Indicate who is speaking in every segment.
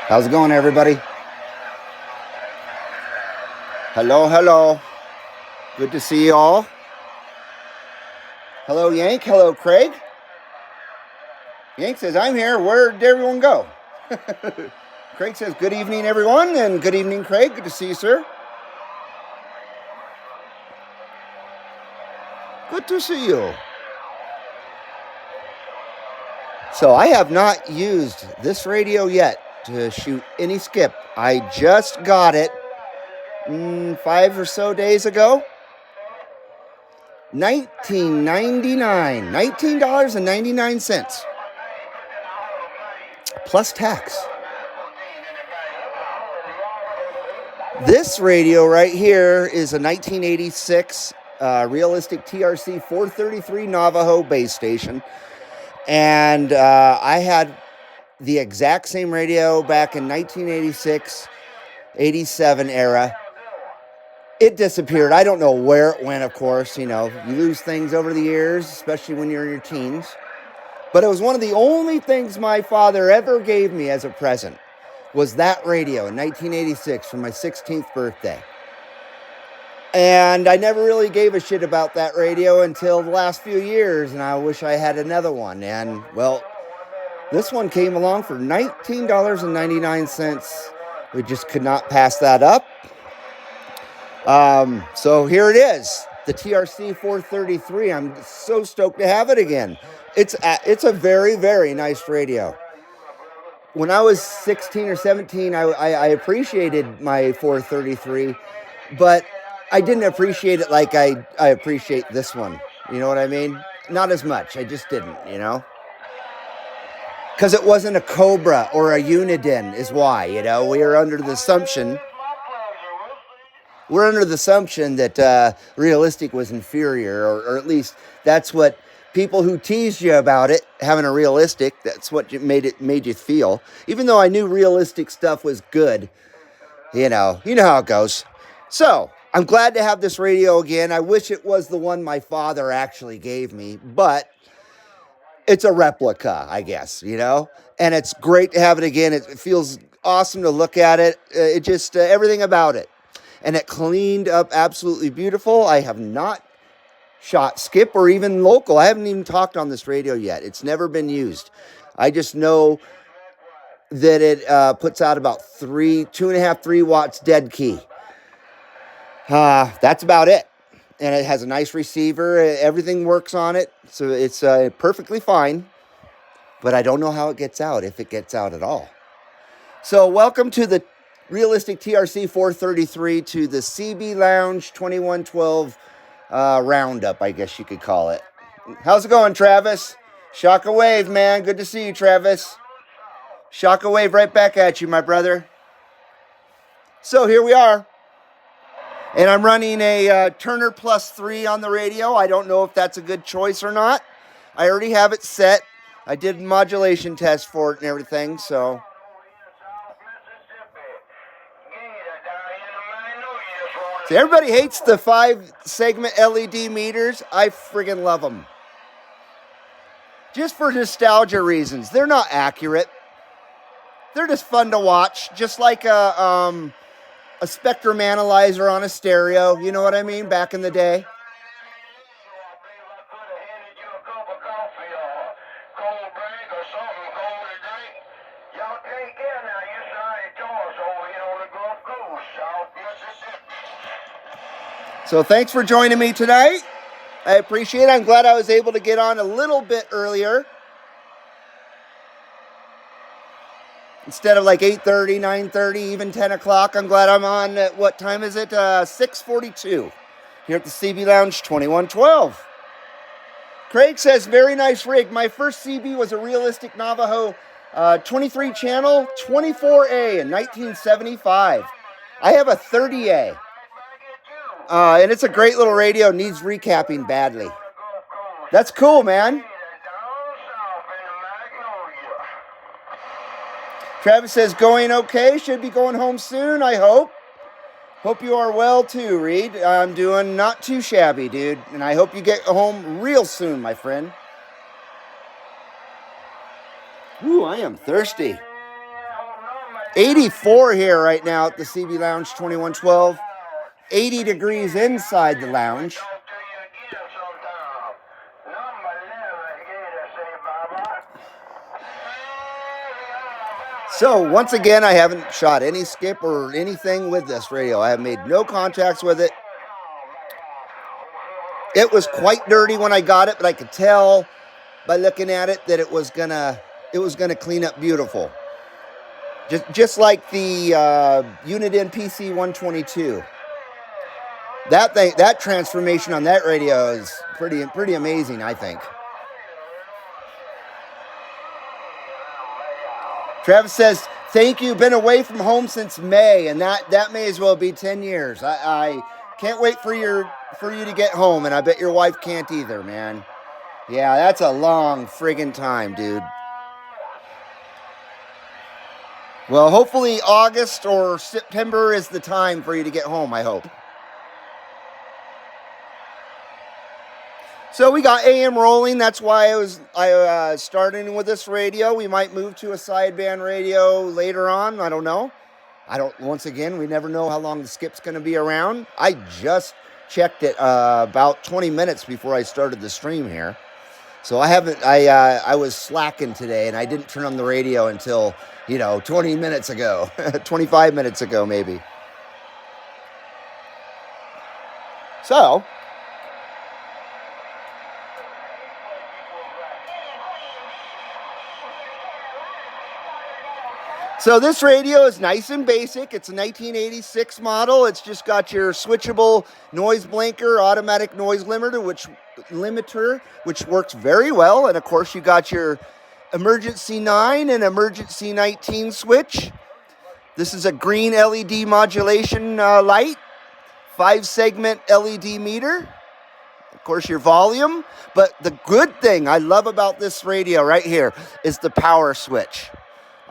Speaker 1: How's it going, everybody? Hello, hello. Good to see you all. Hello, Yank. Hello, Craig. Yank says, I'm here. Where did everyone go? Craig says, good evening, everyone. And good evening, Craig. Good to see you, sir. Good to see you. So I have not used this radio yet to shoot any skip. I just got it 5 or so days ago. $19.99 plus tax. This radio right here is a 1986 realistic TRC 433 Navajo base station. And I had the exact same radio back in 1986, 87 era. It disappeared. I don't know where it went, of course. You know, you lose things over the years, especially when you're in your teens. But it was one of the only things my father ever gave me as a present was that radio in 1986 for my 16th birthday. And I never really gave a shit about that radio until the last few years, and I wish I had another one. And, well, this one came along for $19.99. We just could not pass that up. So here it is, the TRC 433. I'm so stoked to have it again. It's a very, very nice radio. When I was 16 or 17, I appreciated my 433, but I didn't appreciate it like I appreciate this one. You know what I mean? Not as much. I just didn't, you know? Because it wasn't a Cobra or a Uniden is why, you know? We were under the assumption that realistic was inferior, or at least that's what people who teased you about it having a realistic, that's what made you feel. Even though I knew realistic stuff was good, you know how it goes. So I'm glad to have this radio again. I wish it was the one my father actually gave me, but it's a replica, I guess, you know? And it's great to have it again. It feels awesome to look at it. It just, everything about it. And it cleaned up absolutely beautiful. I have not shot skip or even local. I haven't even talked on this radio yet. It's never been used. I just know that it puts out about 2.5, 3 watts dead key. That's about it. And it has a nice receiver. Everything works on it. So it's perfectly fine. But I don't know how it gets out, if it gets out at all. So welcome to the Realistic TRC 433, to the CB Lounge 2112 roundup, I guess you could call it. How's it going, Travis? Shocka wave, man. Good to see you, Travis. Shocka wave right back at you, my brother. So here we are. And I'm running a Turner Plus 3 on the radio. I don't know if that's a good choice or not. I already have it set. I did modulation test for it and everything, so. See, everybody hates the 5-segment LED meters. I friggin' love them. Just for nostalgia reasons. They're not accurate. They're just fun to watch. Just like a Spectrum analyzer on a stereo, you know what I mean, back in the day. So thanks for joining me tonight. I appreciate it. I'm glad I was able to get on a little bit earlier. Instead of like 8:30, 9:30, even 10 o'clock, I'm glad I'm on at, what time is it? 6:42 here at the CB Lounge 2112. Craig says, very nice rig. My first CB was a realistic Navajo 23 channel 24A in 1975. I have a 30A. And it's a great little radio. Needs recapping badly. That's cool, man. Travis says, going okay. Should be going home soon, I hope. Hope you are well too, Reed. I'm doing not too shabby, dude. And I hope you get home real soon, my friend. Ooh, I am thirsty. 84 here right now at the CB Lounge 2112. 80 degrees inside the lounge. So once again, I haven't shot any skip or anything with this radio. I have made no contacts with it. It was quite dirty when I got it, but I could tell by looking at it that it was gonna clean up beautiful. Just like the Uniden PC 122. That transformation on that radio is pretty amazing, I think. Travis says, thank you. Been away from home since May, and that may as well be 10 years. I can't wait for you to get home, and I bet your wife can't either, man. Yeah, that's a long friggin' time, dude. Well, hopefully August or September is the time for you to get home, I hope. So we got AM rolling. That's why I starting with this radio. We might move to a sideband radio later on. I don't know. Once again, we never know how long the skip's going to be around. I just checked it about 20 minutes before I started the stream here. So I was slacking today, and I didn't turn on the radio until, 20 minutes ago, 25 minutes ago maybe. So this radio is nice and basic. It's a 1986 model. It's just got your switchable noise blanker, automatic noise limiter, which works very well. And of course, you got your emergency 9 and emergency 19 switch. This is a green LED modulation light, 5-segment LED meter. Of course, your volume. But the good thing I love about this radio right here is the power switch.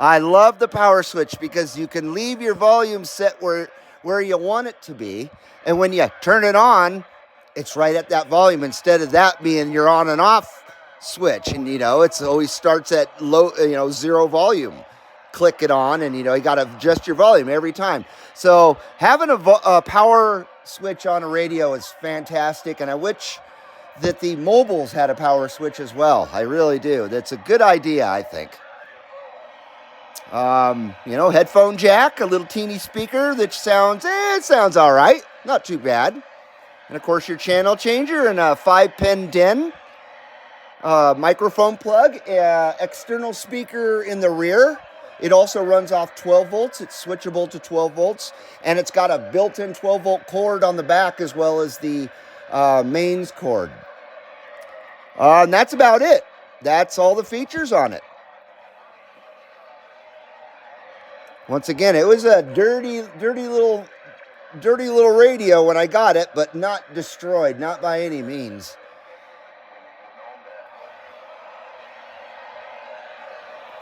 Speaker 1: I love the power switch because you can leave your volume set where you want it to be. And when you turn it on, it's right at that volume instead of that being your on and off switch. And, it always starts at low, 0 volume. Click it on and, you got to adjust your volume every time. So having a power switch on a radio is fantastic. And I wish that the mobiles had a power switch as well. I really do. That's a good idea, I think. Headphone jack, a little teeny speaker that sounds all right. Not too bad. And of course your channel changer and a 5-pin DIN, microphone plug, external speaker in the rear. It also runs off 12 volts. It's switchable to 12 volts. And it's got a built-in 12-volt cord on the back as well as the mains cord. And that's about it. That's all the features on it. Once again, it was a dirty little radio when I got it, but not destroyed, not by any means.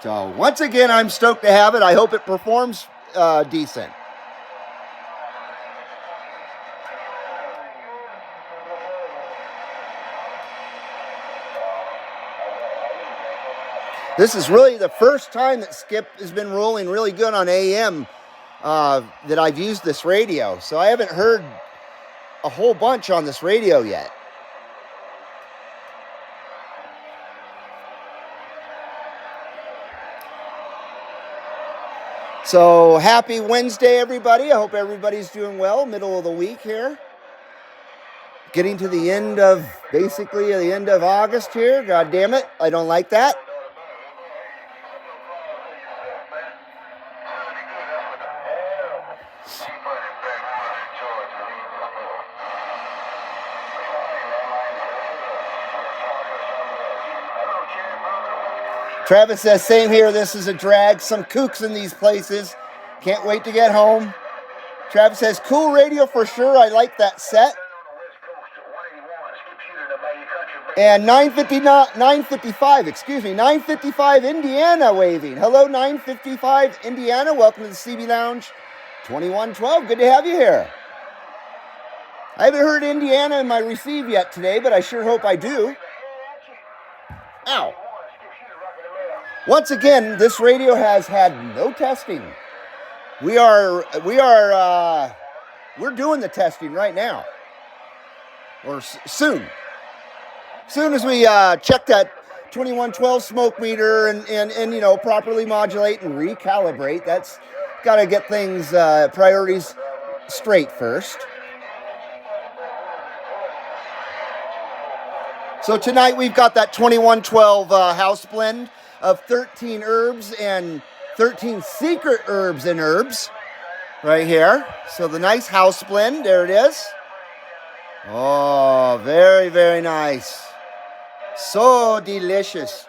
Speaker 1: So once again, I'm stoked to have it. I hope it performs decent. This is really the first time that Skip has been rolling really good on AM that I've used this radio. So I haven't heard a whole bunch on this radio yet. So happy Wednesday, everybody. I hope everybody's doing well. Middle of the week here. Getting to the end of August here. God damn it. I don't like that. Travis says, same here. This is a drag. Some kooks in these places. Can't wait to get home. Travis says, cool radio for sure. I like that set. And 955 Indiana waving. Hello, 955 Indiana. Welcome to the CB Lounge 2112. Good to have you here. I haven't heard Indiana in my receive yet today, but I sure hope I do. Ow. Once again, this radio has had no testing. We're doing the testing right now, or soon. Soon as we check that 2112 smoke meter and you know, properly modulate and recalibrate. That's got to get things priorities straight first. So tonight we've got that 2112 house blend of 13 herbs and 13 secret herbs and herbs right here. So the nice house blend, there it is. Oh, very, very nice. So delicious.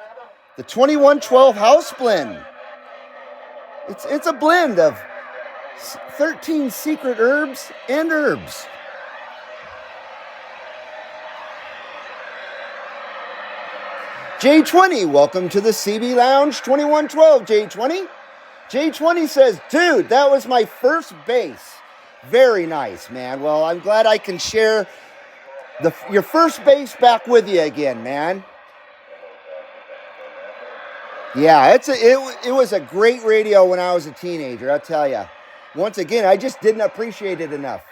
Speaker 1: The 2112 house blend. It's a blend of 13 secret herbs and herbs. J20, welcome to the CB Lounge 2112, J20. J20 says, dude, that was my first bass. Very nice, man. Well, I'm glad I can share your first bass back with you again, man. Yeah, it was a great radio when I was a teenager, I'll tell you. Once again, I just didn't appreciate it enough.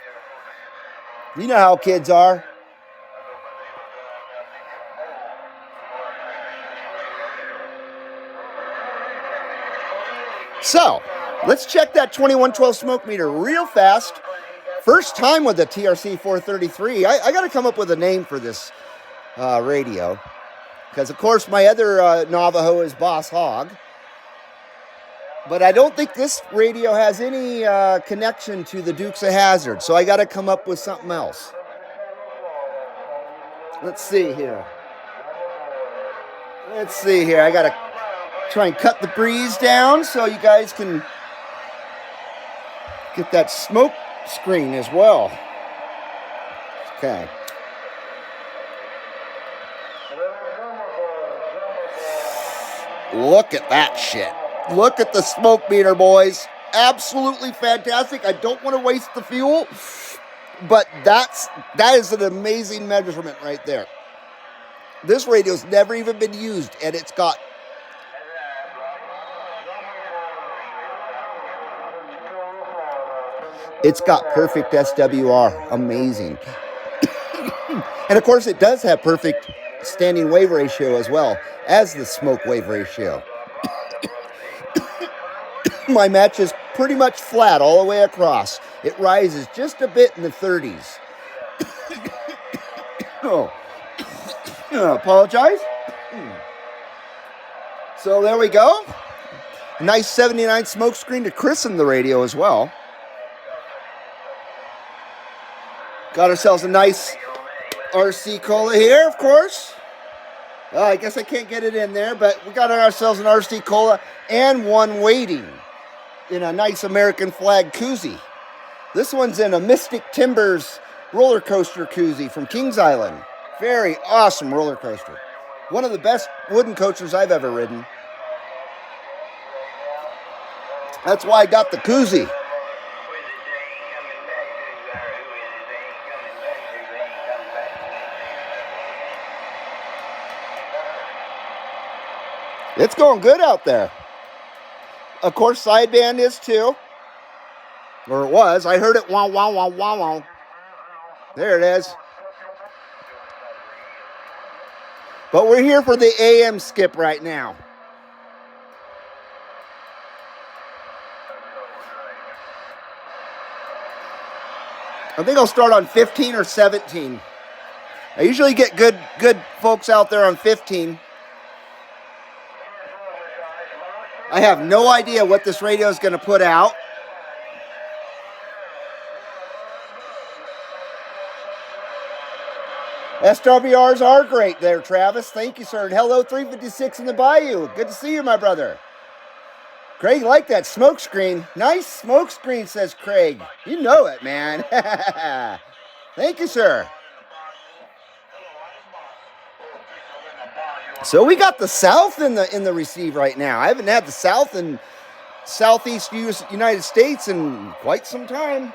Speaker 1: You know how kids are. So, let's check that 2112 smoke meter real fast. First time with the TRC 433. I got to come up with a name for this radio. Because, of course, my other Navajo is Boss Hog. But I don't think this radio has any connection to the Dukes of Hazzard. So I got to come up with something else. Let's see here. I got to try and cut the breeze down so you guys can get that smoke screen as well. Okay. Look at that shit. Look at the smoke meter, boys. Absolutely fantastic. I don't want to waste the fuel, but that is an amazing measurement right there. This radio's never even been used, and it's got perfect SWR. Amazing. And of course, it does have perfect standing wave ratio as well as the smoke wave ratio. My match is pretty much flat all the way across. It rises just a bit in the 30s. Oh, apologize. So there we go. A nice 79 smoke screen to christen the radio as well. Got ourselves a nice RC Cola here, of course. I guess I can't get it in there, but we got ourselves an RC Cola and one waiting in a nice American flag koozie. This one's in a Mystic Timbers roller coaster koozie from Kings Island. Very awesome roller coaster. One of the best wooden coasters I've ever ridden. That's why I got the koozie. It's going good out there. Of course, sideband is too. Or it was. I heard it wow, wow, wow, wow, wow. There it is. But we're here for the AM skip right now. I think I'll start on 15 or 17. I usually get good folks out there on 15. I have no idea what this radio is going to put out. SWRs are great there, Travis. Thank you, sir. And hello, 356 in the Bayou. Good to see you, my brother. Craig liked that smoke screen. Nice smoke screen, says Craig. You know it, man. Thank you, sir. So we got the South in the receive right now. I haven't had the South in Southeast United States in quite some time.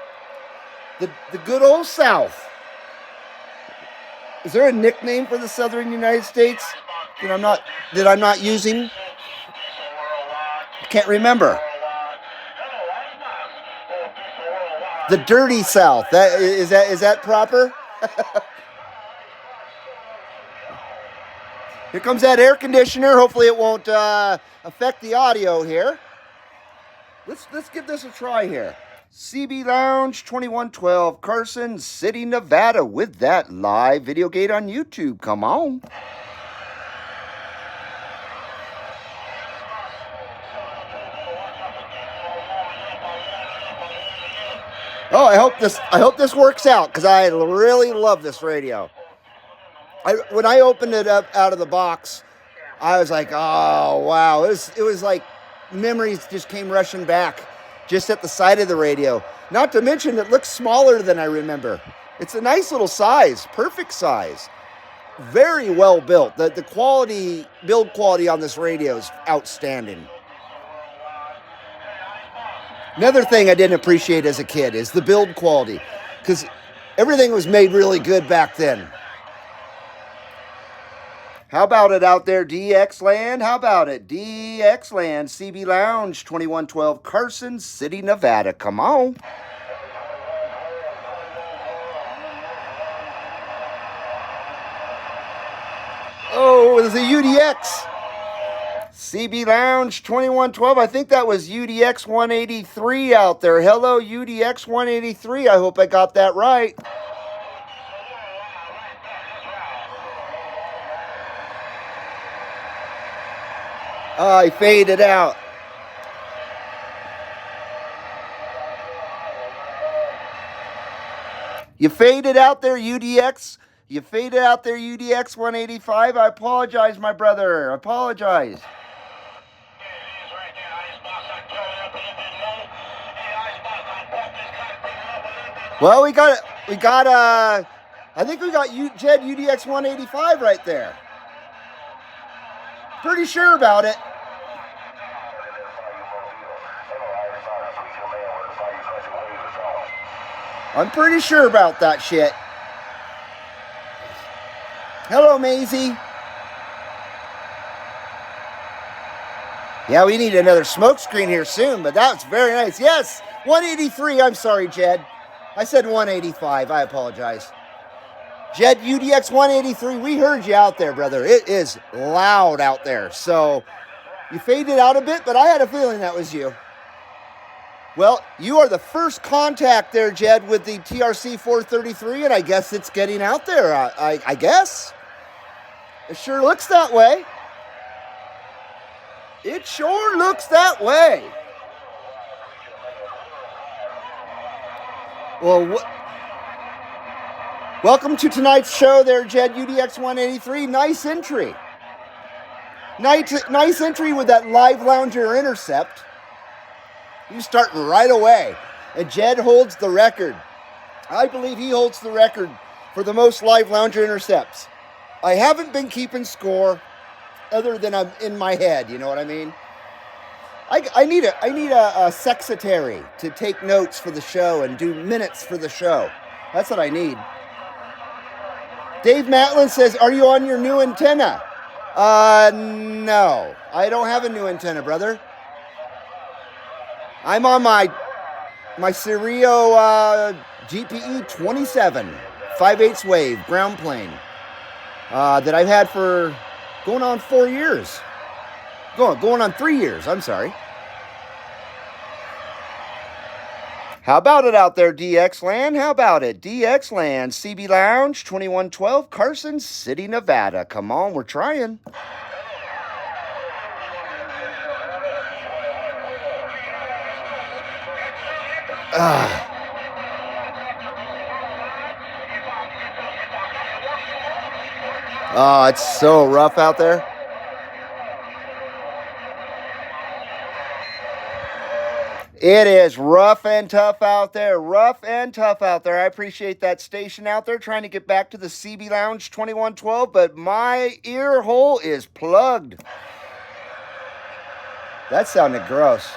Speaker 1: The good old South. Is there a nickname for the Southern United States that I'm not using? I can't remember. The dirty South. That proper? Here comes that air conditioner. Hopefully it won't affect the audio here. Let's give this a try here. CB Lounge 2112, Carson City, Nevada, with that live video gate on YouTube. Come on. Oh, I hope this works out, because I really love this radio. When I opened it up out of the box, I was like, oh wow, it was like memories just came rushing back just at the side of the radio. Not to mention it looks smaller than I remember. It's a nice little size, perfect size. Very well built. The quality, build quality on this radio is outstanding. Another thing I didn't appreciate as a kid is the build quality, because everything was made really good back then. How about it out there, DX Land? How about it? DX Land, CB Lounge, 2112, Carson City, Nevada. Come on. Oh, it was a UDX. CB Lounge 2112. I think that was UDX 183 out there. Hello, UDX 183. I hope I got that right. I faded out. You faded out there, UDX. You faded out there, UDX 185. I apologize, my brother. I apologize. Well, I think we got Jed UDX 185 right there. Pretty sure about it. I'm pretty sure about that shit. Hello, Maisie. Yeah, we need another smoke screen here soon, but that's very nice. Yes, 183. I'm sorry, Jed. I said 185. I apologize. Jed UDX 183. We heard you out there, brother. It is loud out there. So you faded out a bit, but I had a feeling that was you. Well, you are the first contact there, Jed, with the TRC 433, and I guess it's getting out there. I guess. It sure looks that way. It sure looks that way. Well, welcome to tonight's show there, Jed UDX 183. Nice entry. Nice entry with that Live Lounger intercept. You starting right away. And Jed holds the record. I believe he holds the record for the most Live Lounger intercepts. I haven't been keeping score other than I'm in my head, you know what I mean? I need a secretary to take notes for the show and do minutes for the show. That's what I need. Dave Matlin says, are you on your new antenna? No. I don't have a new antenna, brother. I'm on my Serio GPE 27 5/8 wave ground plane that I've had for going on 4 years. Going on 3 years, I'm sorry. How about it out there, DX Land? How about it? DX Land, CB Lounge, 2112, Carson City, Nevada. Come on, we're trying. Oh, it's so rough out there. It is rough and tough out there. Rough and tough out there. I appreciate that station out there trying to get back to the CB Lounge 2112, but my ear hole is plugged. That sounded gross.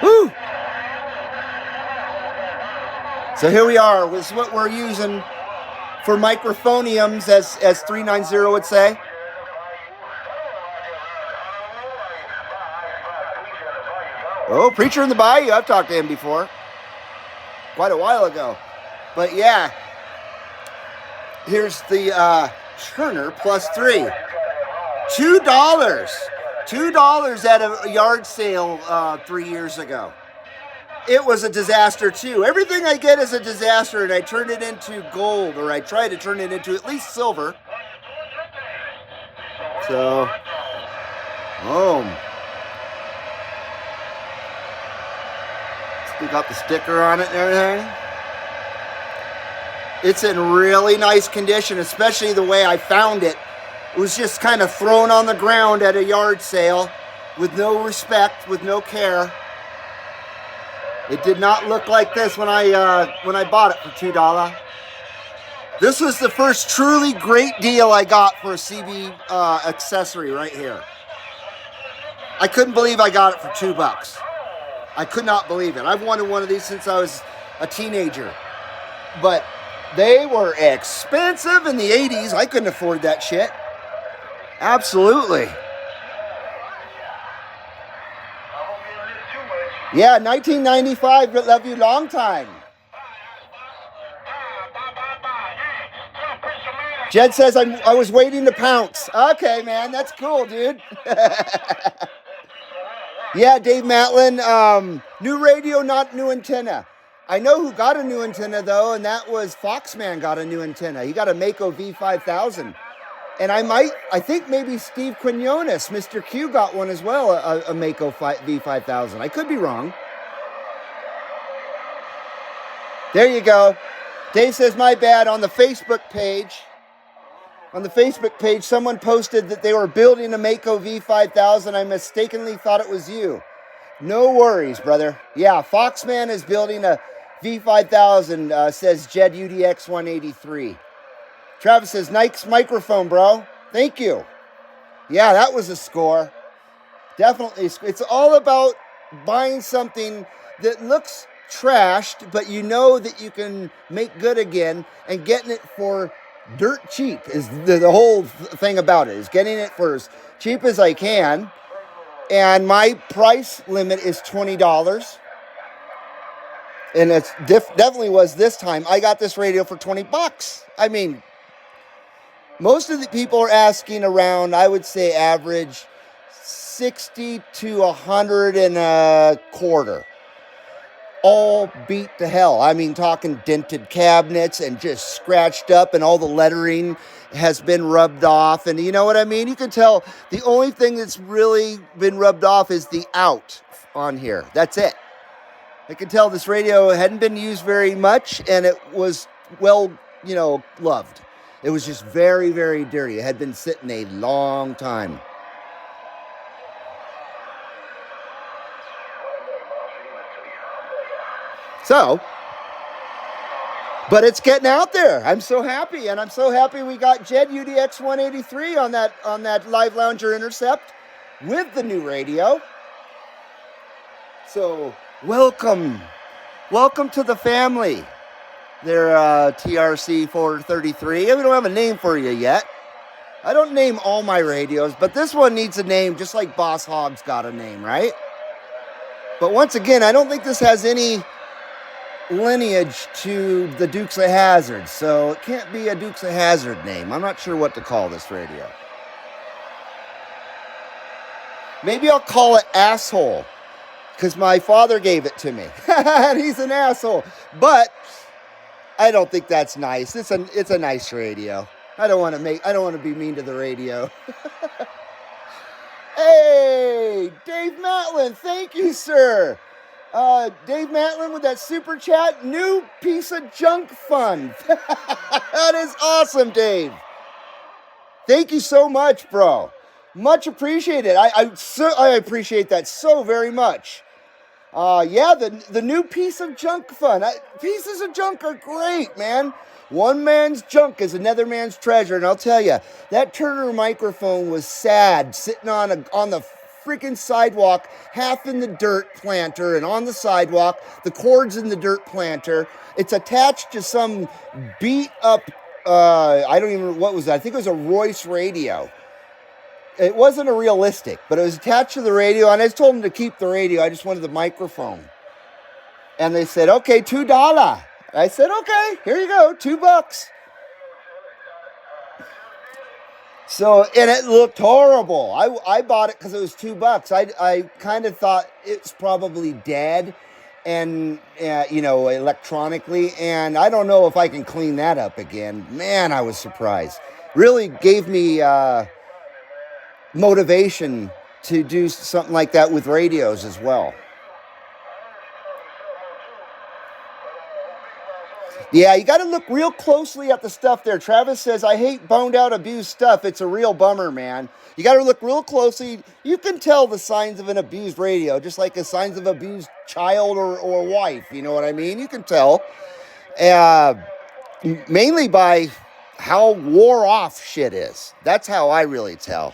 Speaker 1: Woo! So here we are. This is what we're using for microphoniums, as 390 would say. Oh, Preacher in the Bayou. I've talked to him before. Quite a while ago. But yeah, here's the Turner plus 3. $2. $2 at a yard sale 3 years ago. It was a disaster too. Everything I get is a disaster, and I turn it into gold, or I try to turn it into at least silver. So, boom. Still got the sticker on it and everything. It's in really nice condition, especially the way I found it. It was just kind of thrown on the ground at a yard sale with no respect, with no care. It did not look like this when I bought it for $2. This was the first truly great deal I got for a CB accessory right here. I couldn't believe I got it for $2. I could not believe it. I've wanted one of these since I was a teenager. But they were expensive in the 80s. I couldn't afford that shit. Absolutely. Yeah, 1995, love you long time. Jed says I was waiting to pounce. Okay, man, that's cool, dude. Yeah, Dave Matlin, new radio, not new antenna. I know who got a new antenna, though, and that was Foxman got a new antenna. He got a Mako V5000. And I think maybe Steve Quinones, Mr. Q, got one as well, a Mako V5000. I could be wrong. There you go. Dave says, my bad, on the Facebook page. On the Facebook page, someone posted that they were building a Mako V5000. I mistakenly thought it was you. No worries, brother. Yeah, Foxman is building a V5000, says Jed UDX 183. Travis says, nice microphone, bro. Thank you. Yeah, that was a score. Definitely. It's all about buying something that looks trashed, but you know that you can make good again, and getting it for dirt cheap is the whole thing about it, is getting it for as cheap as I can. And my price limit is $20. And it definitely was this time. I got this radio for $20. I mean, most of the people are asking around, I would say average 60 to 100 and a quarter. All beat to hell. I mean, talking dented cabinets and just scratched up, and all the lettering has been rubbed off. And you know what I mean? You can tell the only thing that's really been rubbed off is the out on here. That's it. I can tell this radio hadn't been used very much, and it was well, loved. It was just very, very dirty. It had been sitting a long time. So, but it's getting out there. I'm so happy, and I'm so happy we got Jed UDX 183 on that Live Lounger Intercept with the new radio. So, welcome to the family. They're TRC 433. We don't have a name for you yet. I don't name all my radios, but this one needs a name, just like Boss Hogg's got a name, right? But once again, I don't think this has any lineage to the Dukes of Hazzard, so it can't be a Dukes of Hazzard name. I'm not sure what to call this radio. Maybe I'll call it Asshole, because my father gave it to me. And he's an asshole. But I don't think that's nice. It's a nice radio. I don't want to be mean to the radio. Hey, Dave Matlin, thank you, sir. Dave Matlin with that super chat, new piece of junk fun. That is awesome, Dave. Thank you so much, bro. Much appreciated. I appreciate that so very much. Yeah, the new piece of junk fun. Pieces of junk are great, man. One man's junk is another man's treasure, and I'll tell you, that Turner microphone was sad, sitting on the freaking sidewalk, half in the dirt planter and on the sidewalk. The cord's in the dirt planter. It's attached to some beat up I don't even, what was that? I think it was a Royce radio. It wasn't a realistic, but it was attached to the radio, and I just told them to keep the radio. I just wanted the microphone. And they said, okay, $2. I said, okay, here you go, $2. So, and it looked horrible. I bought it because it was $2. I kind of thought it's probably dead and, electronically. And I don't know if I can clean that up again. Man, I was surprised. Really gave me motivation to do something like that with radios as well. Yeah, you got to look real closely at the stuff there. Travis says, I hate boned out, abused stuff. It's a real bummer, man. You got to look real closely. You can tell the signs of an abused radio, just like the signs of abused child or wife. You know what I mean? You can tell. Mainly by how wore off shit is. That's how I really tell.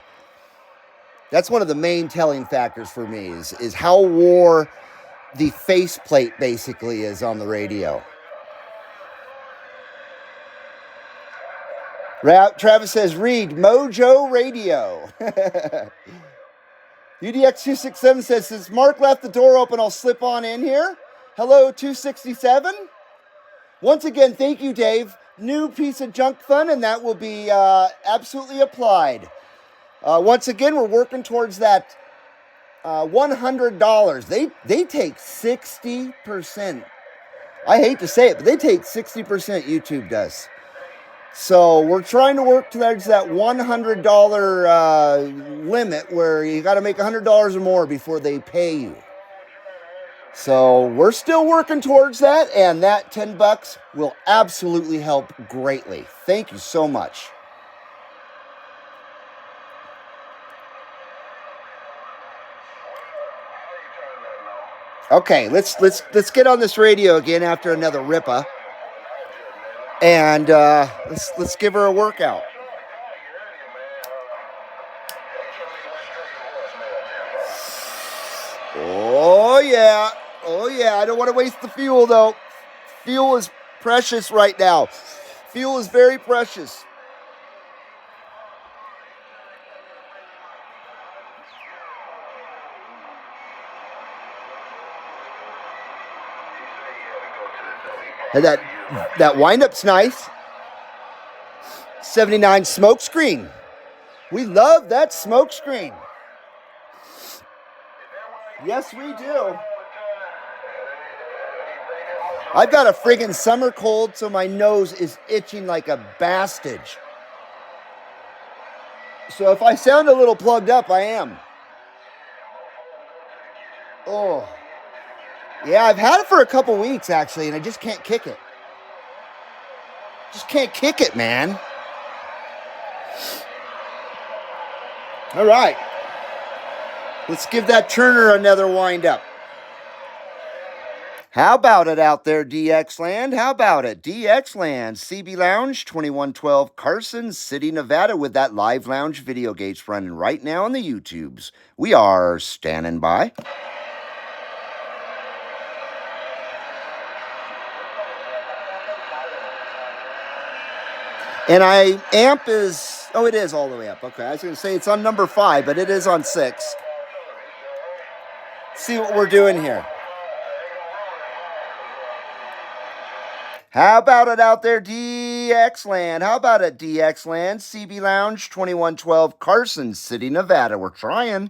Speaker 1: That's one of the main telling factors for me is how wore the faceplate basically is on the radio. Travis says, read Mojo Radio. UDX267 says, since Mark left the door open, I'll slip on in here. Hello, 267. Once again, thank you, Dave. New piece of junk fun, and that will be absolutely applied. Once again, we're working towards that $100. They take 60%. I hate to say it, but they take 60%, YouTube does. So we're trying to work towards that $100 limit where you got to make $100 or more before they pay you. So we're still working towards that, and that $10 will absolutely help greatly. Thank you so much. Okay, let's get on this radio again after another ripper. And let's give her a workout. Oh yeah. I don't want to waste the fuel though. Fuel is precious right now. Fuel is very precious. And that wind-up's nice. 79 smoke screen. We love that smoke screen. Yes, we do. I've got a friggin' summer cold, so my nose is itching like a bastard. So if I sound a little plugged up, I am. Oh. Yeah, I've had it for a couple weeks, actually, and I just can't kick it. Just can't kick it, man. All right. Let's give that Turner another wind up. How about it out there, DX Land? How about it? DX Land, CB Lounge, 2112 Carson City, Nevada, with that live lounge video gates running right now on the YouTubes. We are standing by. And amp is, it is all the way up. Okay, I was going to say it's on number 5, but it is on 6. See what we're doing here. How about it out there, DX Land? How about it, DX Land? CB Lounge, 2112 Carson City, Nevada. We're trying.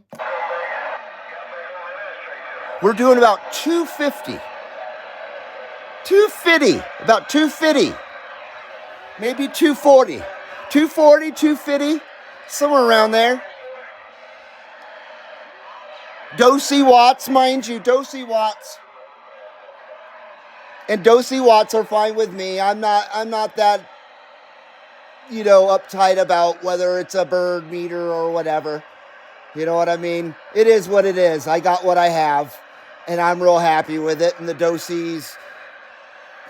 Speaker 1: We're doing about 250. 250. About 250. Maybe 240. 240, 250. Somewhere around there. Dosey watts, mind you. Dosey watts. And Dosey watts are fine with me. I'm not that, uptight about whether it's a bird meter or whatever. You know what I mean? It is what it is. I got what I have, and I'm real happy with it. And the Doseys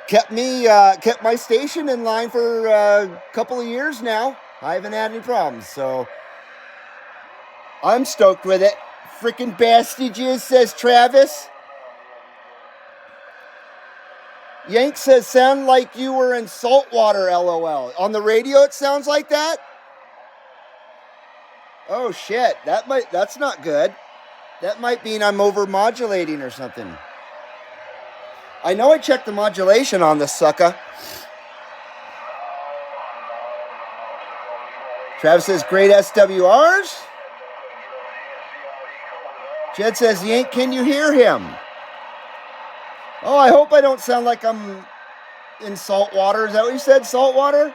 Speaker 1: kept my station in line for a couple of years now. I haven't had any problems, so I'm stoked with it. Freaking bastages, says Travis. Yank says, sound like you were in saltwater, LOL. On the radio, it sounds like that? Oh, shit. That's not good. That might mean I'm over-modulating or something. I know I checked the modulation on this sucker. Travis says, great SWRs. Jed says, Yank, can you hear him? Oh, I hope I don't sound like I'm in salt water. Is that what you said, salt water?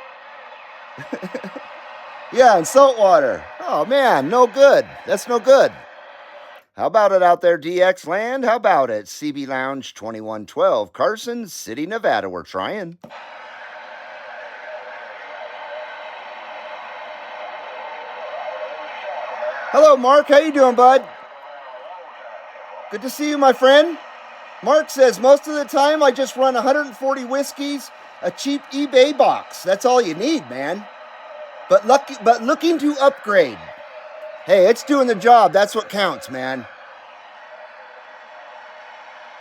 Speaker 1: Yeah, in salt water. Oh, man, no good. That's no good. How about it out there, DX Land? How about it? CB Lounge 2112, Carson City, Nevada. We're trying. Hello, Mark. How you doing, bud? Good to see you, my friend. Mark says, most of the time I just run 140 whiskeys, a cheap eBay box. That's all you need, man. But looking to upgrade. Hey, it's doing the job. That's what counts, man.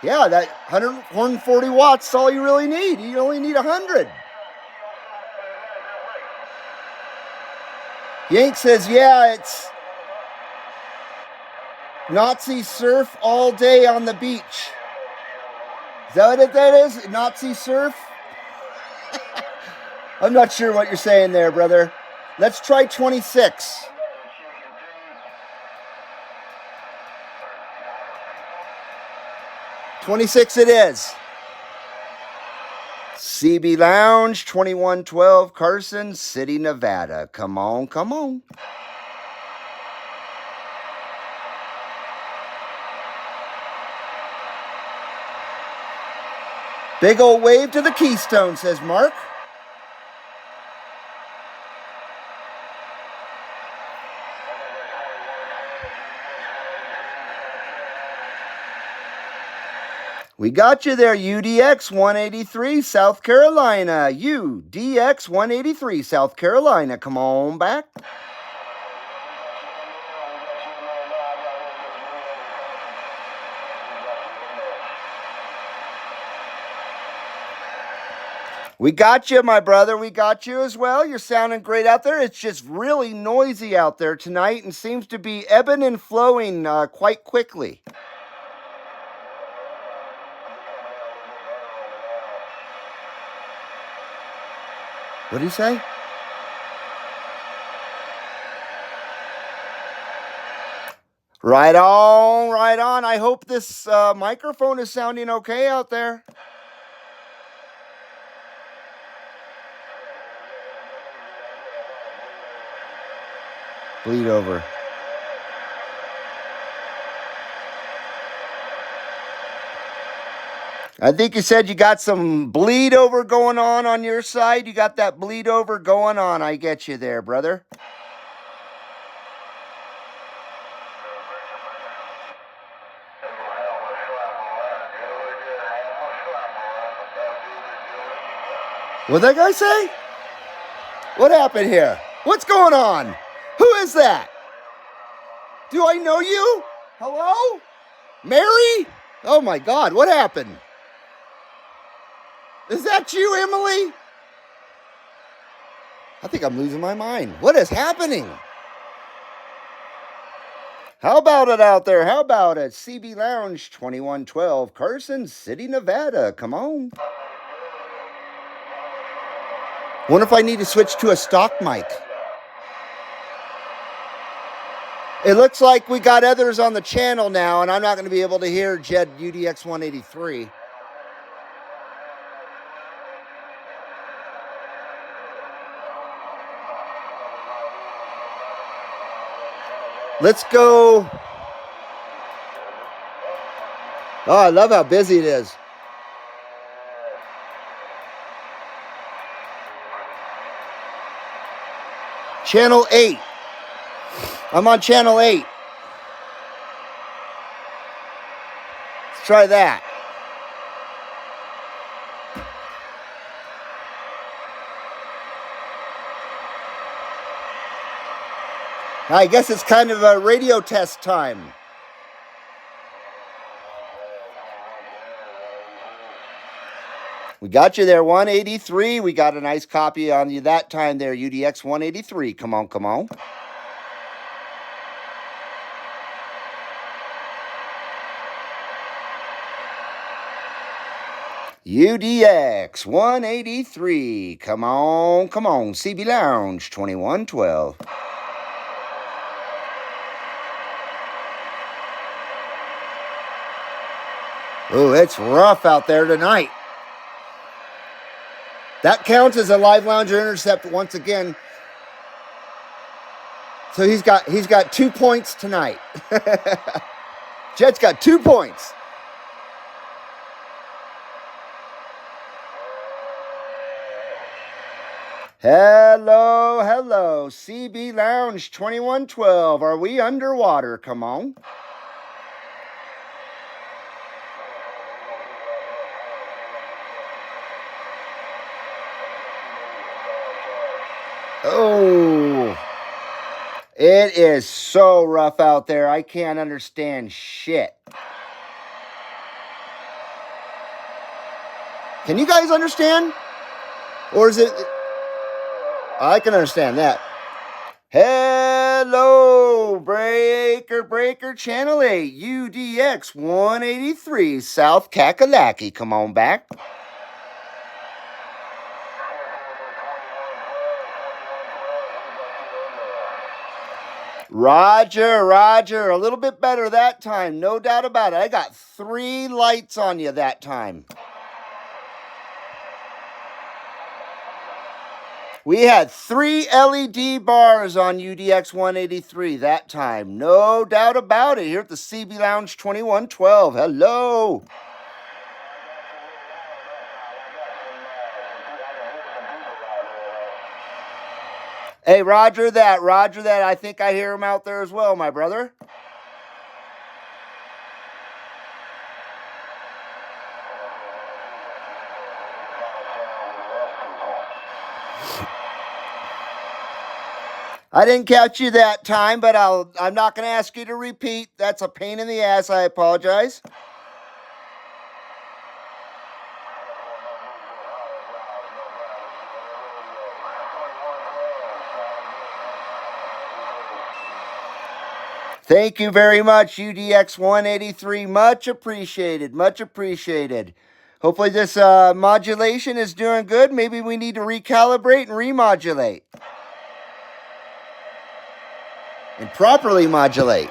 Speaker 1: Yeah, that 140 watts is all you really need. You only need 100. Yank says, yeah, it's Nazi surf all day on the beach. Is that what that is? Nazi surf? I'm not sure what you're saying there, brother. Let's try 26. $26 it is. CB Lounge 2112, Carson City, Nevada. Come on, come on. Big old wave to the Keystone, says Mark. We got you there, UDX 183, South Carolina. UDX 183, South Carolina. Come on back. We got you, my brother. We got you as well. You're sounding great out there. It's just really noisy out there tonight and seems to be ebbing and flowing quite quickly. What did he say? Right on, right on. I hope this microphone is sounding okay out there. Bleed over. I think you said you got some bleed over going on your side. You got that bleed over going on. I get you there, brother. What'd that guy say? What happened here? What's going on? Who is that? Do I know you? Hello? Mary? Oh my God, what happened? Is that you, Emily? I think I'm losing my mind. What is happening? How about it out there? How about it? CB Lounge 2112, Carson City, Nevada. Come on. Wonder if I need to switch to a stock mic. It looks like we got others on the channel now, and I'm not going to be able to hear Jed UDX 183. Let's go. Oh, I love how busy it is. Channel 8. I'm on channel 8. Let's try that. I guess it's kind of a radio test time. We got you there, 183. We got a nice copy on you that time there, UDX 183. Come on, come on. UDX 183. Come on, come on. CB Lounge 2112. Oh, it's rough out there tonight. That counts as a live lounger intercept once again. So he's got 2 points tonight. Jet's got 2 points. Hello, hello. CB Lounge 2112. Are we underwater? Come on. Oh, it is so rough out there. I can't understand shit. Can you guys understand? Or is it... I can understand that. Hello, Breaker Channel 8, UDX 183, South Kakalaki. Come on back. Roger. A little bit better that time. No doubt about it. I got 3 lights on you that time. We had 3 LED bars on UDX 183 that time. No doubt about it. Here at the CB Lounge 2112. Hello. Hey, roger that. I think I hear him out there as well, my brother. I didn't catch you that time, but I'm not going to ask you to repeat. That's a pain in the ass. I apologize. Thank you very much, UDX 183. Much appreciated. Hopefully this modulation is doing good. Maybe we need to recalibrate and remodulate. And properly modulate.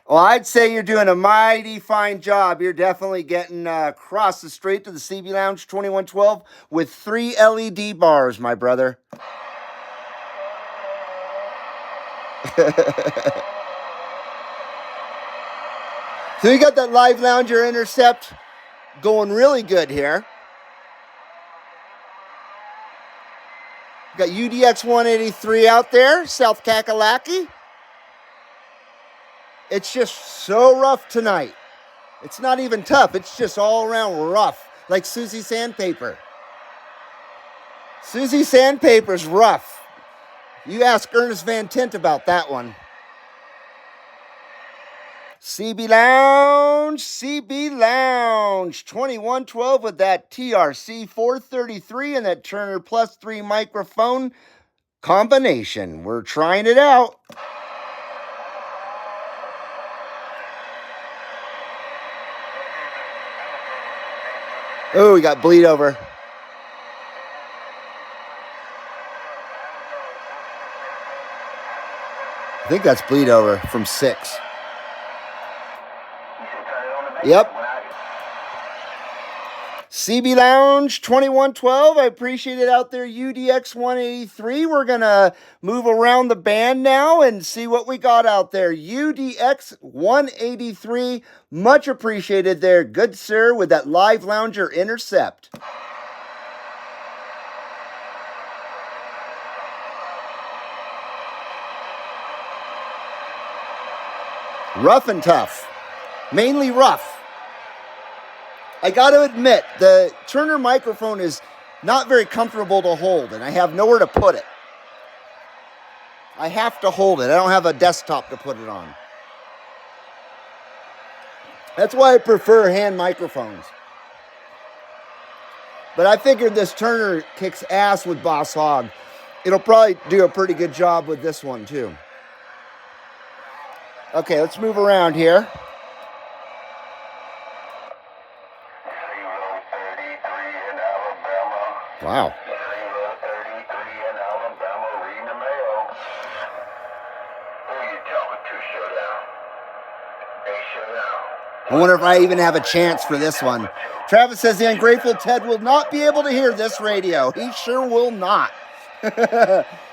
Speaker 1: Well, I'd say you're doing a mighty fine job. You're definitely getting across the street to the CB Lounge 2112 with 3 LED bars, my brother. So you got that live lounger intercept going really good here. Got UDX 183 out there, South Kakalaki. It's just so rough tonight. It's not even tough. It's just all around rough, like Susie Sandpaper. Susie Sandpaper's rough. You ask Ernest Van Tint about that one. CB Lounge 2112 with that TRC 433 and that Turner Plus 3 microphone combination. We're trying it out. Oh, we got bleed over. I think that's bleed over from 6. Yep. CB Lounge 2112. I appreciate it out there. UDX 183. We're going to move around the band now and see what we got out there. UDX 183. Much appreciated there. Good sir with that live lounger intercept. Rough and tough. Mainly rough. I got to admit, the Turner microphone is not very comfortable to hold, and I have nowhere to put it. I have to hold it. I don't have a desktop to put it on. That's why I prefer hand microphones. But I figured this Turner kicks ass with Boss Hog. It'll probably do a pretty good job with this one, too. Okay, let's move around here. Wow. I wonder if I even have a chance for this one. Travis says the ungrateful Ted will not be able to hear this radio. He sure will not.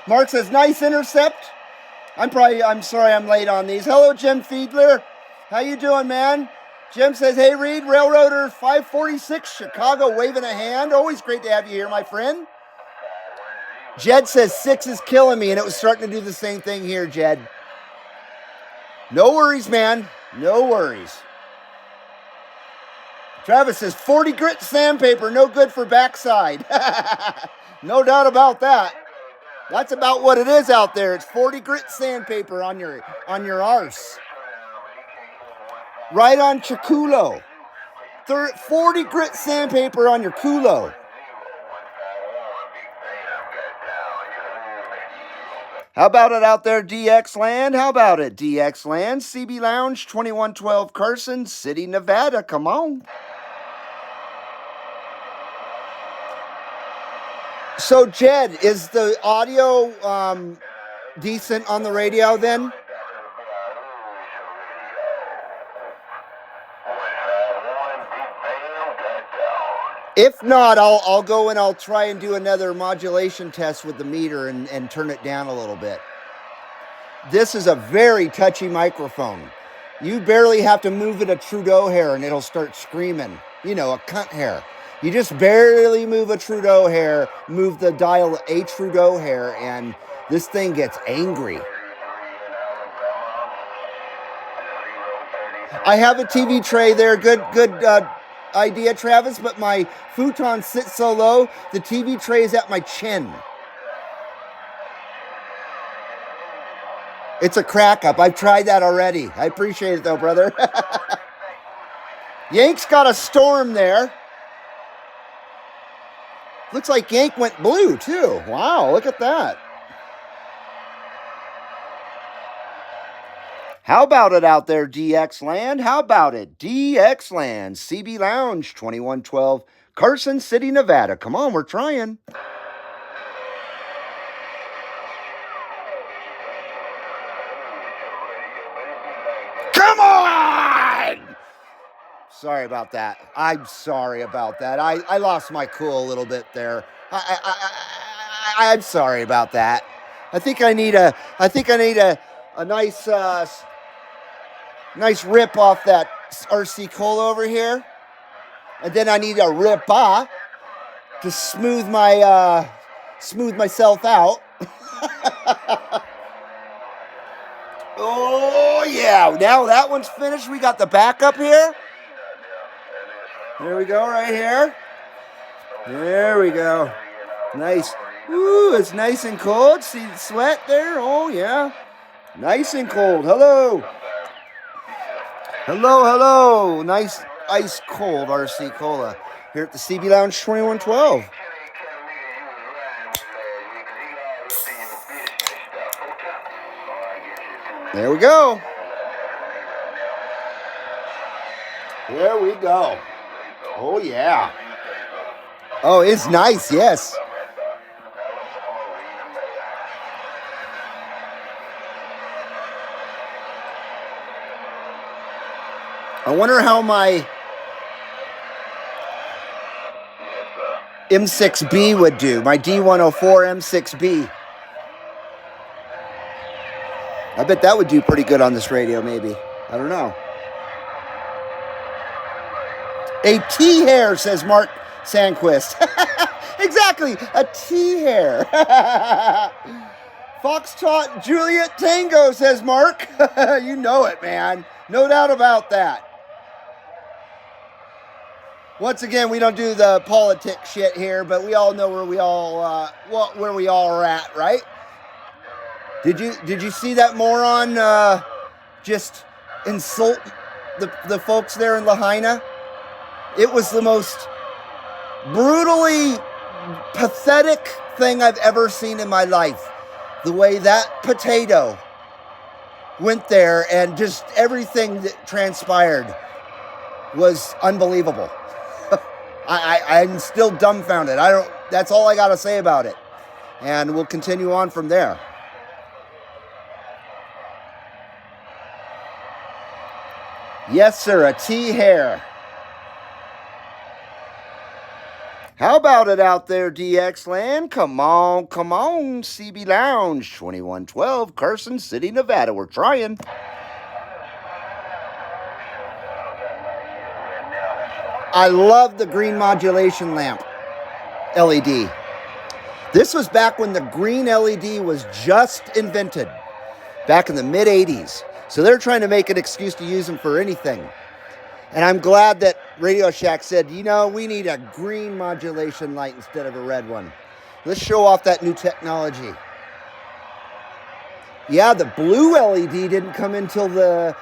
Speaker 1: Mark says, nice intercept. I'm sorry I'm late on these. Hello, Jim Fiedler. How you doing, man? Jim says, hey, Reed, Railroader 546, Chicago, waving a hand. Always great to have you here, my friend. Jed says 6 is killing me, and it was starting to do the same thing here, Jed. No worries, man. No worries. Travis says 40 grit sandpaper, no good for backside. No doubt about that. That's about what it is out there. It's 40 grit sandpaper on your arse. Right on your culo. 40 grit sandpaper on your culo. How about it out there, DX Land? How about it, DX Land? CB Lounge, 2112 Carson City, Nevada. Come on. So, Jed, is the audio decent on the radio then? If not, I'll go and I'll try and do another modulation test with the meter and turn it down a little bit. This is a very touchy microphone. You barely have to move it a Trudeau hair and it'll start screaming. You know, a cunt hair. You just barely move a Trudeau hair, move the dial a Trudeau hair, and this thing gets angry. I have a TV tray there. Good idea, Travis, but my futon sits so low, the TV tray is at my chin. It's a crack up. I've tried that already. I appreciate it though, brother. Yank's got a storm there. Looks like Yank went blue, too. Wow, look at that. How about it out there, DX Land? How about it? DX Land, CB Lounge, 2112, Carson City, Nevada. Come on, we're trying. Come on! Sorry about that. I'm sorry about that. I lost my cool a little bit there. I'm sorry about that. I think I need a nice nice rip off that RC Cola over here, and then I need a rip-a to smooth myself out. Oh yeah! Now that one's finished. We got the backup here. There we go, right here. There we go. Nice. Ooh, it's nice and cold. See the sweat there? Oh, yeah. Nice and cold. Hello. Hello, hello. Nice ice cold RC Cola here at the CB Lounge 2112. There we go. There we go. Oh, yeah. Oh, it's nice, yes. I wonder how my M6B would do, my D104 M6B. I bet that would do pretty good on this radio, maybe. I don't know. A T-hair, says Mark Sandquist. Exactly, a T-hair. Foxtrot Juliet Tango, says Mark. You know it, man. No doubt about that. Once again, we don't do the politics shit here, but we all know where we all are at, right? Did you see that moron just insult the folks there in Lahaina. It was the most brutally pathetic thing I've ever seen in my life. The way that potato went there and just everything that transpired was unbelievable. I'm still dumbfounded. That's all I got to say about it. And we'll continue on from there. Yes, sir, a T hair. How about it out there, DX land? Come on, CB Lounge, 2112, Carson City, Nevada. We're trying. I love the green modulation lamp LED. This was back when the green LED was just invented, back in the mid-'80s. So they're trying to make an excuse to use them for anything. And I'm glad that Radio Shack said, you know, we need a green modulation light instead of a red one. Let's show off that new technology. Yeah, the blue LED didn't come until the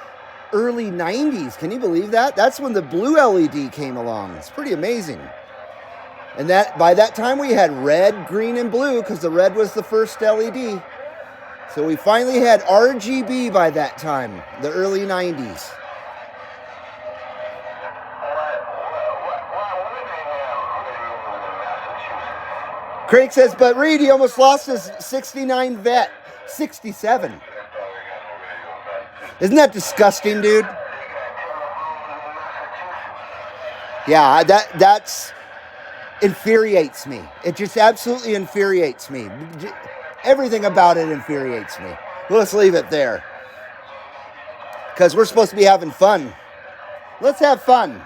Speaker 1: early 90s. Can you believe that? That's when the blue LED came along. It's pretty amazing. And that by that time we had red, green, and blue because the red was the first LED. So we finally had RGB by that time, the early 90s. Craig says, but Reed, he almost lost his 69 vet. 67. Isn't that disgusting, dude? Yeah, that's infuriates me. It just absolutely infuriates me. Everything about it infuriates me. Let's leave it there. Because we're supposed to be having fun. Let's have fun.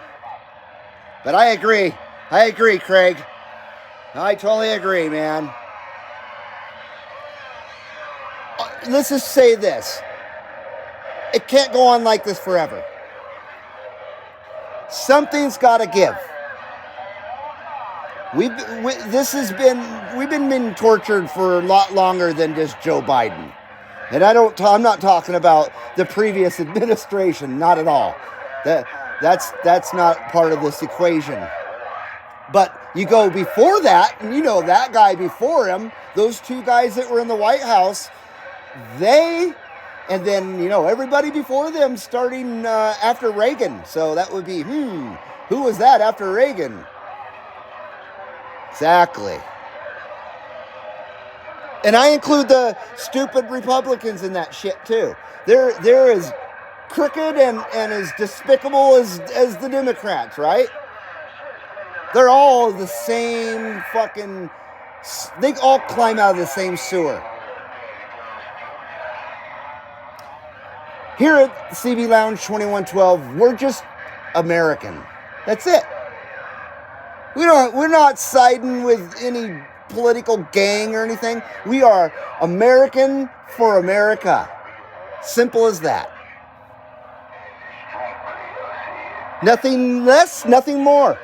Speaker 1: But I agree. Craig. I totally agree, man. Let's just say this. It can't go on like this forever. Something's got to give. We've been being tortured for a lot longer than just Joe Biden. And I'm not talking about the previous administration, not at all. That's not part of this equation. But you go before that, and you know that guy before him, those two guys that were in the White House, and then, you know, everybody before them starting after Reagan. So that would be, who was that after Reagan? Exactly. And I include the stupid Republicans in that shit too. They're as crooked and as despicable as the Democrats, right? They're all the same fucking... They all climb out of the same sewer. Here at CB Lounge 2112, we're just American. That's it. We're not siding with any political gang or anything. We are American for America. Simple as that. Nothing less, nothing more.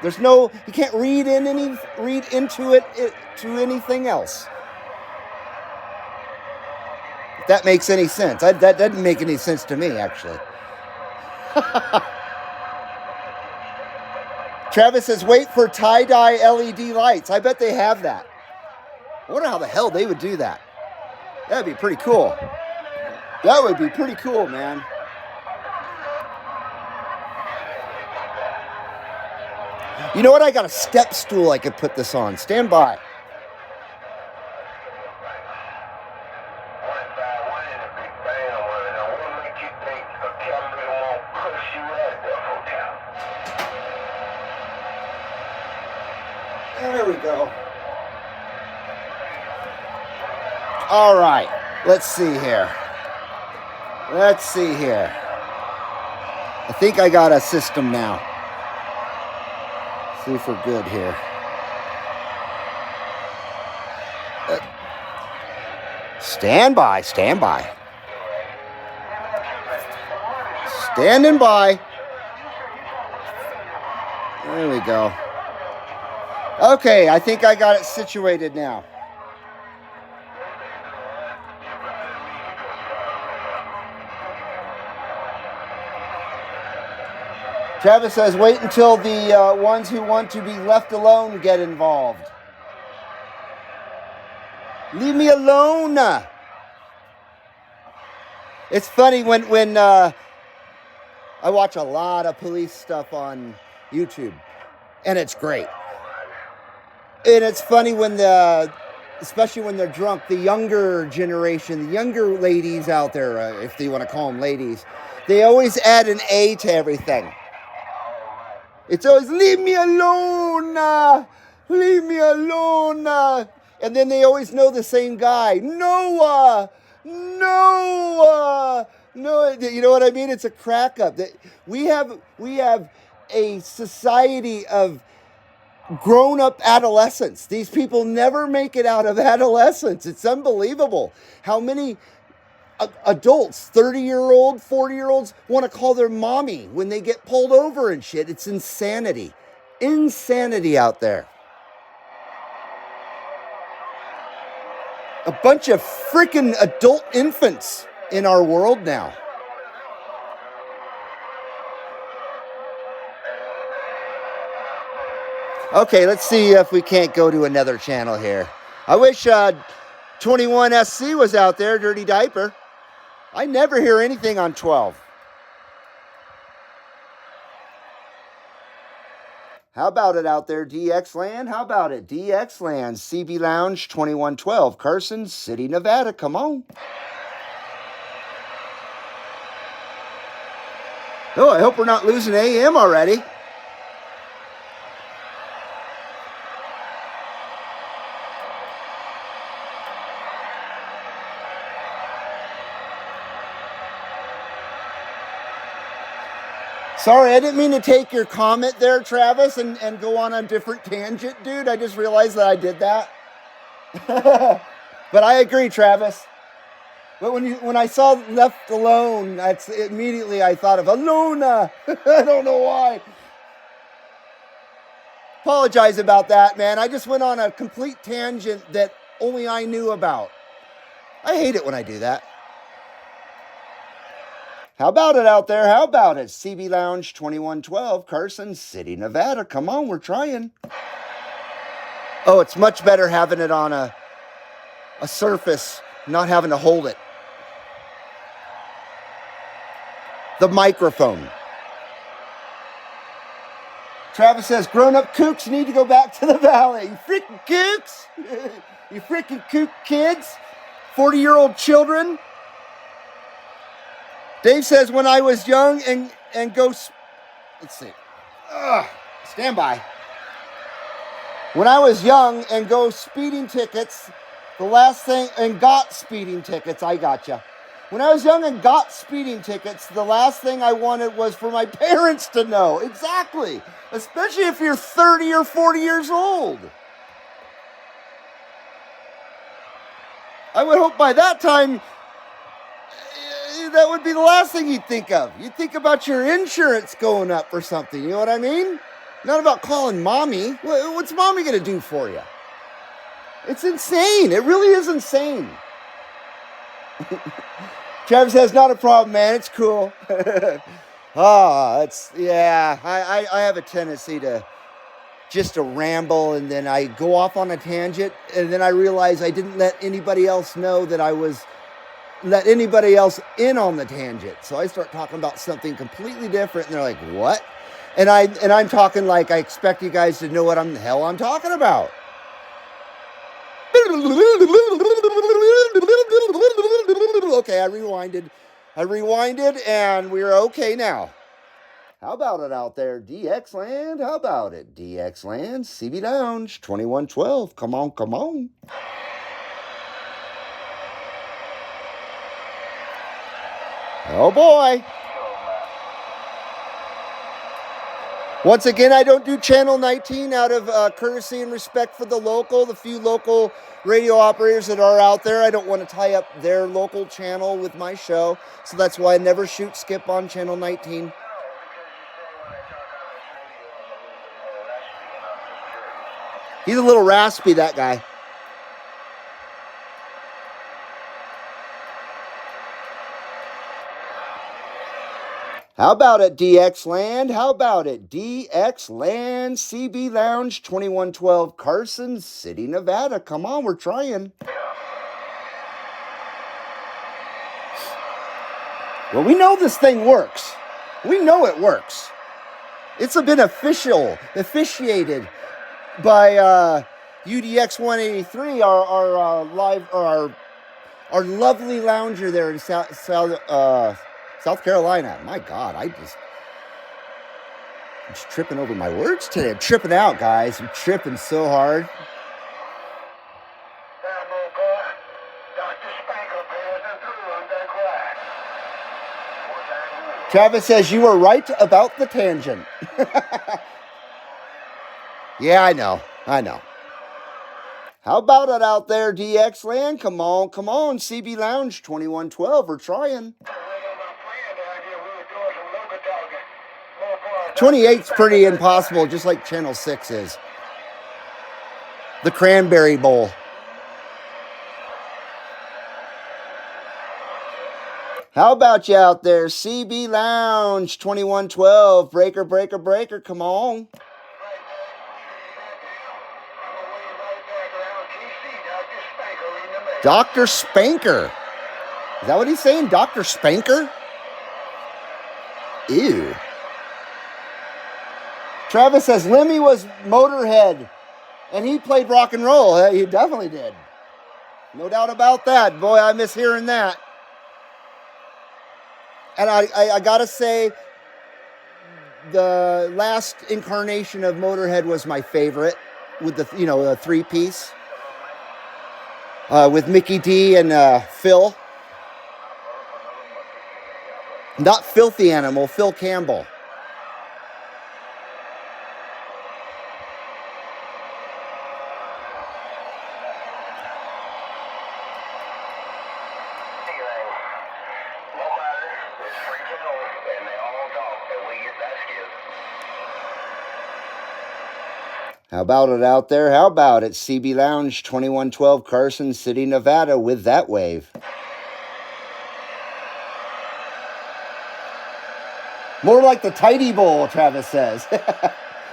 Speaker 1: There's no, you can't read into it to anything else. If that makes any sense. That doesn't make any sense to me, actually. Travis says, wait for tie-dye LED lights. I bet they have that. I wonder how the hell they would do that. That'd be pretty cool. That would be pretty cool, man. You know what? I got a step stool I could put this on. Stand by. There we go. All right. Let's see here. I think I got a system now. See if we're good here. Stand by. Standing by. There we go. Okay, I think I got it situated now. Travis says, wait until the ones who want to be left alone get involved. Leave me alone. It's funny when I watch a lot of police stuff on YouTube, and it's great. And it's funny when especially when they're drunk, the younger generation, the younger ladies out there, if you want to call them ladies, they always add an A to everything. It's always, leave me alone, leave me alone. And then they always know the same guy. Noah, Noah, no. You know what I mean? It's a crack up. We have a society of grown-up adolescents. These people never make it out of adolescence. It's unbelievable how many adults, 30-year-old, 40-year-olds, want to call their mommy when they get pulled over and shit. It's insanity. Insanity out there. A bunch of freaking adult infants in our world now. Okay, let's see if we can't go to another channel here. I wish 21SC was out there, Dirty Diaper. I never hear anything on 12. How about it out there, DX Land? How about it? DX Land, CB Lounge 2112, Carson City, Nevada. Come on. Oh, I hope we're not losing AM already. Sorry, I didn't mean to take your comment there, Travis, and go on a different tangent, dude. I just realized that I did that. But I agree, Travis. But when I saw Left Alone, that's immediately I thought of Alona. I don't know why. Apologize about that, man. I just went on a complete tangent that only I knew about. I hate it when I do that. How about it out there? How about it? CB Lounge 2112, Carson City, Nevada. Come on, we're trying. Oh, it's much better having it on a surface, not having to hold it. The microphone. Travis says, grown-up kooks need to go back to the valley. You freaking kooks. You freaking kook kids. 40-year-old children. Dave says, when I was young and go... Let's see. Stand by. When I was young and go speeding tickets, the last thing... And got speeding tickets, I gotcha. When I was young and got speeding tickets, the last thing I wanted was for my parents to know. Exactly. Especially if you're 30 or 40 years old. I would hope by that time... that would be the last thing you'd think of. You'd think about your insurance going up or something. You know what I mean? Not about calling mommy. What's mommy going to do for you? It's insane. It really is insane. Travis says, not a problem, man. It's cool. Yeah. I have a tendency to just to ramble, and then I go off on a tangent, and then I realize I didn't let anybody else know that I was... let anybody else in on the tangent. So I start talking about something completely different, and they're like, what? And I'm talking like I expect you guys to know what the hell I'm talking about. Okay, I rewinded, and we're okay now. How about it out there, DX Land? How about it, DX Land? CB Lounge 2112. Come on, come on. Oh boy. Once again, I don't do Channel 19 out of courtesy and respect for the few local radio operators that are out there. I don't want to tie up their local channel with my show. So that's why I never shoot skip on Channel 19. He's a little raspy, that guy. How about it, DX Land? How about it, DX Land? CB Lounge 2112 Carson City, Nevada. Come on, we're trying. Well, we know this thing works. We know it works. It's been officiated by UDX 183, our lovely lounger there in South Carolina. My God, I'm just tripping over my words today. I'm tripping out, guys. I'm tripping so hard. Travis says you were right about the tangent. Yeah, I know. How about it out there, DX Land? Come on. CB Lounge 2112. We're trying. 28's pretty impossible, just like Channel 6 is. The Cranberry Bowl. How about you out there, CB Lounge 2112, breaker, come on. Dr. Spanker. Is that what he's saying? Dr. Spanker? Ew. Travis says Lemmy was Motorhead, and he played rock and roll. He definitely did. No doubt about that. Boy, I miss hearing that. And I gotta say, the last incarnation of Motorhead was my favorite, with the the three-piece with Mickey D and Phil. Not Filthy Animal, Phil Campbell. How about it out there? How about it? CB Lounge 2112 Carson City, Nevada with that wave. More like the Tidy Bowl, Travis says.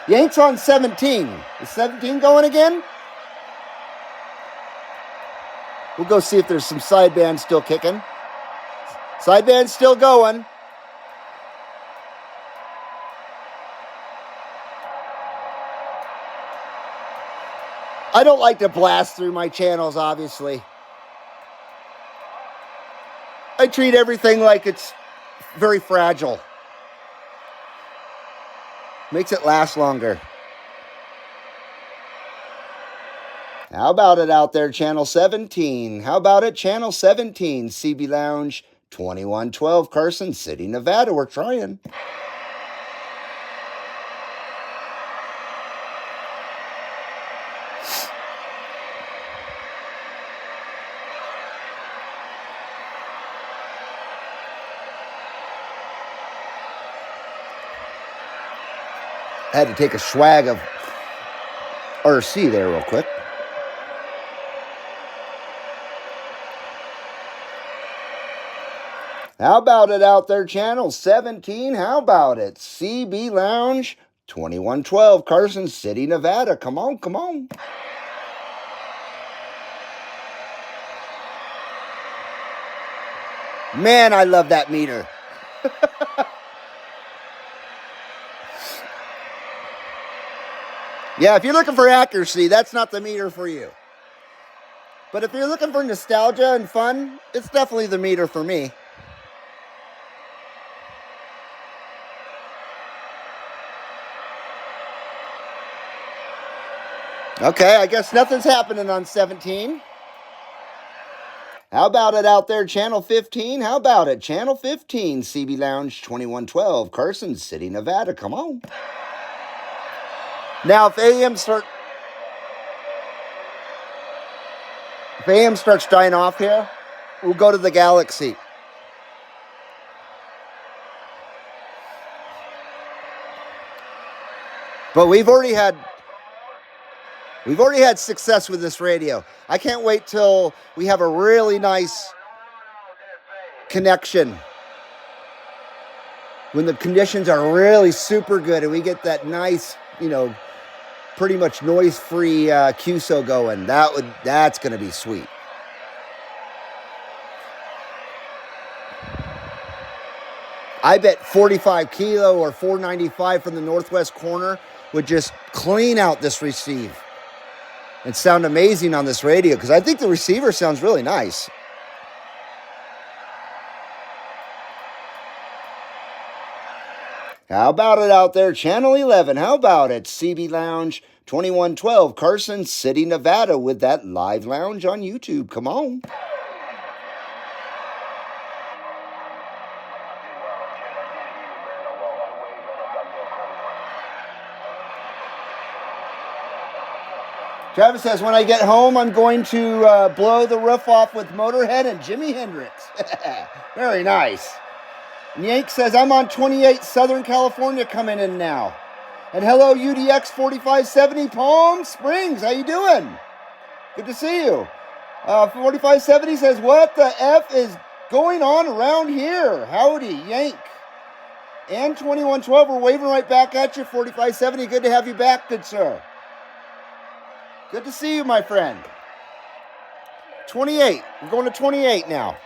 Speaker 1: Yanks on 17. Is 17 going again? We'll go see if there's some sideband still kicking. Sideband still going. I don't like to blast through my channels, obviously. I treat everything like it's very fragile. Makes it last longer. How about it out there, Channel 17? How about it, Channel 17, CB Lounge 2112 Carson City, Nevada. We're trying. I had to take a swag of RC there real quick. How about it out there, Channel 17? How about it? CB Lounge 2112 Carson City, Nevada. Come on. Man, I love that meter. Yeah, if you're looking for accuracy, that's not the meter for you. But if you're looking for nostalgia and fun, it's definitely the meter for me. Okay, I guess nothing's happening on 17. How about it out there, Channel 15? How about it, Channel 15, CB Lounge 2112, Carson City, Nevada. Come on. Now, if AM starts dying off here, we'll go to the Galaxy. But we've already had success with this radio. I can't wait till we have a really nice connection when the conditions are really super good and we get that nice, pretty much noise-free QSO going, that's going to be sweet. I bet 45 kilo or 495 from the northwest corner would just clean out this receive and sound amazing on this radio, because I think the receiver sounds really nice. How about it out there, Channel 11? How about it? CB Lounge 2112, Carson City, Nevada, with that live lounge on YouTube. Come on. Travis says, when I get home, I'm going to blow the roof off with Motorhead and Jimi Hendrix. Very nice. And Yank says, I'm on 28 Southern California coming in now. And hello, UDX 4570 Palm Springs. How you doing? Good to see you. 4570 says, what the F is going on around here? Howdy, Yank. And 2112, we're waving right back at you. 4570, good to have you back, good sir. Good to see you, my friend. 28. We're going to 28 now.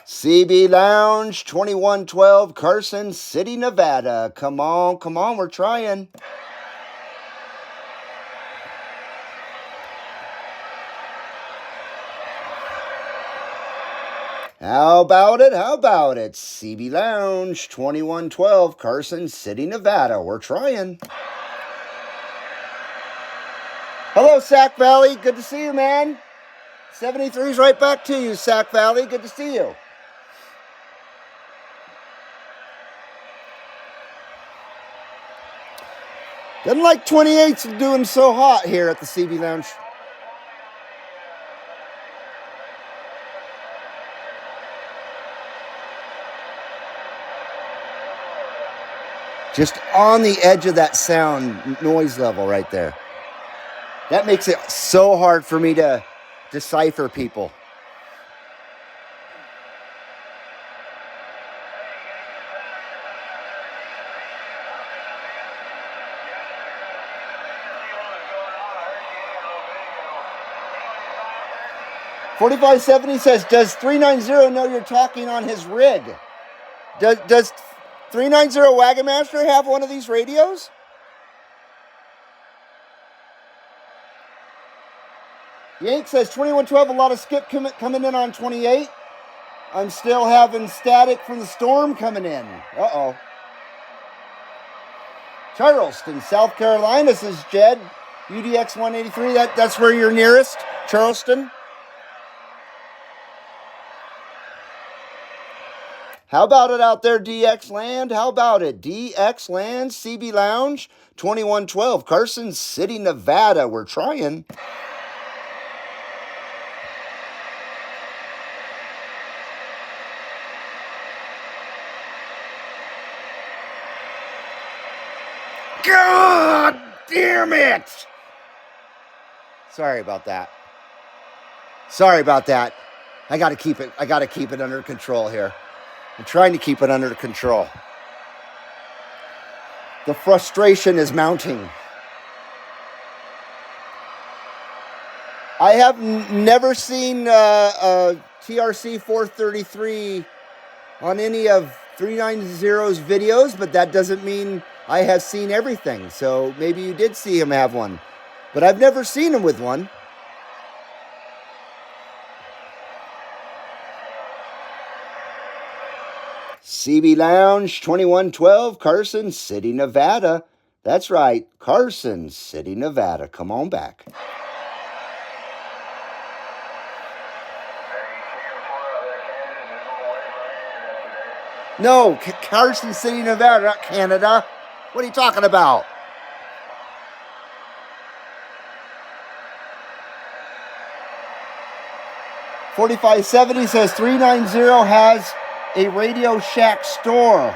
Speaker 1: CB Lounge 2112, Carson City, Nevada. Come on, we're trying. How about it? CB Lounge 2112, Carson City, Nevada. We're trying. Hello, Sac Valley. Good to see you, man. 73's right back to you, Sac Valley. Good to see you. Doesn't like 28's doing so hot here at the CB Lounge. Just on the edge of that sound noise level right there. That makes it so hard for me to decipher people. $45.70 says, does 390 know you're talking on his rig? Does 390 Wagon Master have one of these radios? Yank says 2112, a lot of skip coming in on 28. I'm still having static from the storm coming in. Uh-oh. Charleston, South Carolina, says Jed. UDX 183, that's where you're nearest, Charleston. How about it out there, DX Land? How about it? DX Land, CB Lounge, 2112, Carson City, Nevada. We're trying. God damn it! Sorry about that. I gotta keep it under control here. I'm trying to keep it under control. The frustration is mounting. I have never seen a TRC 433 on any of 390's videos, but that doesn't mean I have seen everything. So maybe you did see him have one, but I've never seen him with one. CB Lounge 2112, Carson City, Nevada. That's right, Carson City, Nevada. Come on back. No, Carson City, Nevada, not Canada. What are you talking about? $45.70 says 390 has a Radio Shack store,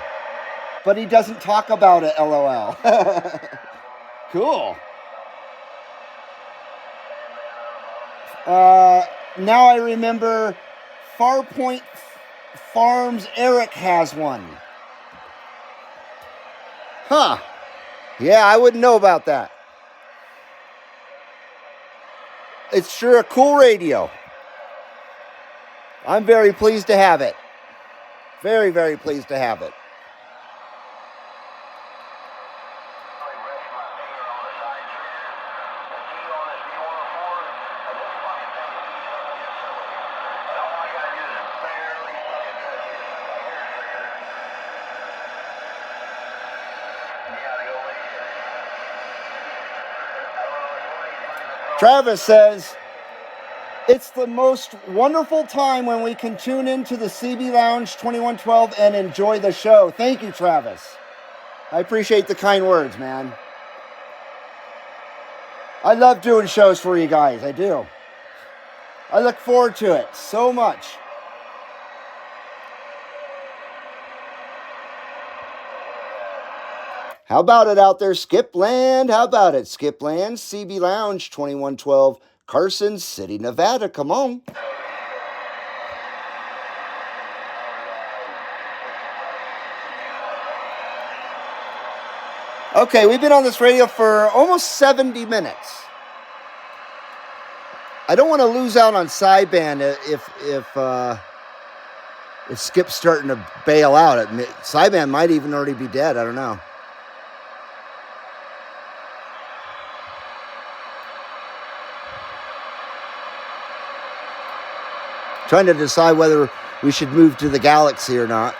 Speaker 1: but he doesn't talk about it, LOL. Cool. Now I remember Farpoint Farms, Eric has one. Huh. Yeah, I wouldn't know about that. It's sure a cool radio. I'm very pleased to have it. Very, very pleased to have it. Travis says, it's the most wonderful time when we can tune into the CB Lounge 2112 and enjoy the show. Thank you, Travis. I appreciate the kind words, man. I love doing shows for you guys. I do. I look forward to it so much. How about it out there, Skipland? How about it, Skipland? CB Lounge 2112, Carson City, Nevada. Come on. Okay, we've been on this radio for almost 70 minutes. I don't want to lose out on sideband if Skip's starting to bail out. Sideband might even already be dead. I don't know. Trying to decide whether we should move to the Galaxy or not.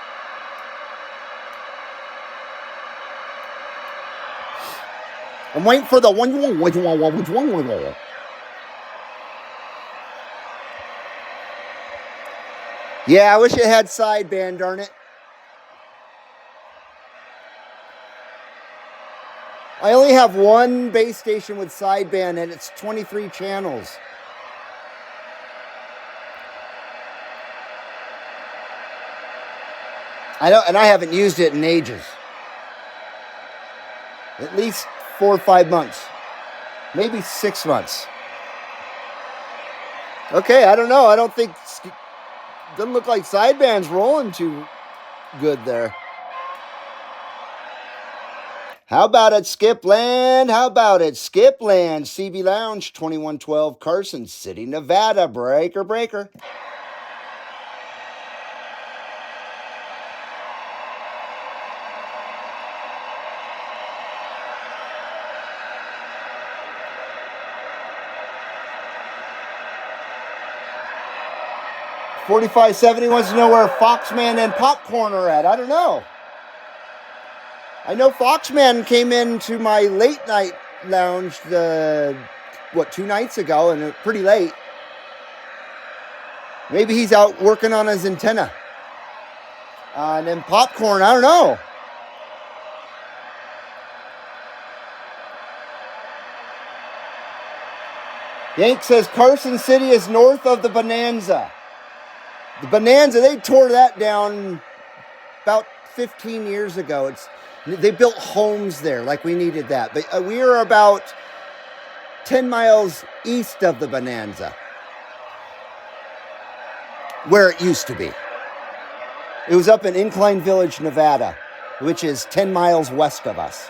Speaker 1: I'm waiting for the one. Yeah, I wish it had sideband, darn it. I only have one base station with sideband, and it's 23 channels. I haven't used it in ages. At least 4 or 5 months. Maybe 6 months. Okay, I don't know. I don't think... Doesn't look like sideband's rolling too good there. How about it, Skipland? How about it, Skipland? CB Lounge, 2112, Carson City, Nevada. Breaker, breaker. $45.70 wants to know where Foxman and Popcorn are at. I don't know. I know Foxman came into my late night lounge 2 nights ago, and pretty late. Maybe he's out working on his antenna. And then Popcorn, I don't know. Yank says Carson City is north of the Bonanza. The Bonanza, they tore that down about 15 years ago. They built homes there, like we needed that. But we are about 10 miles east of the Bonanza, where it used to be. It was up in Incline Village, Nevada, which is 10 miles west of us.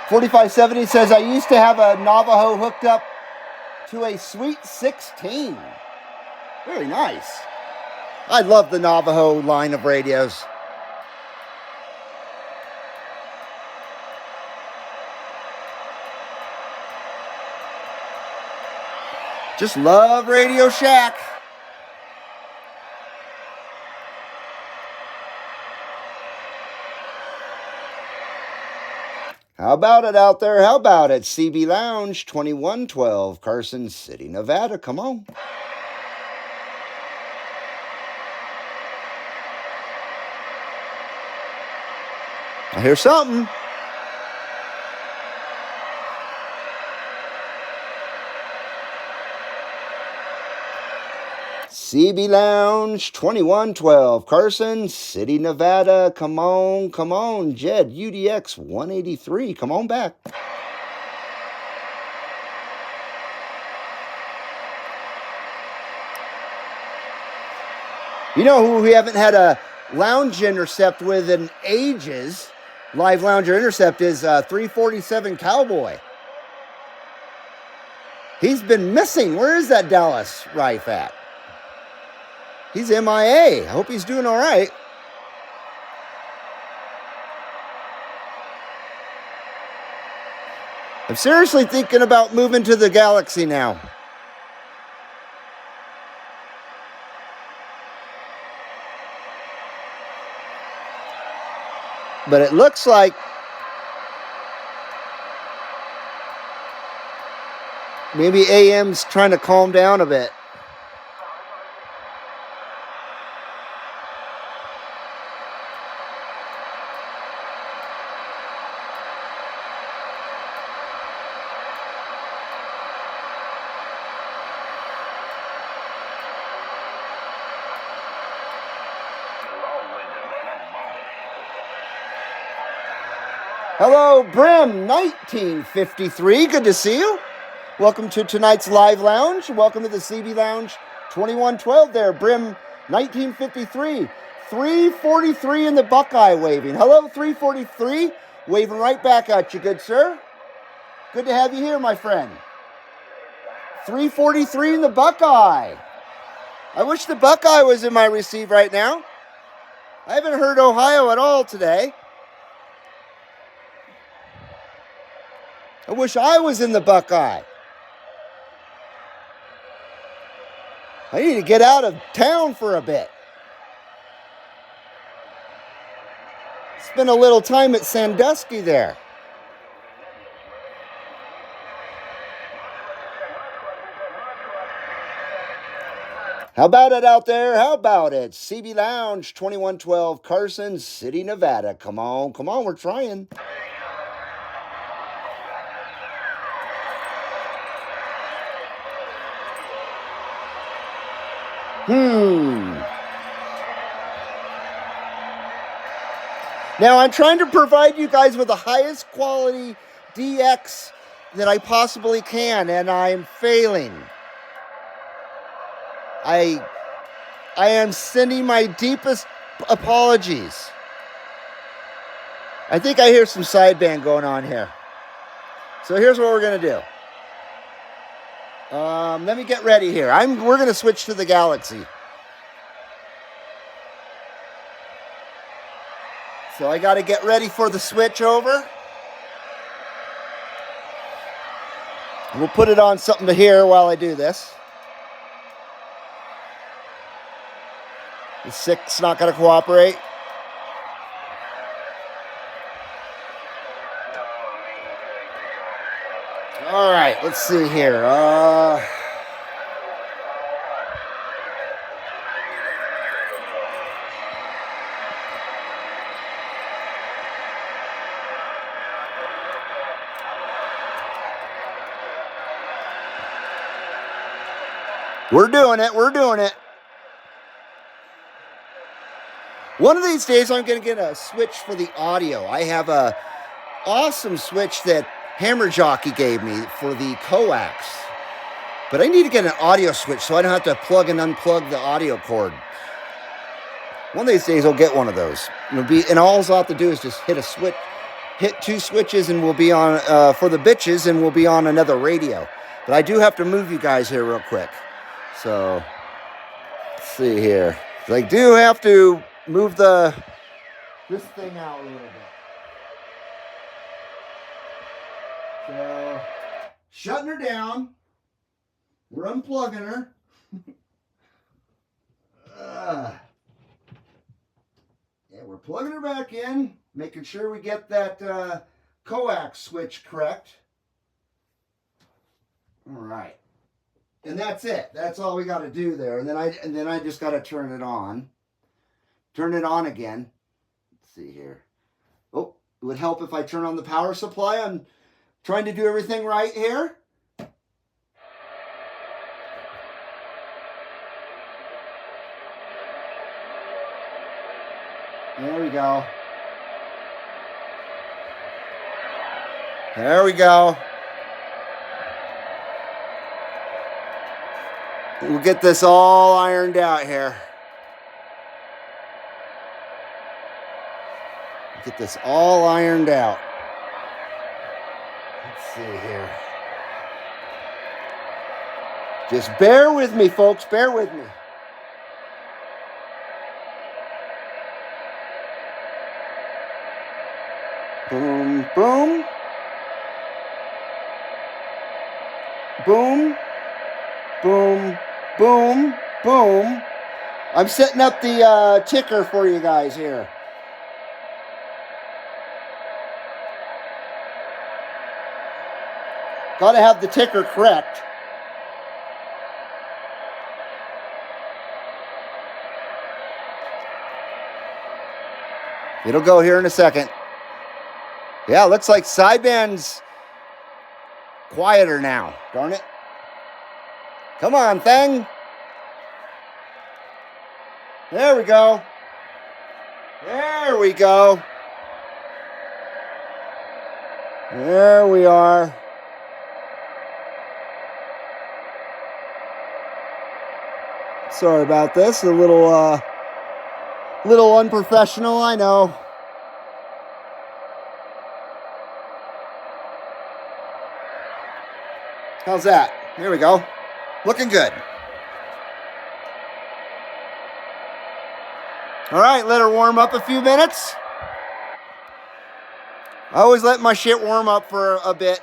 Speaker 1: $45.70 says, I used to have a Navajo hooked up to a Sweet 16. Very nice. I love the Navajo line of radios. Just love Radio Shack. How about it out there? How about it? CB Lounge 2112, Carson City, Nevada. Come on. I hear something. CB Lounge 2112, Carson City, Nevada. Come on, Jed UDX 183. Come on back. You know who we haven't had a lounge intercept with in ages? Live lounger intercept is 347 Cowboy. He's been missing. Where is that Dallas Rife at? He's MIA. I hope he's doing all right. I'm seriously thinking about moving to the Galaxy now. But it looks like maybe AM's trying to calm down a bit. Hello, Brim 1953. Good to see you. Welcome to tonight's live lounge. Welcome to the CB Lounge 2112 there, Brim 1953. 343 in the Buckeye waving. Hello, 343. Waving right back at you, good sir. Good to have you here, my friend. 343 in the Buckeye. I wish the Buckeye was in my receive right now. I haven't heard Ohio at all today. I wish I was in the Buckeye. I need to get out of town for a bit. Spend a little time at Sandusky there. How about it out there? How about it? CB Lounge 2112, Carson City, Nevada. Come on, we're trying. Now, I'm trying to provide you guys with the highest quality DX that I possibly can, and I'm failing. I am sending my deepest apologies. I think I hear some sideband going on here. So here's what we're going to do. Let me get ready here. We're going to switch to the Galaxy. So I got to get ready for the switch over. We'll put it on something to hear while I do this. The 6's not going to cooperate. All right, let's see here. We're doing it. One of these days, I'm going to get a switch for the audio. I have a awesome switch that Hammer Jockey gave me for the coax. But I need to get an audio switch so I don't have to plug and unplug the audio cord. One of these days, I'll get one of those. And all I'll have to do is just hit a switch, hit 2 switches, and we'll be on, for the bitches, and we'll be on another radio. But I do have to move you guys here real quick. So, let's see here. I do have to move this thing out a little bit. So, shutting her down. We're unplugging her. Yeah, we're plugging her back in, making sure we get that coax switch correct. All right. And that's it. That's all we got to do there. And then I just got to turn it on. Turn it on again. Let's see here. Oh, it would help if I turn on the power supply. I'm trying to do everything right here. There we go. There we go. We'll get this all ironed out here. Get this all ironed out. Let's see here. Just bear with me, folks. Bear with me. Boom, boom. Boom, boom, boom, boom. I'm setting up the ticker for you guys here. Got to have the ticker correct. It'll go here in a second. Yeah, looks like sideband's quieter now. Darn it. Come on, thing. There we go. There we go. There we are. Sorry about this. A little unprofessional, I know. How's that? There we go. Looking good. All right, let her warm up a few minutes. I always let my shit warm up for a bit.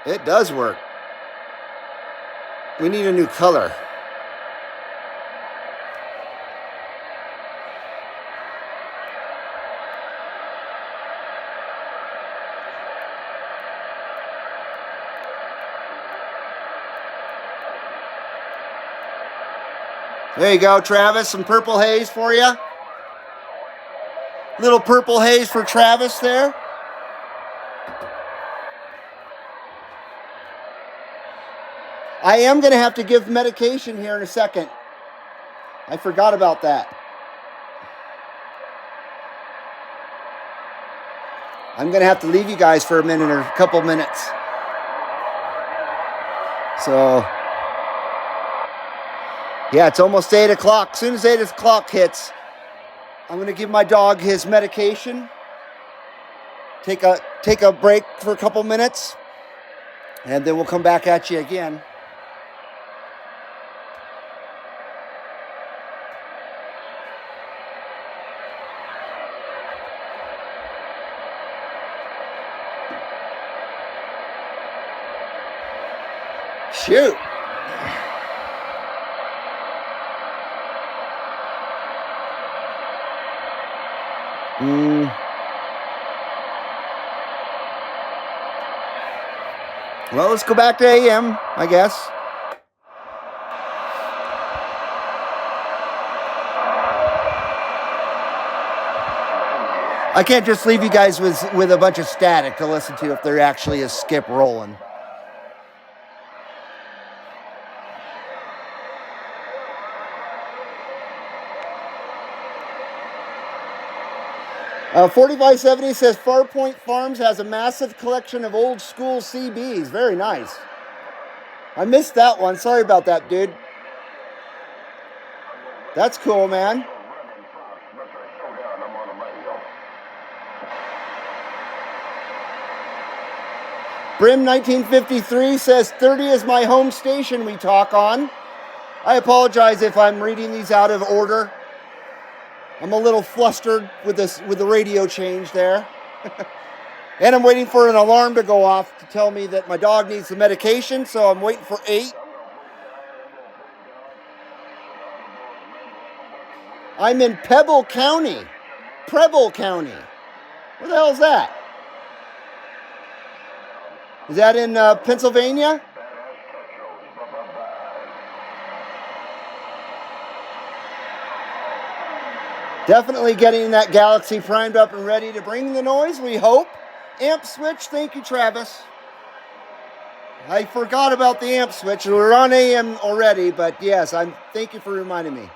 Speaker 1: It does work. We need a new color. There you go, Travis. Some purple haze for you. Little purple haze for Travis there. I am going to have to give medication here in a second. I forgot about that. I'm going to have to leave you guys for a minute or a couple minutes. So, yeah, it's almost 8 o'clock. As soon as 8 o'clock hits, I'm going to give my dog his medication. Take a break for a couple minutes. And then we'll come back at you again. Shoot. Well, let's go back to AM, I guess. I can't just leave you guys with a bunch of static to listen to if there actually is skip rolling. Uh, 4570 says Farpoint Farms has a massive collection of old school CBs. Very nice. I missed that one. Sorry about that, dude. That's cool, man. Brim 1953 says 30 is my home station we talk on. I apologize if I'm reading these out of order. I'm a little flustered with the radio change there. And I'm waiting for an alarm to go off to tell me that my dog needs the medication, so I'm waiting for 8. I'm in Preble County. Where the hell is that? Is that in Pennsylvania? Definitely getting that Galaxy primed up and ready to bring the noise, we hope. Amp switch, thank you, Travis. I forgot about the amp switch. We're on AM already, but yes, thank you for reminding me.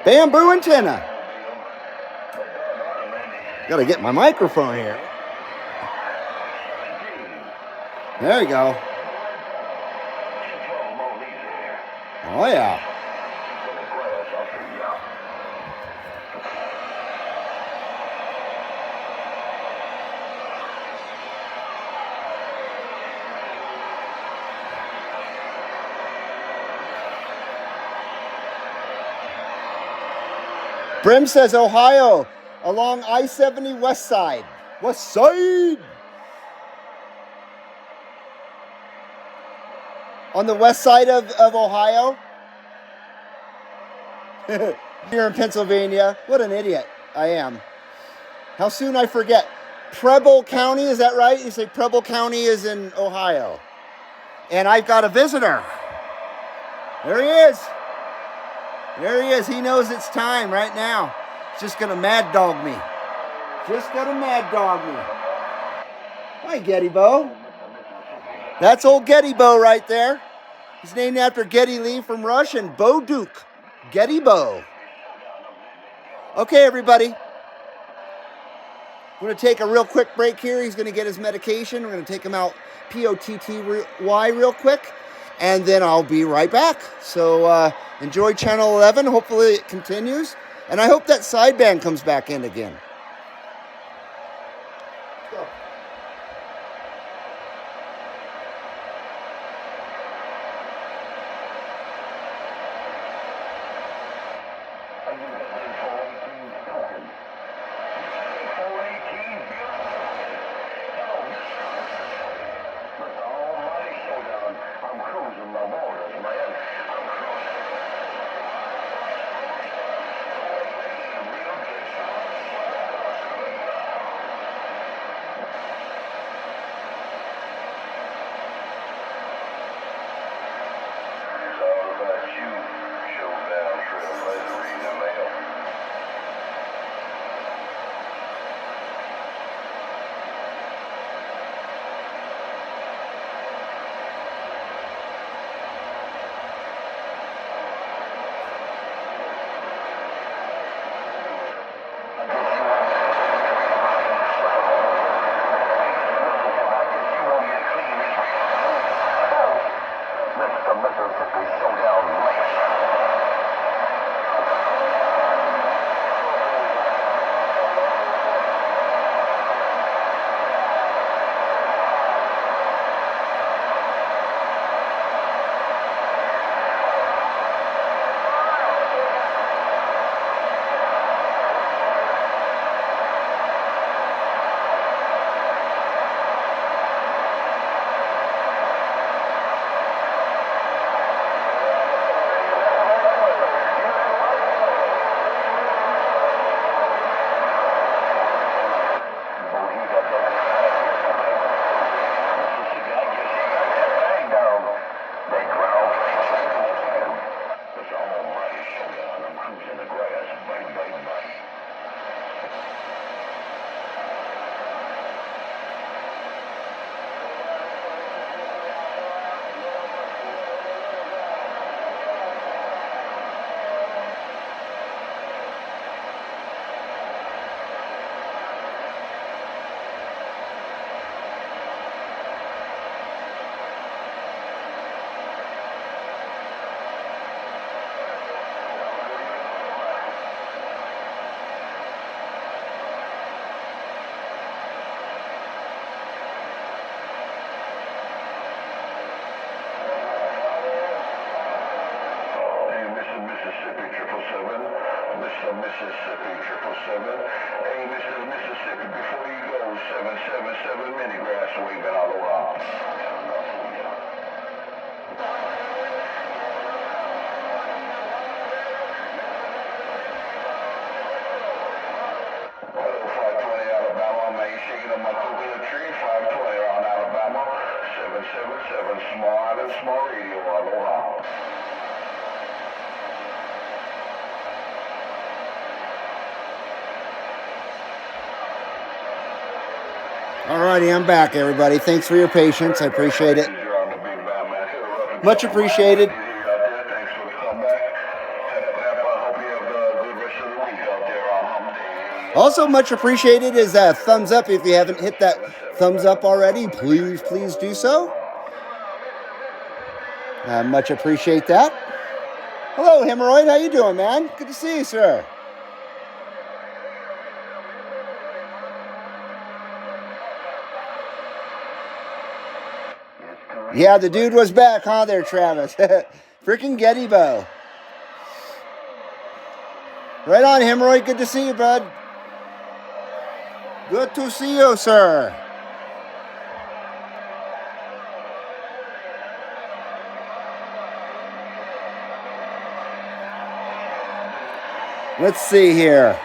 Speaker 1: Bamboo antenna. Gotta get my microphone here. There you go. Oh yeah. Brim says Ohio along I-70 west side. West side. On the west side of Ohio. Here in Pennsylvania. What an idiot I am. How soon I forget. Preble County, is that right? You say Preble County is in Ohio. And I've got a visitor. There he is. There he is. He knows it's time right now. He's just going to mad dog me. Just going to mad dog me. Hi, Getty Bo. That's old Getty Bo right there. He's named after Geddy Lee from Rush and Bo Duke. Getty Bo. Okay, everybody. We're going to take a real quick break here. He's going to get his medication. We're going to take him out POTTY real quick. And then I'll be right back. So enjoy Channel 11. Hopefully it continues. And I hope that sideband comes back in again. Let's go.
Speaker 2: Mississippi 777. Hey, Mr. Mississippi, before you go, 777 Minigrass waving all around. 520 Alabama, man, shaking up my coconut tree. 520 on Alabama, 777 Small Island Small Radio, aloha.
Speaker 1: Alrighty, I'm back, everybody. Thanks for your patience. I appreciate it.
Speaker 2: You're on the big bad man. Hit her up and
Speaker 1: Much
Speaker 2: tell her
Speaker 1: appreciated.
Speaker 2: out there. Thanks for the comeback. I hope you have a good rest of the week out there on Hump Day.
Speaker 1: Also, much appreciated is a thumbs up. If you haven't hit that thumbs up already, please do so. I much appreciate that. Hello, Hemorrhoid. How you doing, man? Good to see you, sir. Yeah, the dude was back, huh, there, Travis? Freaking Getty Bow. Right on, Hemorrhoid. Good to see you, bud. Good to see you, sir. Let's see here.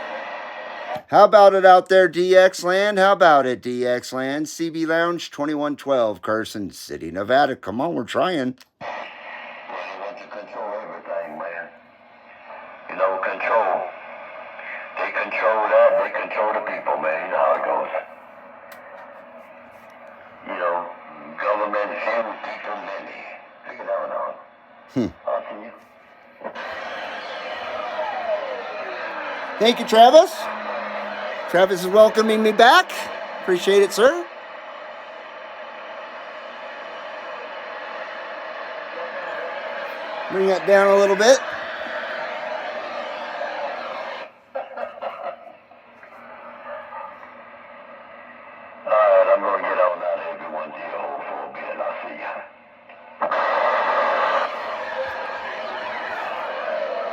Speaker 1: How about it out there, DX Land? How about it, DX Land? CB Lounge 2112, Carson City, Nevada. Come on, we're trying.
Speaker 2: Well, you want to control everything, man. You know, control. They control that. They control the people, man. You know how it goes. You know, government few, people many. Figure that one out. I'll see you.
Speaker 1: Thank you, Travis. Travis is welcoming me back. Appreciate it, sir. Bring that down a little bit.
Speaker 2: Alright, I'm gonna get on out of everyone's ear hole for a bit. I'll see ya.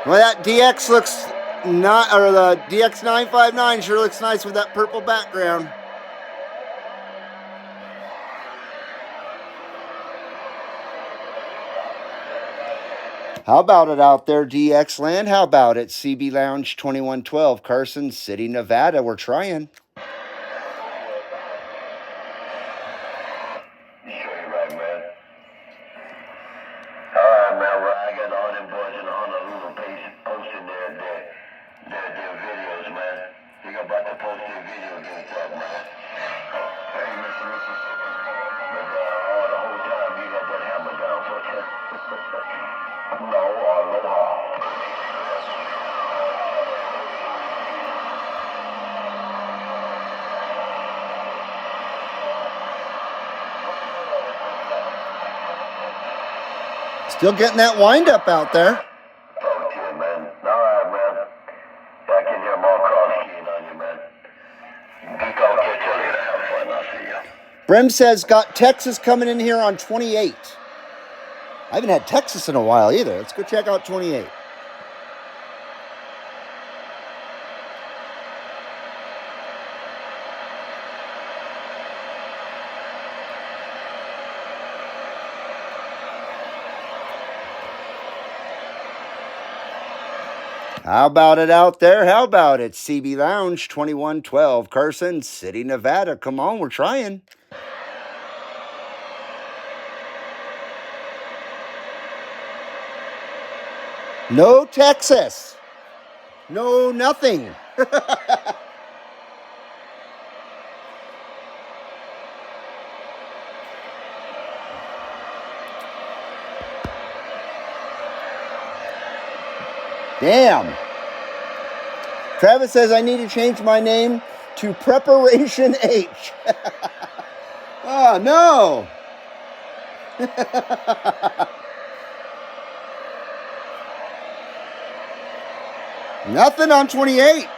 Speaker 1: Well, that DX looks not, or the DX959 sure looks nice with that purple background. How about it out there, DX Land? How about it, CB Lounge 2112, Carson City, Nevada? We're trying.
Speaker 2: You sure you're right, man? Alright, man. Well, I got all them boys in Honolulu posting their videos, man. They're about to post their video against that, man. Hey, Mr. Mississippi. But all the whole time you got that hammer down, for you. No, aloha.
Speaker 1: Still getting that wind up out there.
Speaker 2: Talk to you, man. Alright, man. I can hear more cross-keying on you, man. Geek, I'll catch you later. Have fun. I'll see you.
Speaker 1: Brem says, got Texas coming in here on 28. I haven't had Texas in a while either. Let's go check out 28. How about it out there? How about it? CB Lounge 2112, Carson City, Nevada. Come on, we're trying. No Texas. No nothing. Damn. Travis says I need to change my name to Preparation H. Oh, no. Nothing on 28.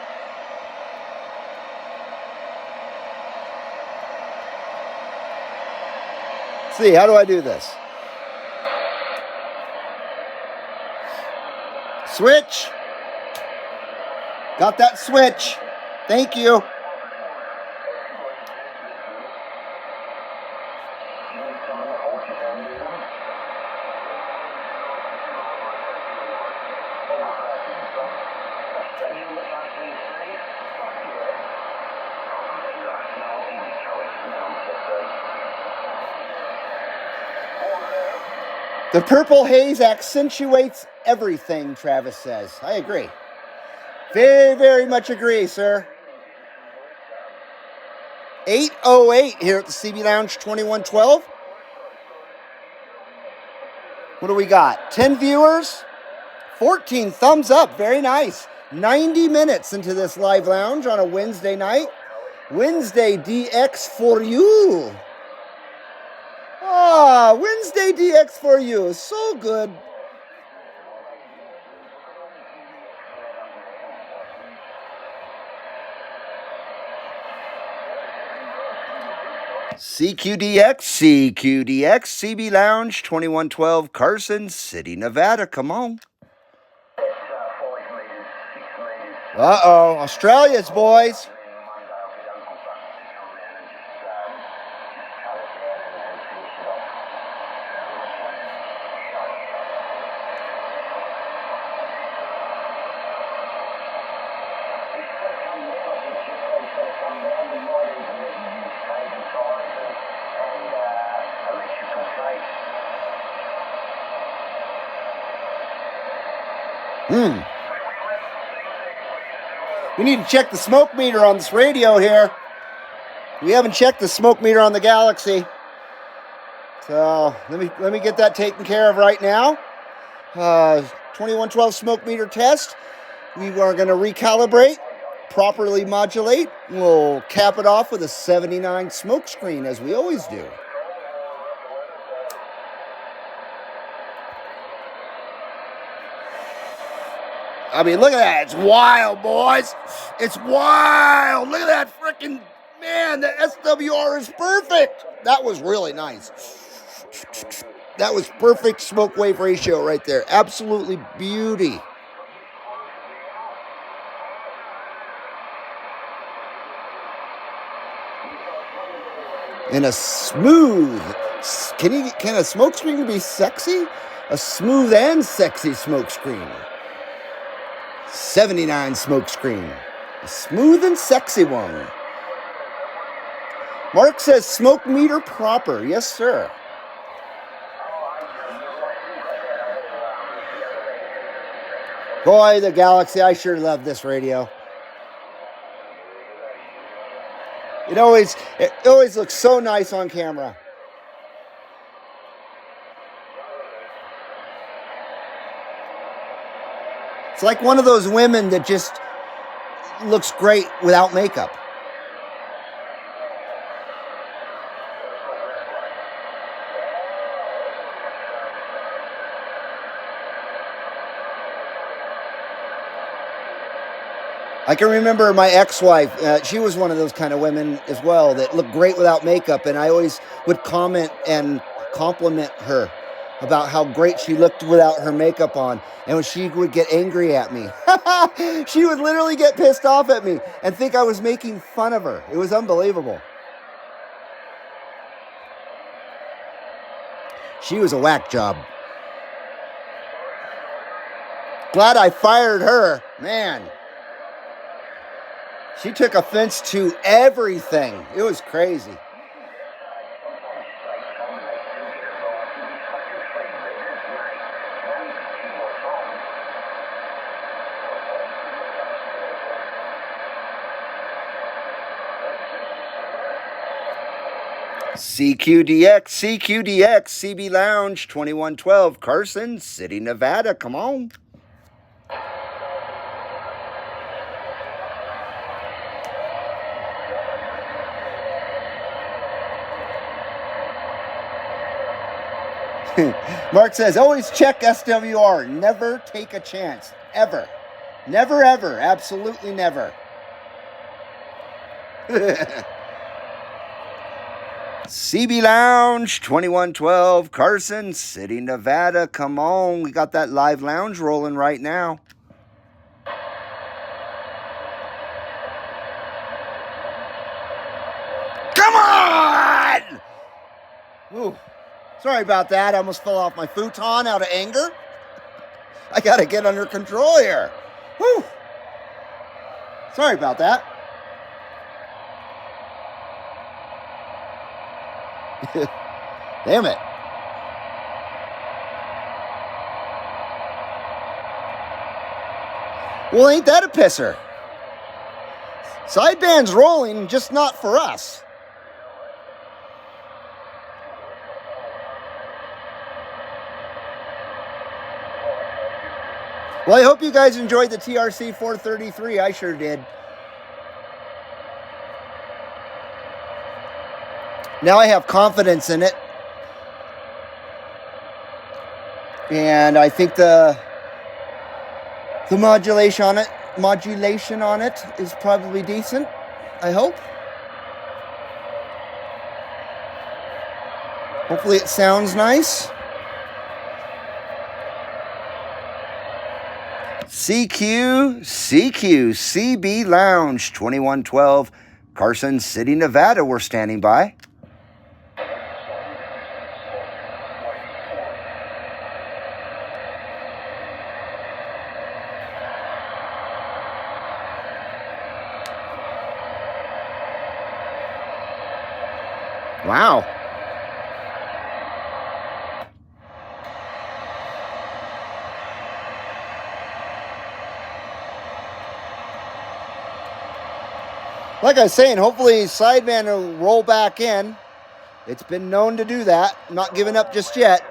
Speaker 1: Let's see, how do I do this? Switch. Got that switch. Thank you. The purple haze accentuates everything, Travis says. I agree. Very, very much agree, sir. 8 6:08 here at the CB Lounge 2112. What do we got? 10 viewers, 14 thumbs up. Very nice. 90 minutes into this live lounge on a Wednesday night. Wednesday DX for you. Ah, Wednesday DX for you. So good. CQDX, CB Lounge 2112, Carson City, Nevada. Come on. Uh-oh, Australia's boys. We need to check the smoke meter on this radio here. We haven't checked the smoke meter on the Galaxy. So let me get that taken care of right now. 2112 smoke meter test. We are going to recalibrate, properly modulate. We'll cap it off with a 79 smoke screen as we always do. I mean, look at that. It's wild, boys. It's wild. Look at that freaking, man, the SWR is perfect. That was really nice. That was perfect smoke wave ratio right there. Absolutely beauty. And a smooth, can a smoke screen be sexy? A smooth and sexy smoke screen. 79 smoke screen. A smooth and sexy one. Mark says smoke meter proper. Yes, sir. Boy, the Galaxy, I sure love this radio. It always looks so nice on camera. It's like one of those women that just looks great without makeup. I can remember my ex-wife. She was one of those kind of women as well that looked great without makeup, and I always would comment and compliment her about how great she looked without her makeup on. And when she would get angry at me, she would literally get pissed off at me and think I was making fun of her. It was unbelievable. She was a whack job. Glad I fired her. Man. She took offense to everything. It was crazy. CQDX, CB Lounge 2112, Carson City, Nevada. Come on. Mark says, always check SWR. Never take a chance. Ever. Never, ever. Absolutely never. CB Lounge 2112, Carson City, Nevada. Come on. We got that live lounge rolling right now. Come on! Ooh. Sorry about that. I almost fell off my futon out of anger. I got to get under control here. Whew. Sorry about that. Damn it. Well, ain't that a pisser? Sideband's rolling, just not for us. Well, I hope you guys enjoyed the TRC 433. I sure did. Now I have confidence in it. And I think the modulation on it is probably decent. I hope. Hopefully it sounds nice. CB Lounge 2112, Carson City, Nevada. We're standing by. Wow. Like I was saying, hopefully Sideman will roll back in. It's been known to do that. I'm not giving up just yet.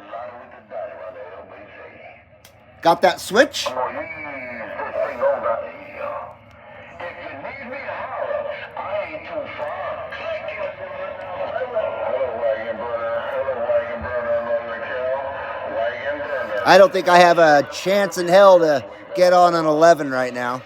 Speaker 1: Got that switch? I don't think I have a chance in hell to get on an 11 right now.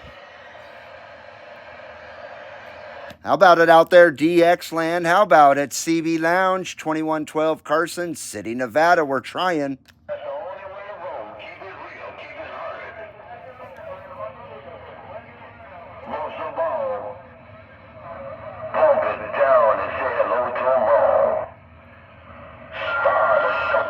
Speaker 1: How about it out there, DX Land? How about it, CB Lounge, 2112 Carson City, Nevada? We're trying.
Speaker 2: That's the only way to roll. Keep it real. Keep it hard. Most of all, pump it down and say hello to them all. Start a show.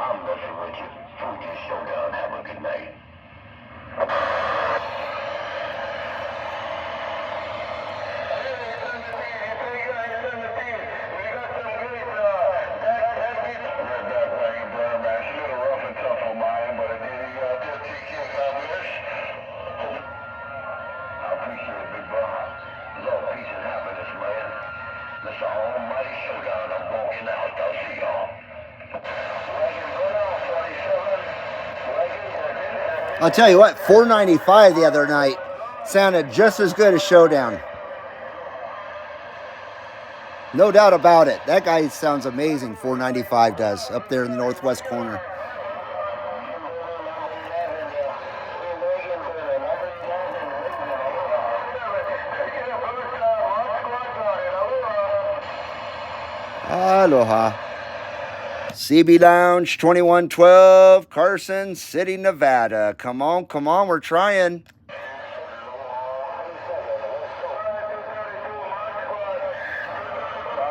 Speaker 2: I'm messing with you. Fuji Showdown. Have a good night. This almighty showdown. I'm walking out. I'll see y'all.
Speaker 1: I'll tell you what, 495 the other night sounded just as good as Showdown. No doubt about it. That guy sounds amazing, 495 does, up there in the northwest corner. Aloha. CB Lounge 2112, Carson City, Nevada. Come on, we're trying.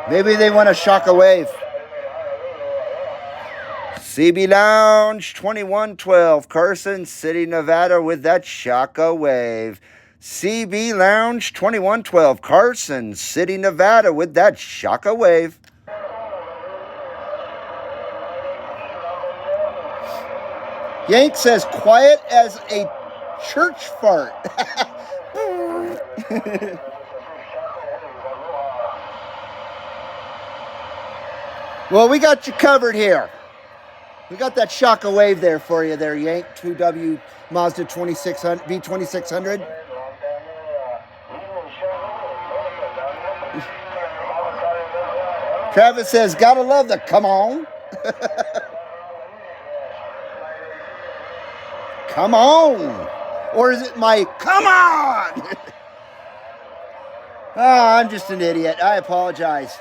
Speaker 1: Maybe they want a Shaka Wave. CB Lounge 2112, Carson City, Nevada with that Shaka Wave. CB Lounge 2112, Carson City, Nevada with that Shaka Wave. Yank says, quiet as a church fart. Well, we got you covered here. We got that Shaka Wave there for you there, Yank. 2W Mazda 2600, B2600. Travis says, gotta love the come on. Come on. Or is it my come on? I'm just an idiot. I apologize.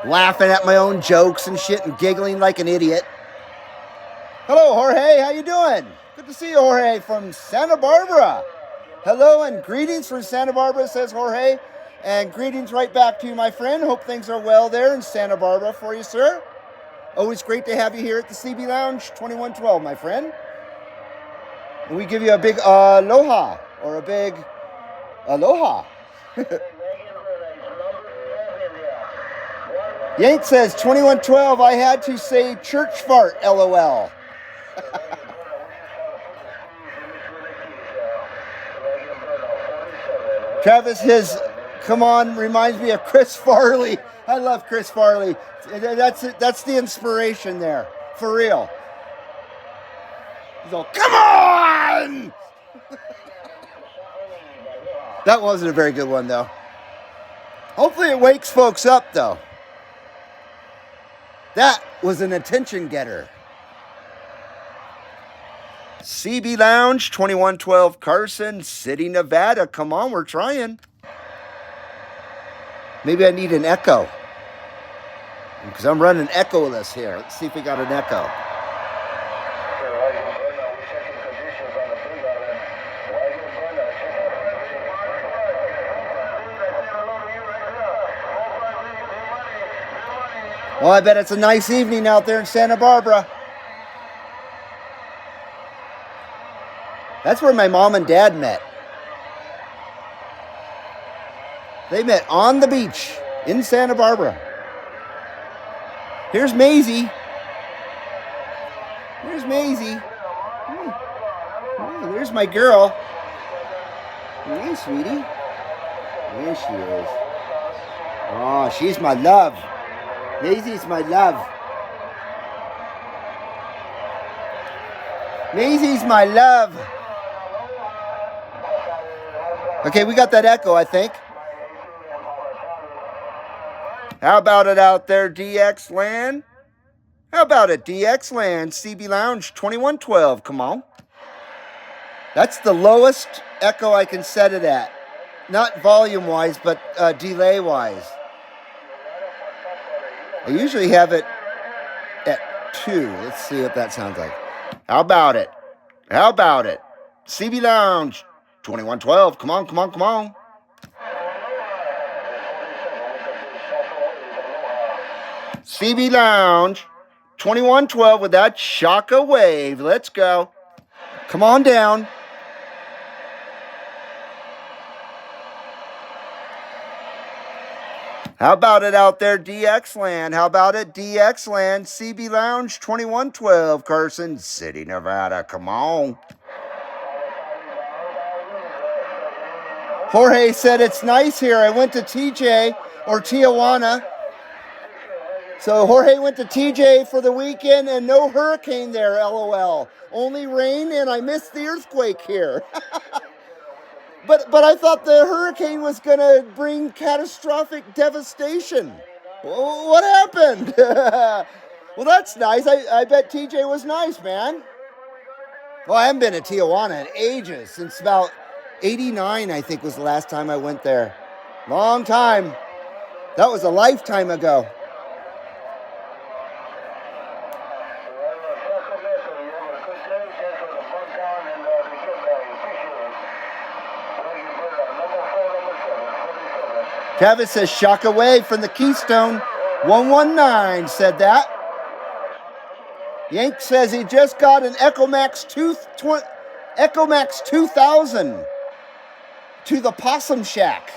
Speaker 1: Laughing at my own jokes and shit and giggling like an idiot. Hello, Jorge. How you doing? Good to see you, Jorge, from Santa Barbara. Hello and greetings from Santa Barbara, says Jorge. And greetings right back to you, my friend. Hope things are well there in Santa Barbara for you, sir. Always great to have you here at the CB Lounge 2112, my friend. And we give you a big aloha, or a big aloha. Yank says 2112. I had to say church fart. LOL. Travis, his come on reminds me of Chris Farley. I love Chris Farley. That's the inspiration there, for real. He's all, come on! That wasn't a very good one, though. Hopefully it wakes folks up, though. That was an attention getter. CB Lounge, 2112 Carson City, Nevada. Come on, we're trying. Maybe I need an echo. Because I'm running echoless here. Let's see if we got an echo. Well, I bet it's a nice evening out there in Santa Barbara. That's where my mom and dad met. They met on the beach in Santa Barbara. Here's Maisie. Here's Maisie. Hey, there's my girl. Hey, sweetie. There she is. Oh, she's my love. Maisie's my love. Maisie's my love. Okay, we got that echo, I think. How about it out there, DX Land? How about it, DX Land, CB Lounge 2112? Come on. That's the lowest echo I can set it at. Not volume-wise, but delay-wise. I usually have it at 2. Let's see what that sounds like. How about it? How about it? CB Lounge 2112. Come on, come on, come on. CB Lounge 2112 with that Shaka wave. Let's go. Come on down. How about it out there, DX Land? How about it, DX Land? CB Lounge 2112, Carson City, Nevada. Come on. Jorge said it's nice here. I went to TJ or Tijuana. So Jorge went to TJ for the weekend and no hurricane there, LOL. Only rain and I missed the earthquake here. But I thought the hurricane was going to bring catastrophic devastation. What happened? Well, that's nice. I bet TJ was nice, man. Well, I haven't been to Tijuana in ages. Since about 89, I think, was the last time I went there. Long time. That was a lifetime ago. Travis says, Shaka Wave from the Keystone. 119 said that. Yank says he just got an Echomax 2000 to the Possum Shack.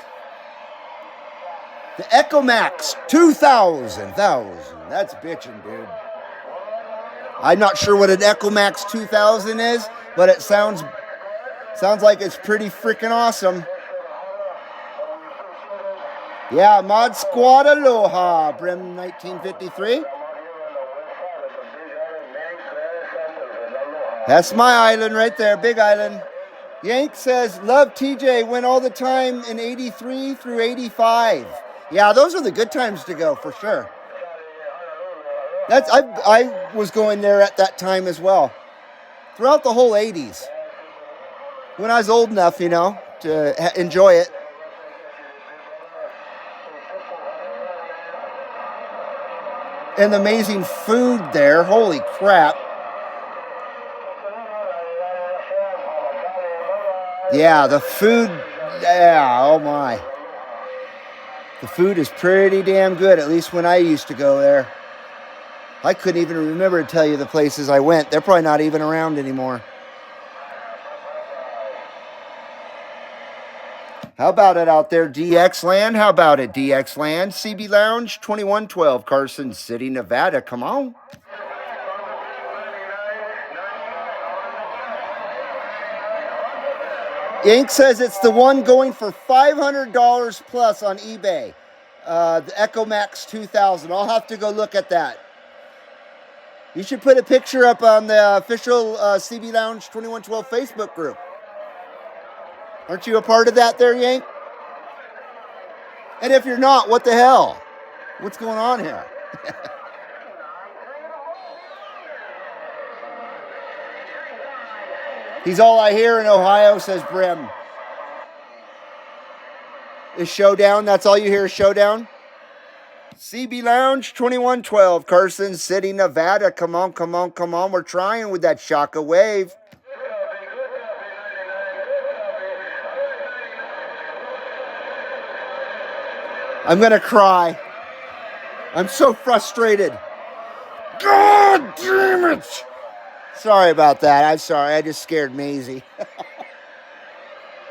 Speaker 1: The Echomax 2000. That's bitching, dude. I'm not sure what an Echomax 2000 is, but it sounds like it's pretty freaking awesome. Yeah, Mod Squad Aloha, Brim 1953. That's my island right there, Big Island. Yank says, love TJ, went all the time in 83 through 85. Yeah, those are the good times to go, for sure. I was going there at that time as well. Throughout the whole 80s. When I was old enough, to enjoy it. And the amazing food there. Holy crap. Yeah, the food. Yeah, oh my. The food is pretty damn good, at least when I used to go there. I couldn't even remember to tell you the places I went. They're probably not even around anymore. How about it out there, DX Land? How about it, DX Land? CB Lounge, 2112, Carson City, Nevada. Come on. Yank says it's the one going for $500 plus on eBay. The Echo Max 2000. I'll have to go look at that. You should put a picture up on the official CB Lounge 2112 Facebook group. Aren't you a part of that there, Yank? And if you're not, what the hell? What's going on here? He's all I hear in Ohio, says Brim. Is Showdown? That's all you hear is Showdown? CB Lounge 2112, Carson City, Nevada. Come on, come on, come on. We're trying with that Shaka Wave. I'm going to cry. I'm so frustrated. God damn it. Sorry about that. I'm sorry. I just scared Maisie.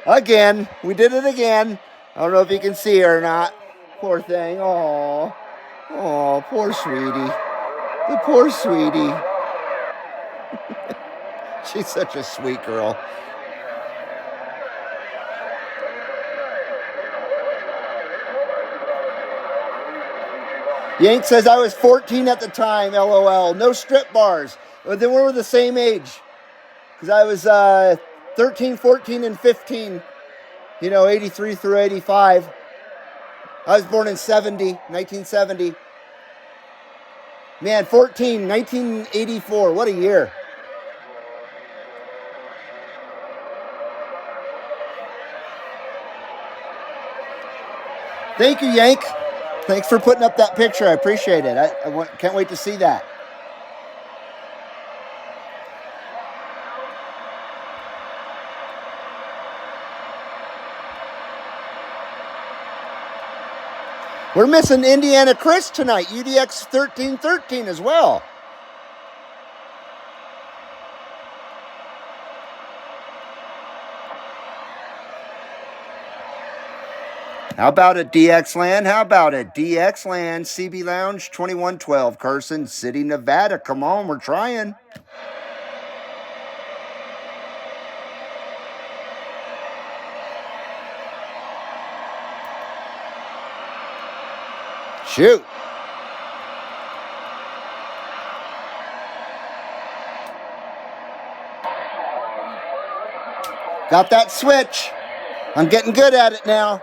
Speaker 1: Again. We did it again. I don't know if you can see her or not. Poor thing. Oh, poor sweetie. The poor sweetie. She's such a sweet girl. Yank says, I was 14 at the time, LOL. No strip bars. But then we were the same age. Because I was 13, 14, and 15. 83 through 85. I was born in 1970. Man, 14, 1984. What a year. Thank you, Yank. Thanks for putting up that picture. I appreciate it. I can't wait to see that. We're missing Indiana Chris tonight. UDX 1313 as well. How about it, DX Land? How about it? DX Land, CB Lounge, 2112, Carson City, Nevada. Come on, we're trying. Shoot. Got that switch. I'm getting good at it now.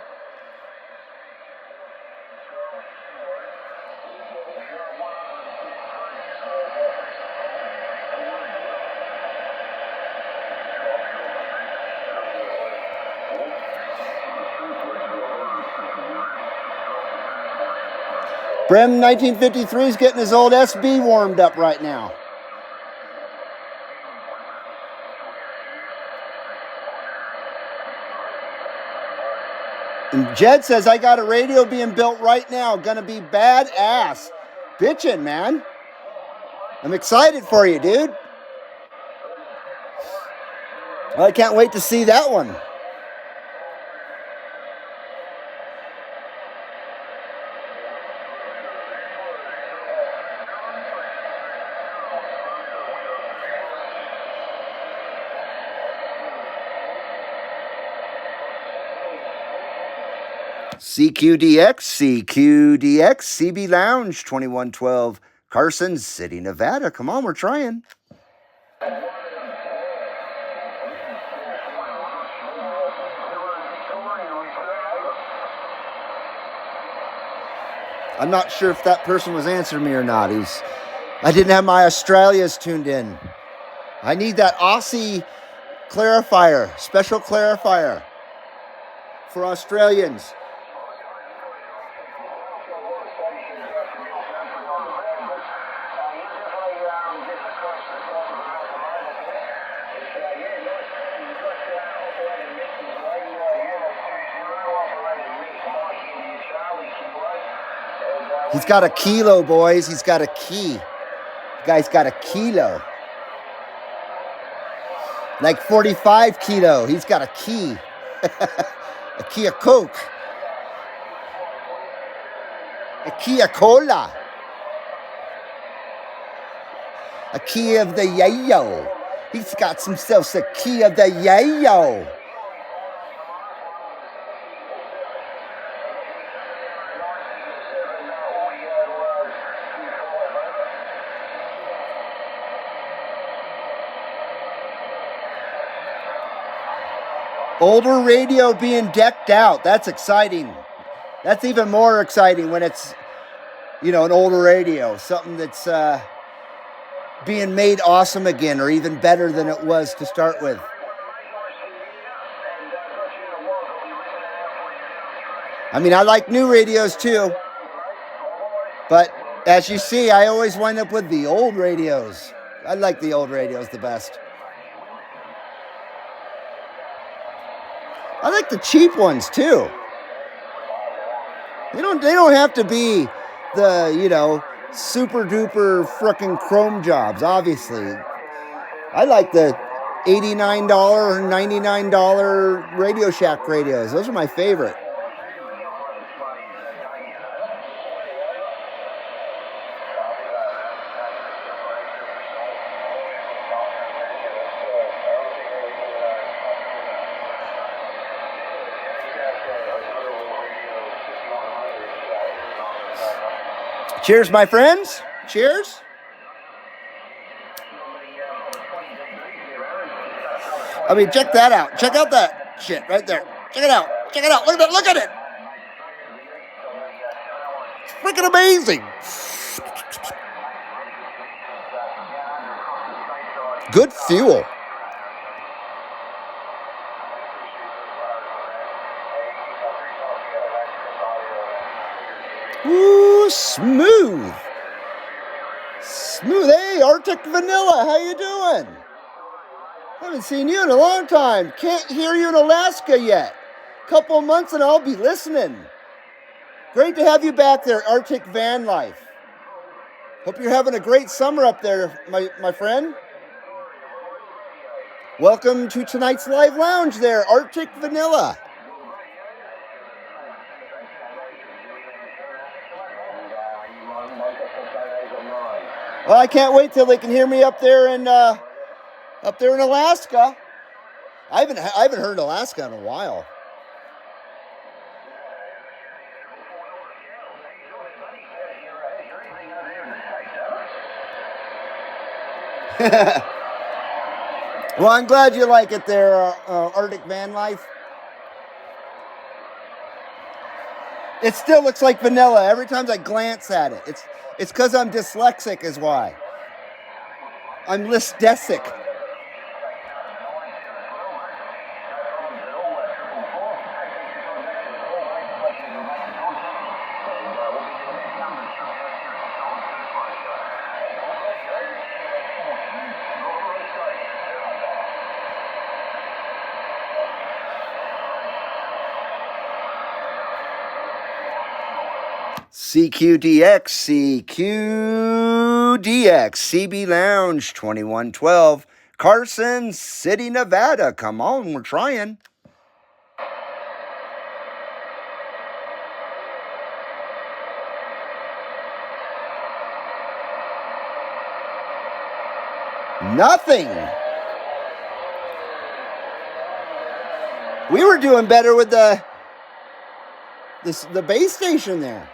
Speaker 1: Brim 1953 is getting his old SB warmed up right now. And Jed says, I got a radio being built right now. Gonna be badass. Bitchin', man. I'm excited for you, dude. I can't wait to see that one. CQDX, CB Lounge, 2112, Carson City, Nevada. Come on, we're trying. I'm not sure if that person was answering me or not. I didn't have my Australias tuned in. I need that Aussie clarifier, special clarifier for Australians. He's got a kilo, boys. He's got a key. The guy's got a kilo. Like 45 kilo. He's got a key. a Kia Coke, a Kia Cola, a Kia of the Yayo. He's got himself a Kia of the Yayo. Older radio being decked out. That's exciting. That's even more exciting when it's, an older radio. Something that's being made awesome again, or even better than it was to start with. I mean, I like new radios too. But as you see, I always wind up with the old radios. I like the old radios the best. I like the cheap ones too. They don't have to be the, super duper frickin' chrome jobs, obviously. I like the $89 or $99 Radio Shack radios. Those are my favorite. Cheers, my friends. Cheers. I mean, check that out. Check out that shit right there. Check it out. Check it out. Look at it. Look at it. It's freaking amazing. Good fuel. Ooh, smooth. Smooth. Hey, Arctic Vanilla, how you doing? Haven't seen you in a long time. Can't hear you in Alaska yet. Couple months and I'll be listening. Great to have you back there, Arctic Van Life. Hope you're having a great summer up there, my friend. Welcome to tonight's live lounge there, Arctic Vanilla. Well, I can't wait till they can hear me up there in Alaska. I haven't heard Alaska in a while. Well, I'm glad you like it there, Arctic Van Life. It still looks like vanilla every time I glance at it. It's because I'm dyslexic is why. I'm lysdesic. CQDX, CB Lounge 2112, Carson City, Nevada. Come on, we're trying. Nothing. We were doing better with the base station there.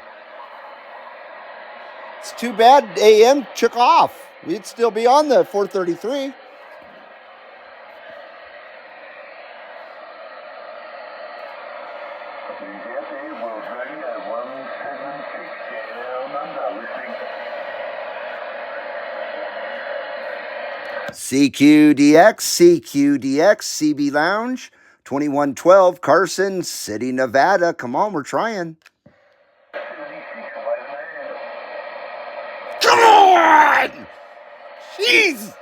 Speaker 1: It's too bad AM took off. We'd still be on the 433. CQDX, CB Lounge, 2112, Carson City, Nevada. Come on, we're trying. Come on! Jeez!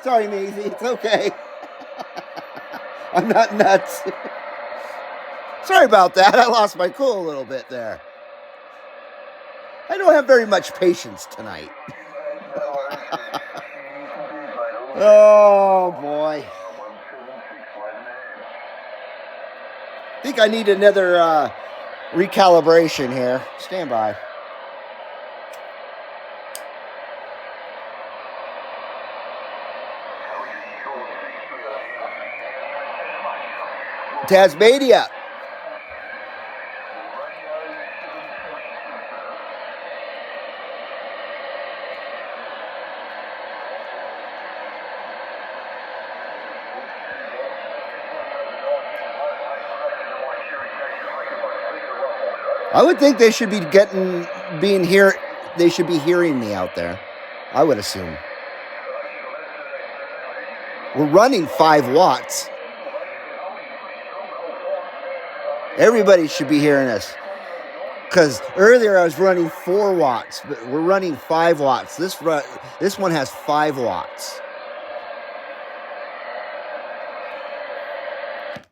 Speaker 1: Sorry, Maisie. It's okay. I'm not nuts. Sorry about that. I lost my cool a little bit there. I don't have very much patience tonight. Oh, boy. I think I need another recalibration here. Stand by. Tasmania. I would think they should be they should be hearing me out there. I would assume. We're running 5 watts. Everybody should be hearing us. Because earlier I was running 4 watts, but we're running 5 watts. This one has 5 watts.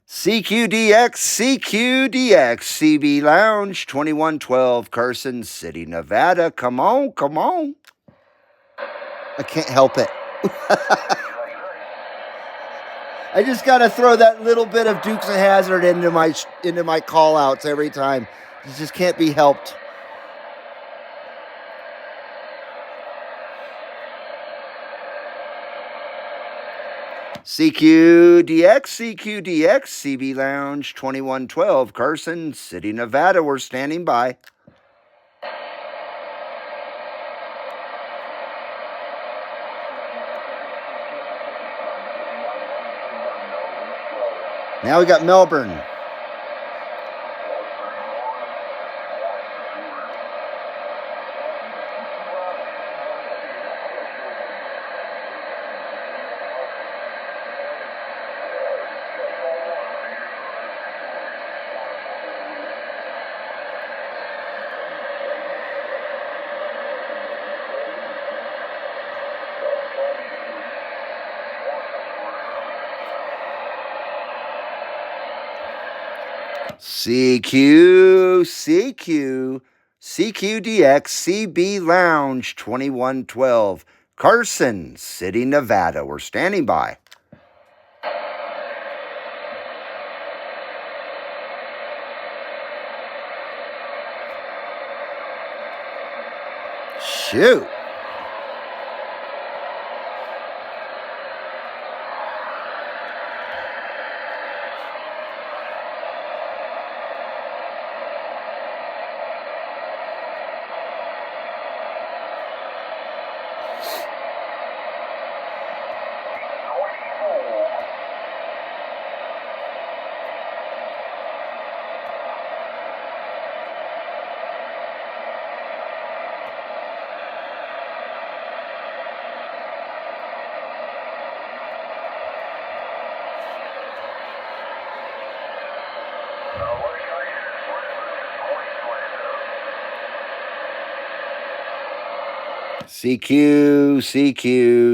Speaker 1: CQDX, CB Lounge, 2112 Carson City, Nevada. Come on, come on. I can't help it. I just got to throw that little bit of Dukes of Hazzard into my call outs every time. It just can't be helped. CQDX, CB Lounge, 2112 Carson City, Nevada. We're standing by. Now we got Melbourne. CQDX, CB Lounge, 2112 Carson City, Nevada. We're standing by. Shoot.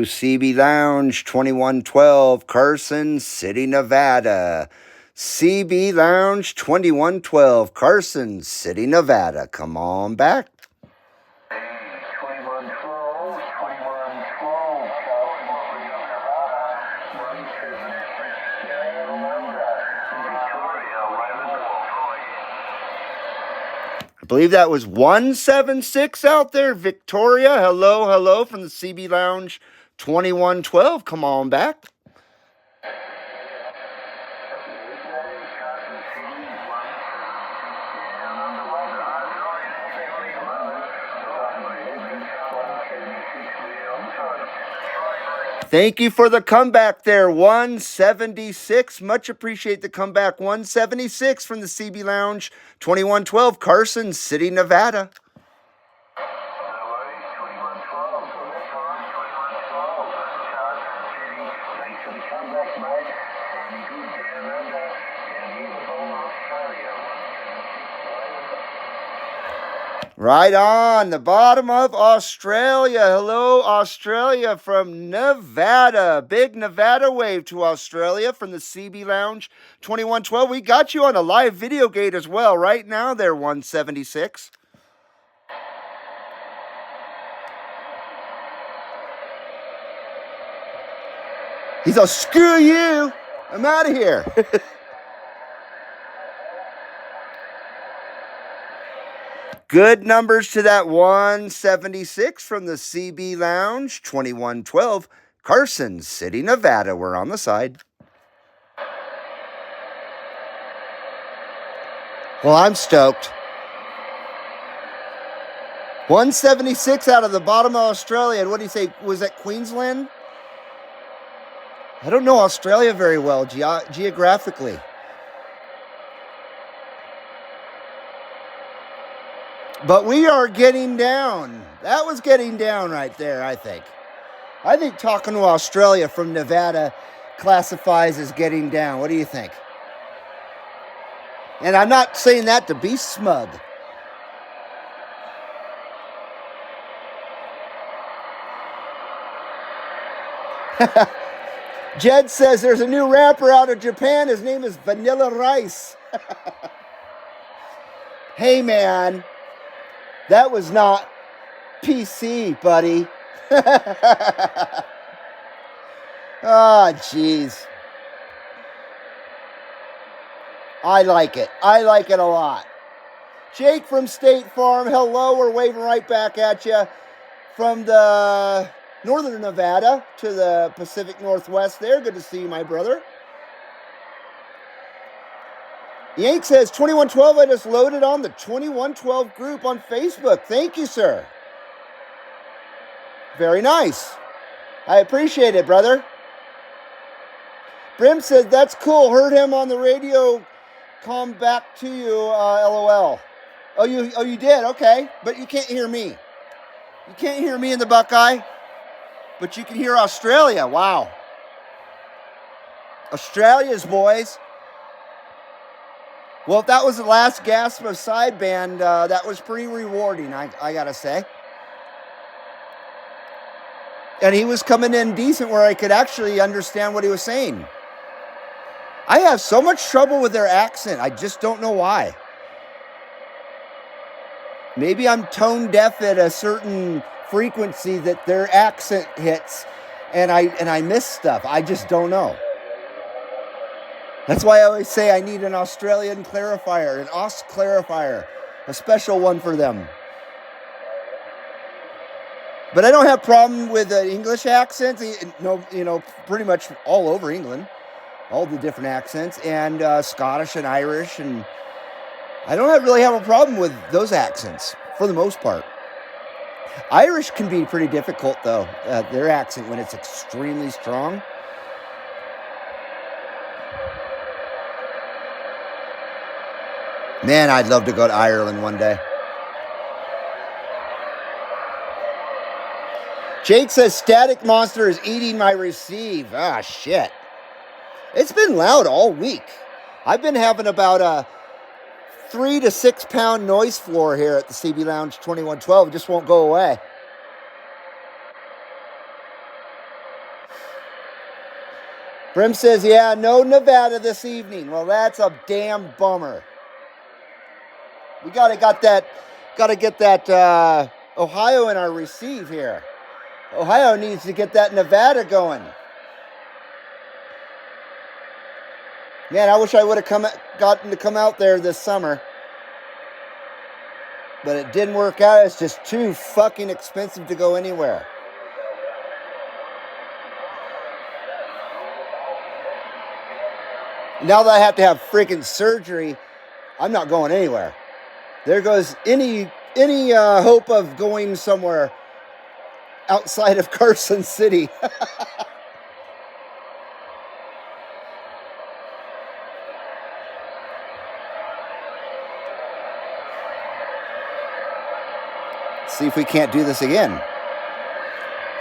Speaker 1: CB Lounge, 2112 Carson City, Nevada. CB Lounge, 2112 Carson City, Nevada. Come on back.
Speaker 2: 2112,
Speaker 1: I believe that was 176 out there. Victoria, hello from the CB Lounge 2112. Come on back. Thank you for the comeback there, 176. Much appreciate the comeback, 176 from the CB Lounge, 2112 Carson City, Nevada. Right on, the bottom of Australia. Hello, Australia from Nevada. Big Nevada wave to Australia from the CB Lounge 2112. We got you on a live video gate as well right now there, 176. He's all, screw you. I'm out of here. Good numbers to that 176 from the CB Lounge, 2112, Carson City, Nevada. We're on the side. Well, I'm stoked. 176 out of the bottom of Australia. And what do you say? Was that Queensland? I don't know Australia very well geographically. But we are getting down. That was getting down right there, I think. I think talking to Australia from Nevada classifies as getting down. What do you think? And I'm not saying that to be smug. Jed says there's a new rapper out of Japan. His name is Vanilla Rice. Hey, man. That was not PC, buddy. Oh, jeez. I like it. I like it a lot. Jake from State Farm, hello. We're waving right back at you from the northern Nevada to the Pacific Northwest there. Good to see you, my brother. Yank says, 2112, I just loaded on the 2112 group on Facebook. Thank you, sir. Very nice. I appreciate it, brother. Brim says, that's cool. Heard him on the radio. Come back to you, LOL. Oh, you did? Okay. But you can't hear me. You can't hear me in the Buckeye, but you can hear Australia. Wow. Australia's boys. Well, if that was the last gasp of sideband, that was pretty rewarding, I gotta say. And he was coming in decent where I could actually understand what he was saying. I have so much trouble with their accent. I just don't know why. Maybe I'm tone deaf at a certain frequency that their accent hits, and I miss stuff. I just don't know. That's why I always say I need an Australian clarifier, an Aus clarifier, a special one for them. But I don't have problem with English accents. Pretty much all over England, all the different accents, and Scottish and Irish, and I don't really have a problem with those accents for the most part. Irish can be pretty difficult though, their accent when it's extremely strong. Man, I'd love to go to Ireland one day. Jake says, Static Monster is eating my receive. Ah, shit. It's been loud all week. I've been having about a 3 to 6 pound noise floor here at the CB Lounge 2112. It just won't go away. Brim says, yeah, no Nevada this evening. Well, that's a damn bummer. We gotta get that Ohio in our receive here. Ohio needs to get that Nevada going. Man, I wish I would have gotten to come out there this summer. But it didn't work out. It's just too fucking expensive to go anywhere. Now that I have to have freaking surgery, I'm not going anywhere. There goes any hope of going somewhere outside of Carson City. See if we can't do this again.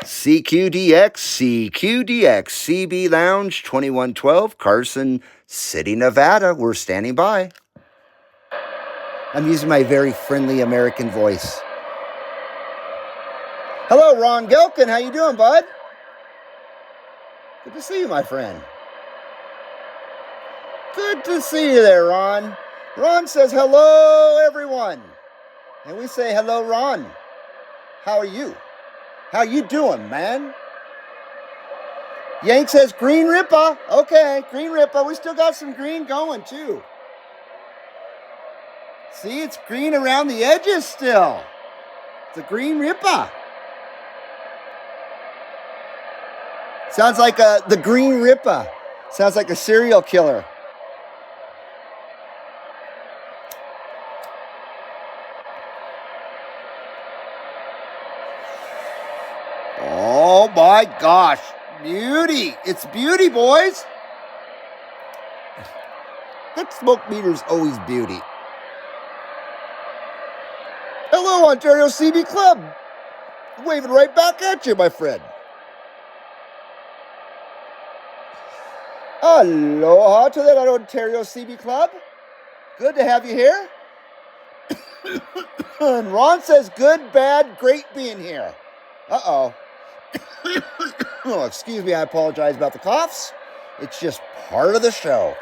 Speaker 1: CQDX, CB Lounge 2112, Carson City, Nevada. We're standing by. I'm using my very friendly American voice. Hello, Ron Gelkin. How you doing, bud? Good to see you, my friend. Good to see you there, Ron. Ron says, hello, everyone. And we say, hello, Ron. How are you? How you doing, man? Yank says, Green Ripper. Okay, Green Ripper. We still got some green going, too. See, it's green around the edges still. It's a green Ripper. Sounds like the Green Ripper. Sounds like a serial killer. Oh my gosh. Beauty. It's beauty, boys. That smoke meter's always beauty. Hello, Ontario CB Club. Waving right back at you, my friend. Aloha to that Ontario CB Club. Good to have you here. And Ron says, good, bad, great being here. Uh-oh. Oh, excuse me, I apologize about the coughs. It's just part of the show.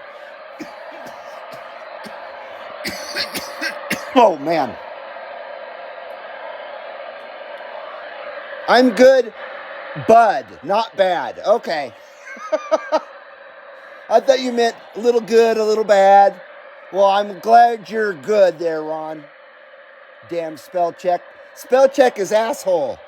Speaker 1: Oh, man. I'm good, bud, not bad. Okay. I thought you meant a little good, a little bad. Well, I'm glad you're good there, Ron. Damn spell check. Spell check is asshole.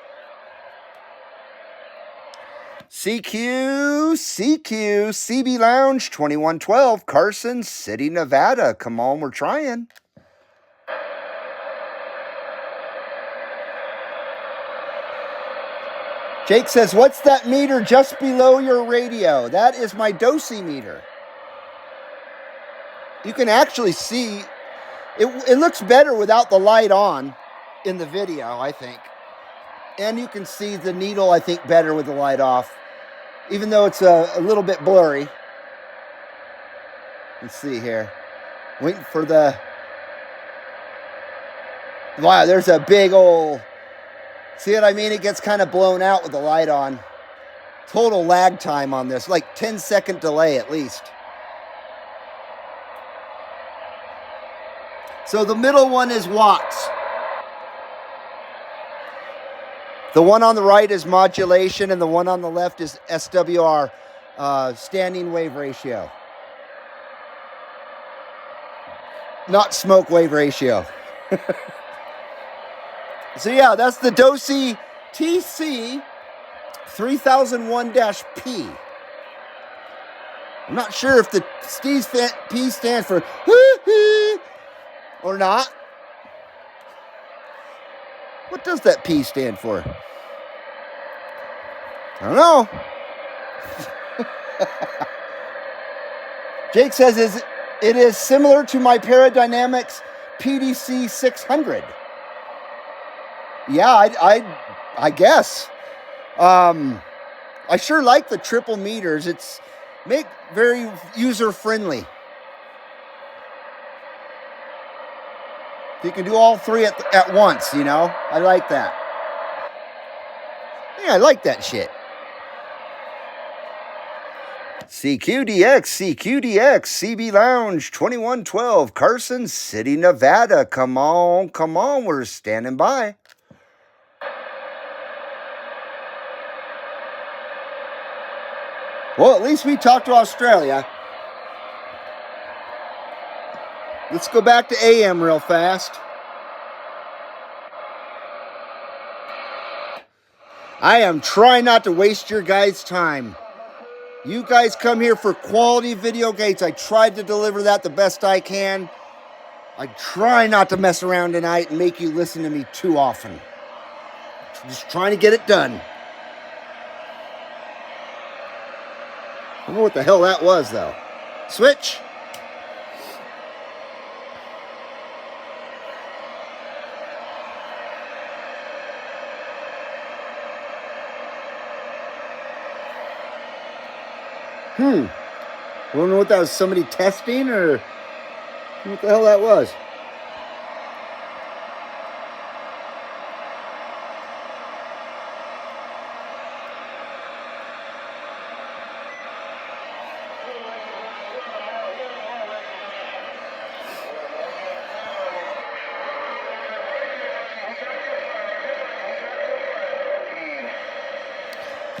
Speaker 1: CQ, CB Lounge 2112, Carson City, Nevada. Come on, we're trying. Jake says, what's that meter just below your radio? That is my dosimeter. You can actually see, it looks better without the light on in the video, I think. And you can see the needle, I think, better with the light off, even though it's a little bit blurry. Let's see here. Waiting for the... Wow, there's a big old... See what I mean? It gets kind of blown out with the light on. Total lag time on this, like 10-second delay at least. So the middle one is watts. The one on the right is modulation, and the one on the left is SWR, standing wave ratio. Not smoke wave ratio. So yeah, that's the Dosi TC 3001-P. I'm not sure if the P stands for or not. What does that P stand for? I don't know. Jake says it is similar to my Paradynamics PDC 600. Yeah, I guess. I sure like the triple meters. It's very user friendly. You can do all three at once, you know. I like that. Yeah, I like that shit. CQDX, CB Lounge 2112, Carson City, Nevada. Come on, we're standing by. Well, at least we talked to Australia. Let's go back to AM real fast. I am trying not to waste your guys' time. You guys come here for quality video games. I tried to deliver that the best I can. I try not to mess around tonight and make you listen to me too often. Just trying to get it done. I don't know what the hell that was, though. Switch. I don't know what that was. Somebody testing, or what the hell that was.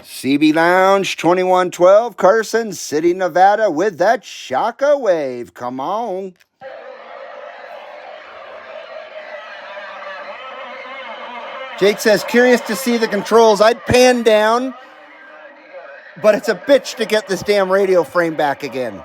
Speaker 1: CB Lounge 2112, Carson City, Nevada, with that Shaka wave. Come on. Jake says, curious to see the controls. I'd pan down, but it's a bitch to get this damn radio frame back again.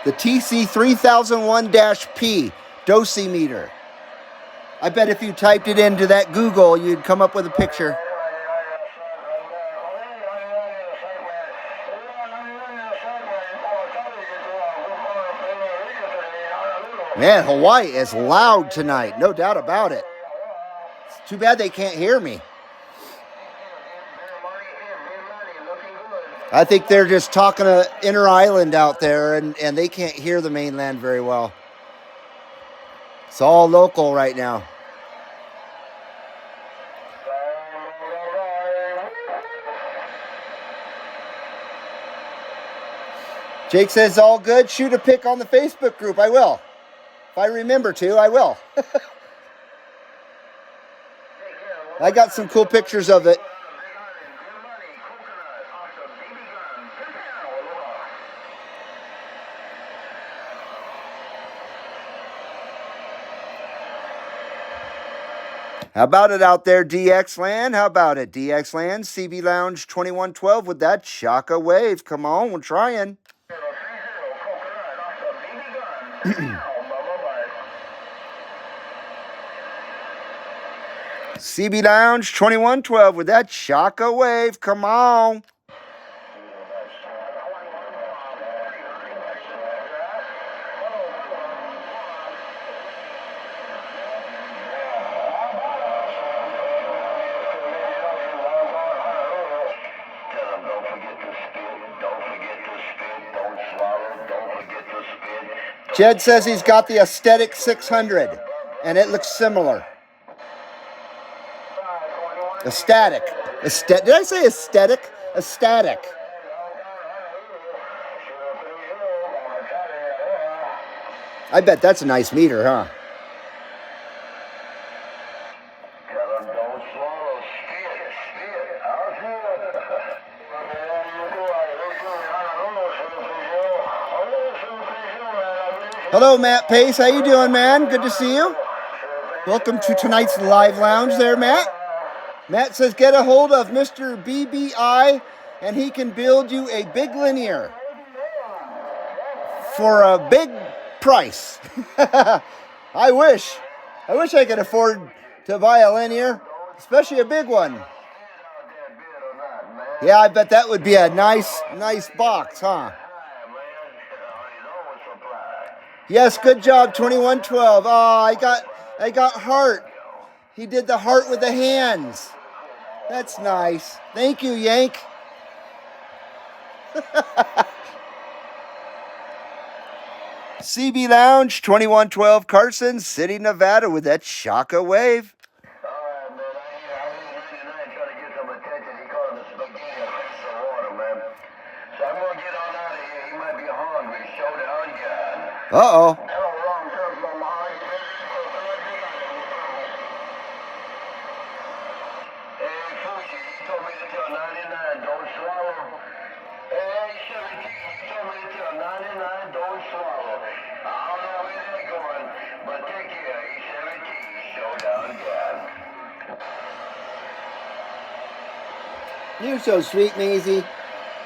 Speaker 1: The TC3001-P dosimeter. I bet if you typed it into that Google, you'd come up with a picture. Man, Hawaii is loud tonight, no doubt about it. It's too bad they can't hear me. I think they're just talking to inner island out there, and they can't hear the mainland very well. It's all local right now. Jake says, all good. Shoot a pic on the Facebook group. I will. If I remember to, I will. I got some cool pictures of it. How about it out there, DX Land? How about it, DX Land? CB Lounge 2112 with that Shaka Wave. Come on, we're trying. CB Lounge 2112 with that Shaka Wave. Come on. Jed says he's got the Aesthetic 600, and it looks similar. Aesthetic. Did I say aesthetic? Aesthetic. I bet that's a nice meter, huh? Hello, Matt Pace. How you doing, man? Good to see you. Welcome to tonight's live lounge there, Matt. Matt says get a hold of Mr. BBI and he can build you a big linear for a big price. I wish I could afford to buy a linear, especially a big one. Yeah, I bet that would be a nice box, huh? Yes, good job, 2112. Oh, I got heart. He did the heart with the hands. That's nice. Thank you, Yank. CB Lounge 2112 Carson City, Nevada with that Shaka Wave. Uh-oh. You're so sweet, Maisie.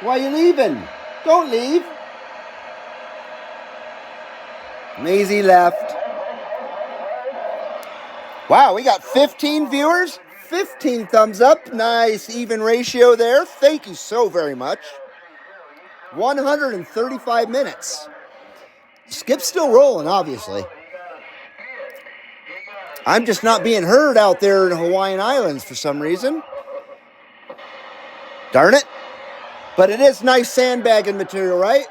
Speaker 1: Why are you leaving? Don't leave. Maisie left. Wow, we got 15 viewers, 15 thumbs up. Nice even ratio there. Thank you so very much. 135 minutes. Skip's still rolling, obviously. I'm just not being heard out there in Hawaiian Islands for some reason. Darn it. But it is nice sandbagging material, right?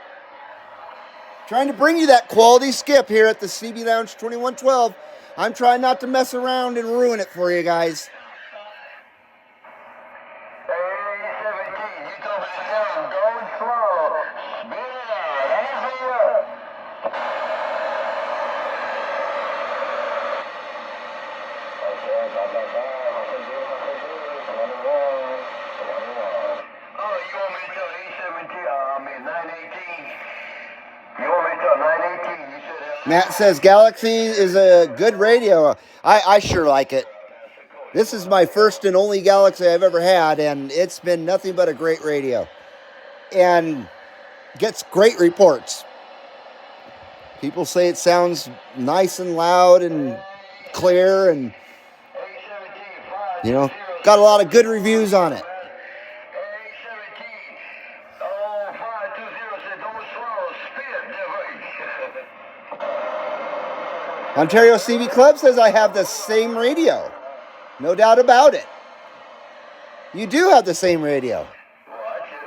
Speaker 1: Trying to bring you that quality skip here at the CB Lounge 2112. I'm trying not to mess around and ruin it for you guys. Matt says Galaxy is a good radio. I sure like it. This is my first and only Galaxy I've ever had, and it's been nothing but a great radio. And gets great reports. People say it sounds nice and loud and clear, and got a lot of good reviews on it. Ontario CB Club says I have the same radio. No doubt about it. You do have the same radio.
Speaker 2: Watch it,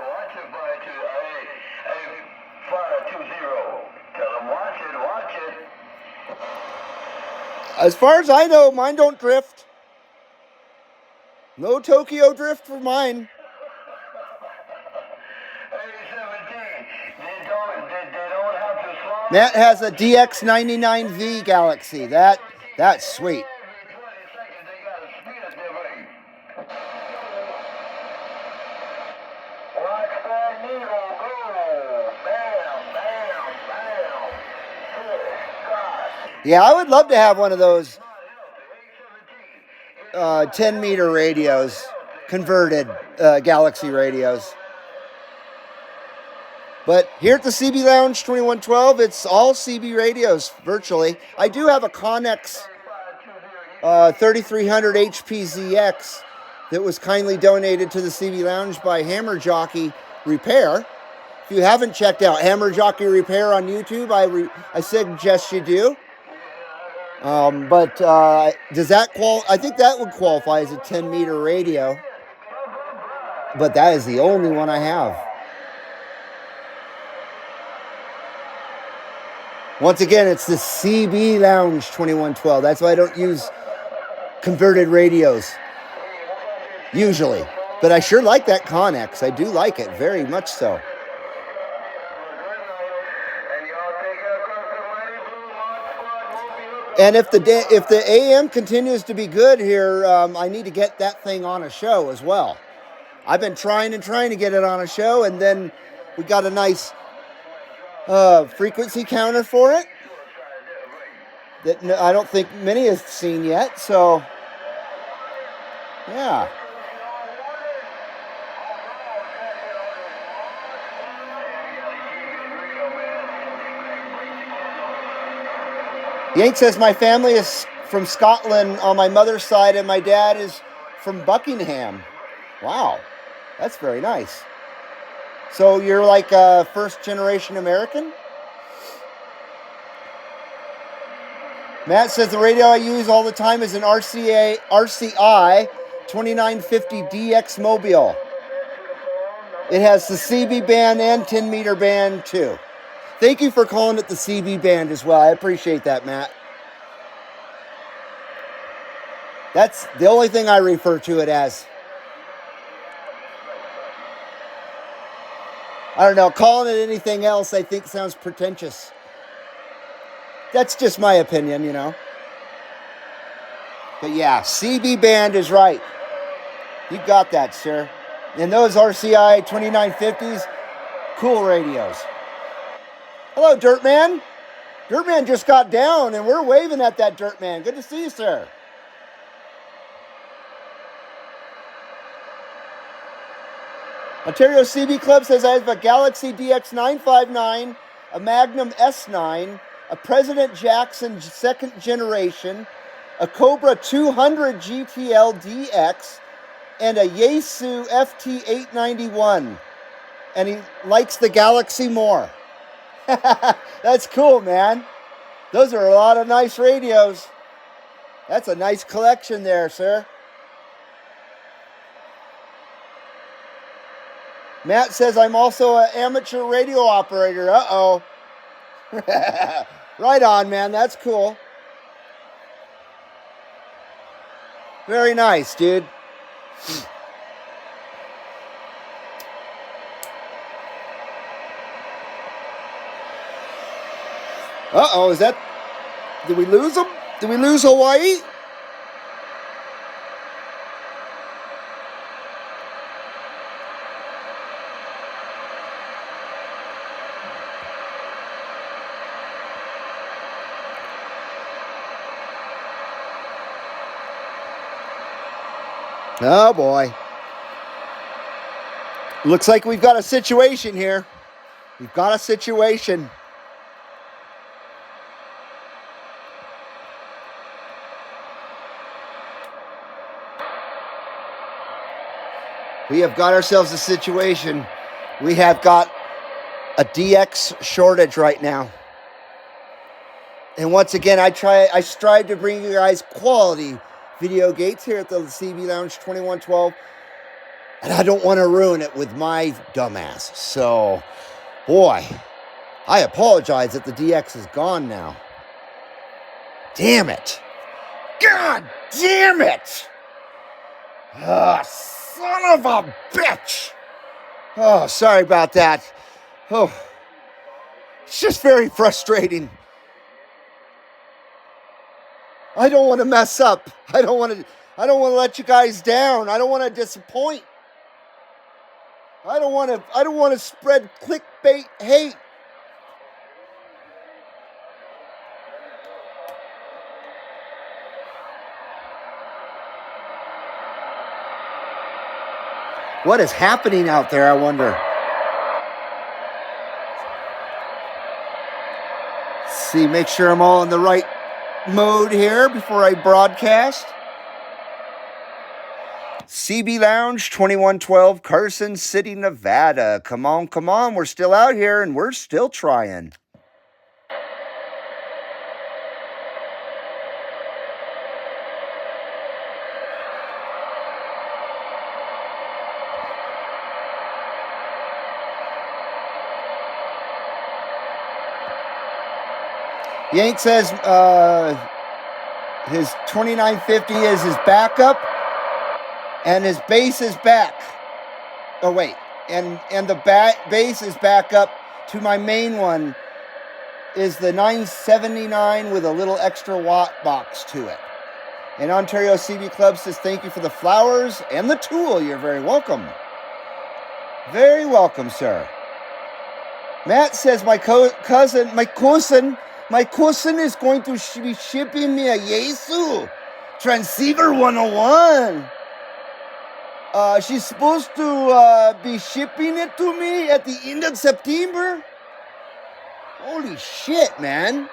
Speaker 2: 520. Tell them watch it.
Speaker 1: As far as I know, mine don't drift. No Tokyo drift for mine. Matt has a DX99V Galaxy. That's sweet. Yeah, I would love to have one of those 10-meter radios, converted Galaxy radios. But here at the CB Lounge 2112, it's all CB radios, virtually. I do have a Connex 3300 HPZX that was kindly donated to the CB Lounge by Hammer Jockey Repair. If you haven't checked out Hammer Jockey Repair on YouTube, I suggest you do. But does that I think that would qualify as a 10-meter radio. But that is the only one I have. Once again, it's the CB Lounge 2112. That's why I don't use converted radios, usually. But I sure like that Connex. I do like it, very much so. And if the AM continues to be good here, I need to get that thing on a show as well. I've been trying to get it on a show, and then we got a nice frequency counter for it that I don't think many have seen yet. So, yeah. Yank says my family is from Scotland on my mother's side, and my dad is from Buckingham. Wow, that's very nice. So you're like a first-generation American? Matt says the radio I use all the time is an RCI 2950 DX Mobile. It has the CB band and 10-meter band too. Thank you for calling it the CB band as well. I appreciate that, Matt. That's the only thing I refer to it as. I don't know, calling it anything else I think sounds pretentious. That's just my opinion, you know. But yeah, CB band is right. You got that, sir. And those RCI 2950s, cool radios. Hello, Dirtman. Dirtman just got down, and we're waving at that Dirtman. Good to see you, sir. Ontario CB Club says I have a Galaxy DX959, a Magnum S9, a President Jackson second generation, a Cobra 200 GTL DX, and a Yaesu FT891. And he likes the Galaxy more. That's cool, man. Those are a lot of nice radios. That's a nice collection there, sir. Matt says I'm also an amateur radio operator. Uh-oh. Right on, man. That's cool. Very nice, dude. Uh-oh, is that... Did we lose them? Did we lose Hawaii? Oh, boy. Looks like we've got a situation here. We've got a situation. We have got ourselves a situation. We have got a DX shortage right now. And once again, I strive to bring you guys quality video gates here at the CB Lounge 2112. And I don't want to ruin it with my dumbass. So, boy, I apologize that the DX is gone now. Damn it. God damn it. Son of a bitch. Oh, sorry about that. Oh, it's just very frustrating. I don't want to mess up. I don't want to let you guys down. I don't want to disappoint. I don't want to spread clickbait hate. What is happening out there, I wonder? Let's see, make sure I'm all in the right mode here before I broadcast. CB Lounge 2112, Carson City, Nevada. Come on. We're still out here and we're still trying. Yank says his 2950 is his backup and his base is back. Oh, wait. And the base is back up to my main one is the 979 with a little extra watt box to it. And Ontario CB Club says thank you for the flowers and the tool. You're very welcome. Very welcome, sir. Matt says my cousin is going to be shipping me a Yaesu Transceiver 101. She's supposed to be shipping it to me at the end of September. Holy shit, man.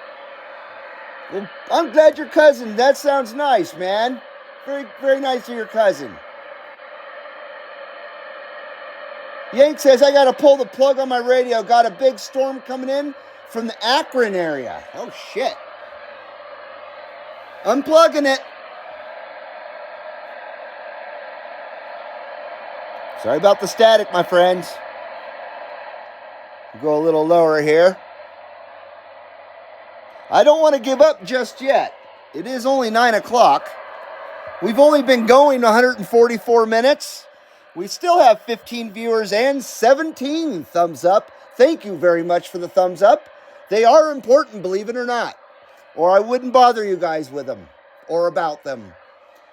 Speaker 1: Well, I'm glad your cousin. That sounds nice, man. Very, very nice of your cousin. Yank says, I got to pull the plug on my radio. Got a big storm coming in from the Akron area. Oh, shit. Unplugging it. Sorry about the static, my friends. Go a little lower here. I don't want to give up just yet. It is only 9 o'clock. We've only been going 144 minutes. We still have 15 viewers and 17 thumbs up. Thank you very much for the thumbs up. They are important, believe it or not. Or I wouldn't bother you guys with them or about them.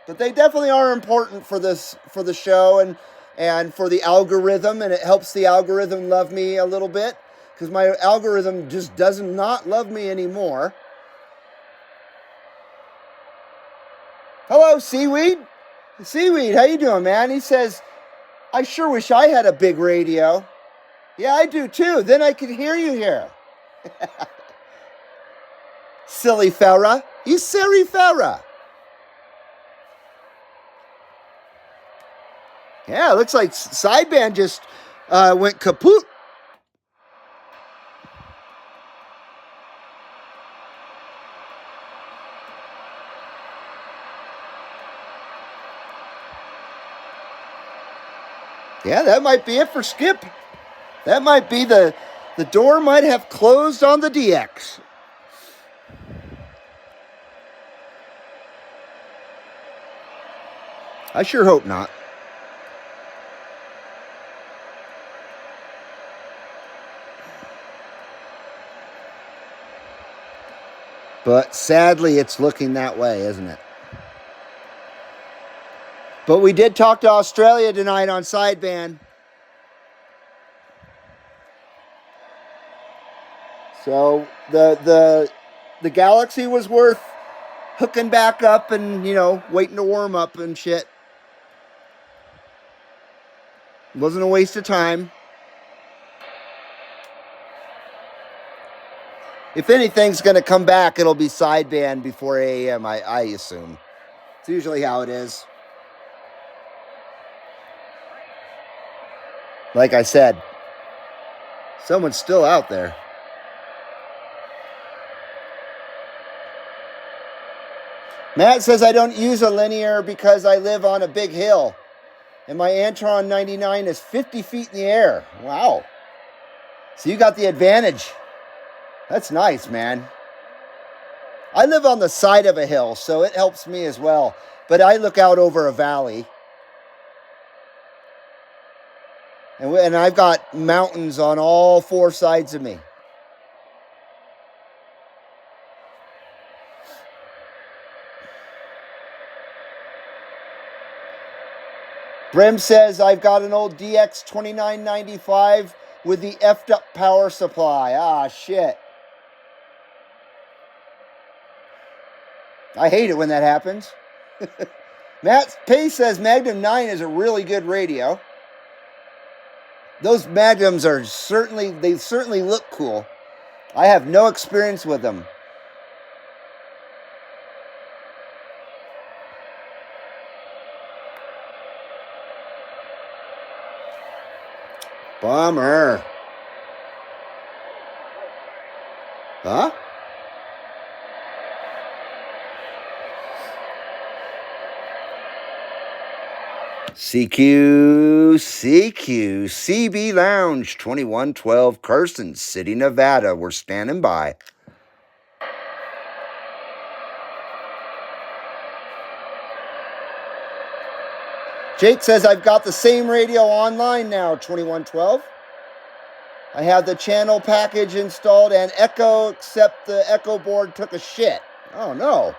Speaker 1: But they definitely are important for the show and for the algorithm, and it helps the algorithm love me a little bit because my algorithm just does not love me anymore. Hello, Seaweed. Seaweed, how you doing, man? He says, I sure wish I had a big radio. Yeah, I do too. Then I could hear you here. Silly fella. You silly fella. Yeah, it looks like sideband just went kaput. Yeah, that might be it for Skip. That might be the door might have closed on the DX. I sure hope not. But sadly, it's looking that way, isn't it? But we did talk to Australia tonight on sideband. So the Galaxy was worth hooking back up and, waiting to warm up and shit. It wasn't a waste of time. If anything's going to come back, it'll be sideband before AM, I assume. It's usually how it is. Like I said, someone's still out there. Matt says, I don't use a linear because I live on a big hill. And my Antron 99 is 50 feet in the air. Wow. So you got the advantage. That's nice, man. I live on the side of a hill, so it helps me as well. But I look out over a valley. And I've got mountains on all four sides of me. Brim says, I've got an old DX 2995 with the effed up power supply. Ah, shit. I hate it when that happens. Matt Pace says Magnum 9 is a really good radio. Those Magnums are certainly look cool. I have no experience with them. Bummer. Huh? CB Lounge 2112 Carson City, Nevada. We're standing by. Jake says, I've got the same radio online now, 2112. I have the channel package installed and Echo, except the Echo board took a shit. Oh, no.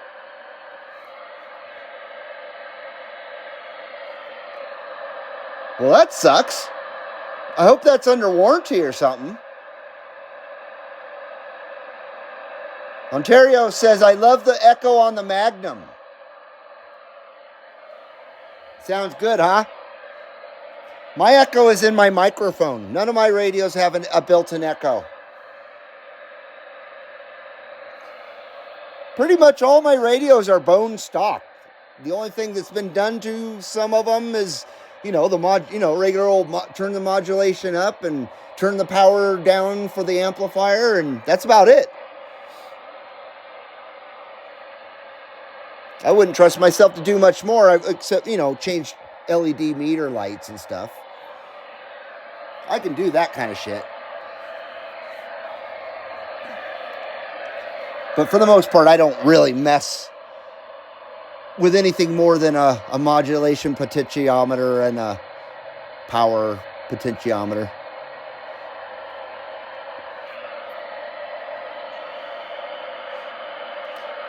Speaker 1: Well, that sucks. I hope that's under warranty or something. Ontario says, I love the Echo on the Magnum. Sounds good, huh? My Echo is in my microphone. None of my radios have a built-in Echo. Pretty much all my radios are bone stock. The only thing that's been done to some of them is, regular old turn the modulation up and turn the power down for the amplifier, and that's about it. I wouldn't trust myself to do much more except, change LED meter lights and stuff. I can do that kind of shit. But for the most part, I don't really mess with anything more than a modulation potentiometer and a power potentiometer.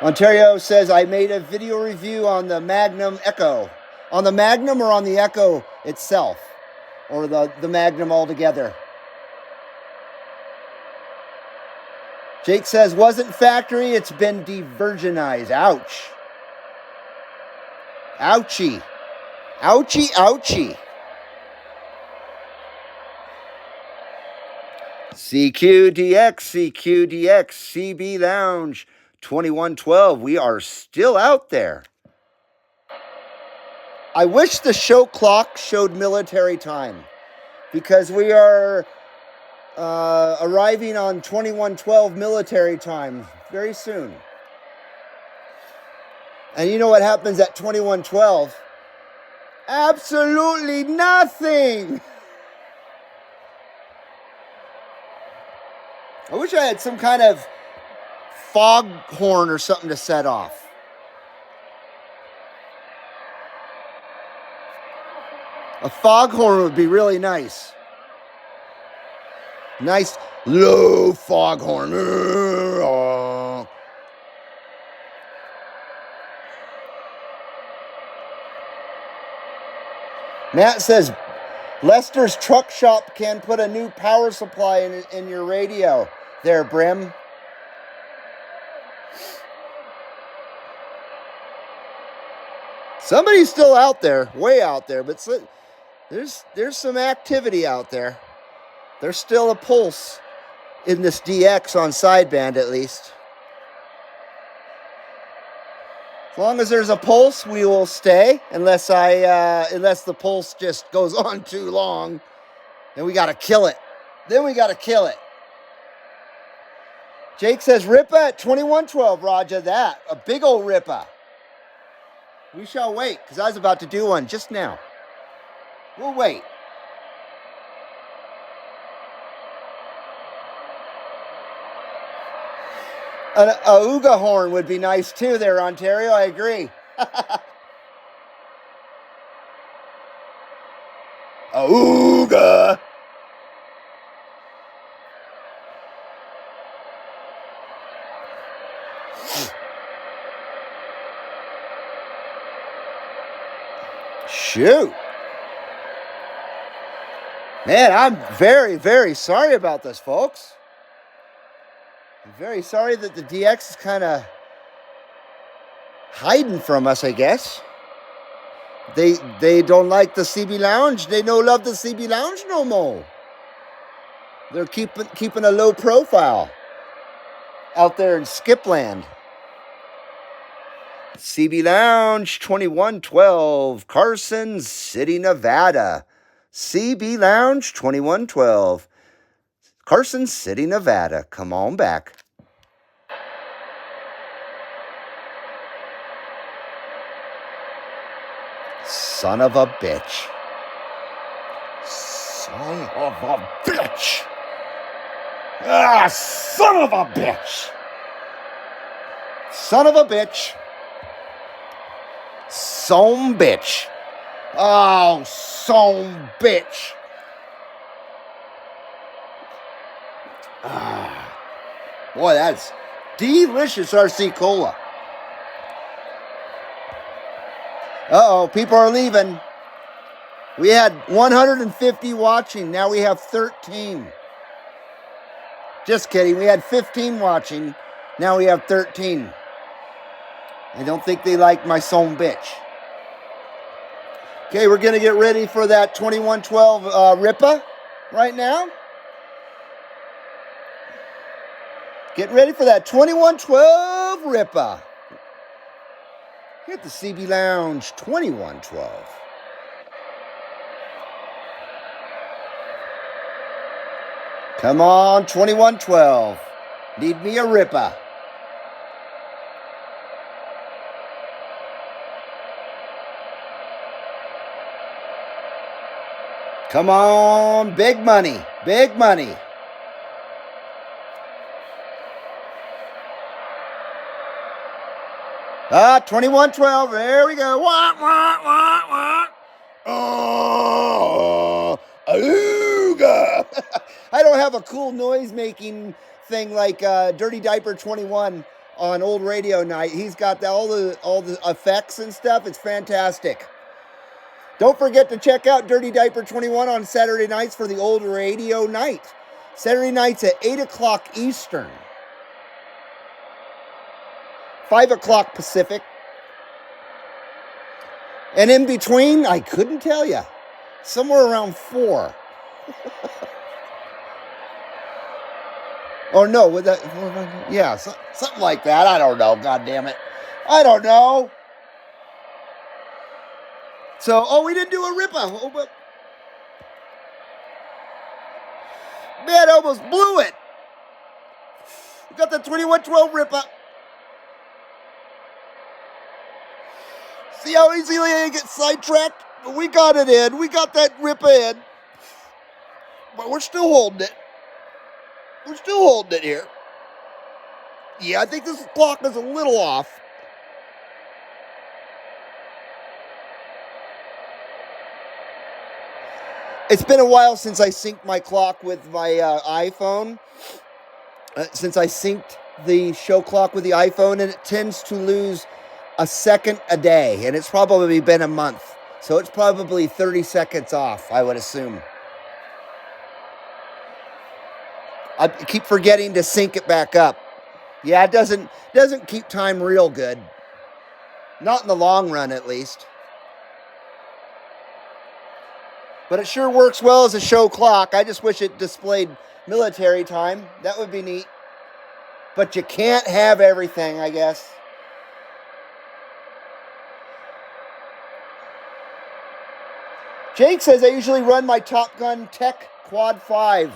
Speaker 1: Ontario says, I made a video review on the Magnum Echo. On the Magnum or on the Echo itself? Or the Magnum altogether? Jake says, wasn't factory, it's been de-virginized. Ouch. Ouchie. Ouchie, ouchie. CQDX, CB Lounge 2112. We are still out there. I wish the show clock showed military time, because we are arriving on 2112 military time very soon. And you know what happens at 2112? Absolutely nothing. I wish I had some kind of foghorn or something to set off. A foghorn would be really nice. Nice low foghorn. Matt says, Lester's Truck Shop can put a new power supply in your radio. There, Brim. Somebody's still out there, way out there, but There's some activity out there. There's still a pulse in this DX on sideband, at least. As long as there's a pulse, we will stay. Unless the pulse just goes on too long, then we gotta kill it. Jake says Rippa at 2112. Roger that. A big old Rippa. We shall wait, because I was about to do one just now. We'll wait. A Ooga horn would be nice too there, Ontario. I agree. A Ooga. Shoot. Man, I'm very, very sorry about this, folks. I'm very sorry that the DX is kind of hiding from us, I guess. They don't like the CB Lounge. They don't love the CB Lounge no more. They're keeping a low profile out there in Skipland. CB Lounge 2112, Carson City, Nevada. CB Lounge 2112, Carson City, Nevada. Come on back. Son of a bitch. Son of a bitch. Ah, son of a bitch. Son of a bitch. Some bitch. Oh, some bitch. Ah, boy, that's delicious RC Cola. Uh-oh, people are leaving. We had 150 watching. Now we have 13. Just kidding. We had 15 watching. Now we have 13. I don't think they like my son bitch. Okay, we're going to get ready for that 2112 Rippa right now. Get ready for that 2112 Rippa. Here at the CB Lounge 2112. Come on, 2112. Need me a Rippa. Come on, big money, big money. Ah, 2112, there we go. Wah, wah, wah, wah. Oh, ooga. I don't have a cool noise making thing like Dirty Diaper 21 on Old Radio Night. He's got all the effects and stuff. It's fantastic. Don't forget to check out Dirty Diaper 21 on Saturday nights for the Old Radio Night. Saturday nights at 8 o'clock Eastern. 5 o'clock Pacific. And in between, I couldn't tell you. Somewhere around 4. Oh, no. With that, yeah, something like that. I don't know. God damn it. I don't know. So, we didn't do a Rippa. Oh, but man, I almost blew it. We got the 2112 Rippa. See how easily I get sidetracked? But we got it in. We got that Rippa in. But we're still holding it. We're still holding it here. Yeah, I think this clock is a little off. It's been a while since I synced my clock with my iPhone. Since I synced the show clock with the iPhone, and it tends to lose a second a day. And it's probably been a month. So it's probably 30 seconds off, I would assume. I keep forgetting to sync it back up. Yeah, it doesn't keep time real good. Not in the long run, at least. But it sure works well as a show clock. I just wish it displayed military time. That would be neat. But you can't have everything, I guess. Jake says I usually run my Top Gun Tech Quad 5.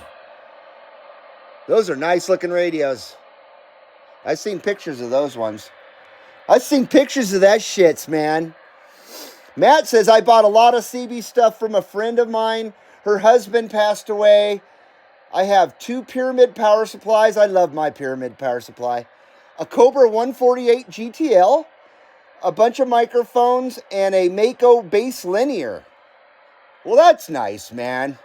Speaker 1: Those are nice looking radios. I've seen pictures of those ones. I've seen pictures of that shits, man. Matt says, I bought a lot of CB stuff from a friend of mine. Her husband passed away. I have 2 Pyramid power supplies. I love my Pyramid power supply. A Cobra 148 GTL. A bunch of microphones. And a Mako bass linear. Well, that's nice, man.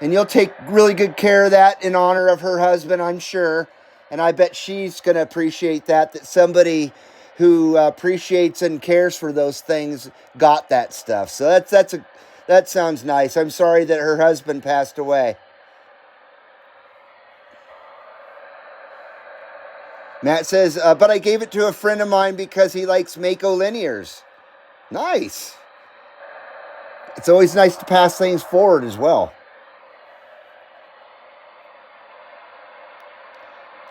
Speaker 1: And you'll take really good care of that in honor of her husband, I'm sure. And I bet she's going to appreciate that somebody who appreciates and cares for those things got that stuff. So that sounds nice. I'm sorry that her husband passed away. Matt says, but I gave it to a friend of mine because he likes Mako linears. Nice. It's always nice to pass things forward as well.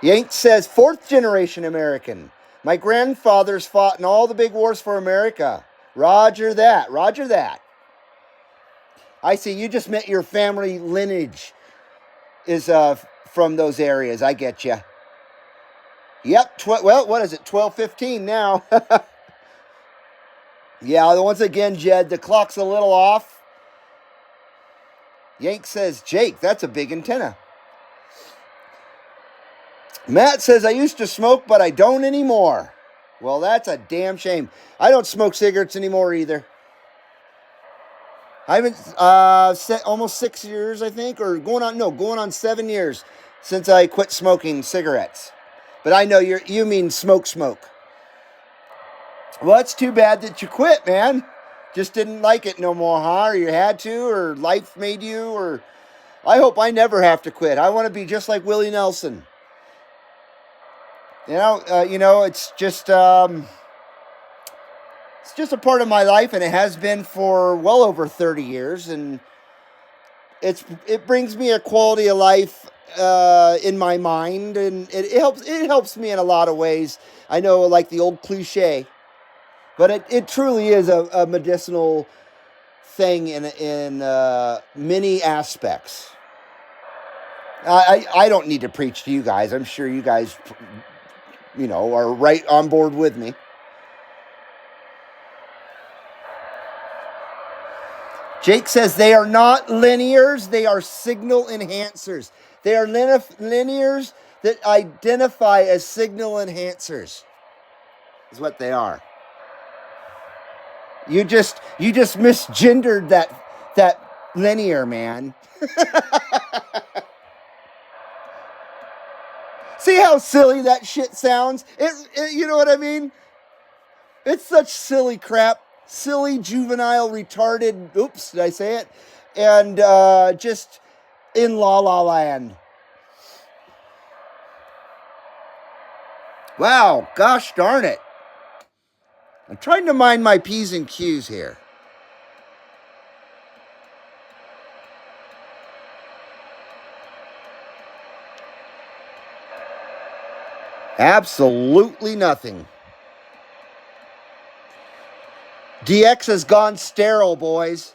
Speaker 1: Yank says, 4th generation American. My grandfathers fought in all the big wars for America. Roger that. Roger that. I see. You just meant your family lineage is from those areas. I get you. Yep. Well, what is it? 12:15 now. Yeah, once again, Jed, the clock's a little off. Yank says, Jake, that's a big antenna. Matt says, I used to smoke, but I don't anymore. Well, that's a damn shame. I don't smoke cigarettes anymore either. I haven't, almost 6 years, I think, or going on 7 years since I quit smoking cigarettes. But I know you mean smoke. Well, it's too bad that you quit, man. Just didn't like it no more, huh? Or you had to, or life made you, or... I hope I never have to quit. I want to be just like Willie Nelson. It's just a part of my life, and it has been for well over 30 years, and it brings me a quality of life in my mind, and it helps me in a lot of ways. I know, like the old cliche, but it truly is a medicinal thing in many aspects. I don't need to preach to you guys. I'm sure you guys, are right on board with me. Jake says they are not linears, they are signal enhancers. They are linears that identify as signal enhancers. Is what they are. You just misgendered that linear, man. See how silly that shit sounds? You know what I mean? It's such silly crap. Silly, juvenile, retarded, oops, did I say it? And just in La La Land. Wow, gosh darn it. I'm trying to mind my P's and Q's here. Absolutely nothing. DX has gone sterile, boys.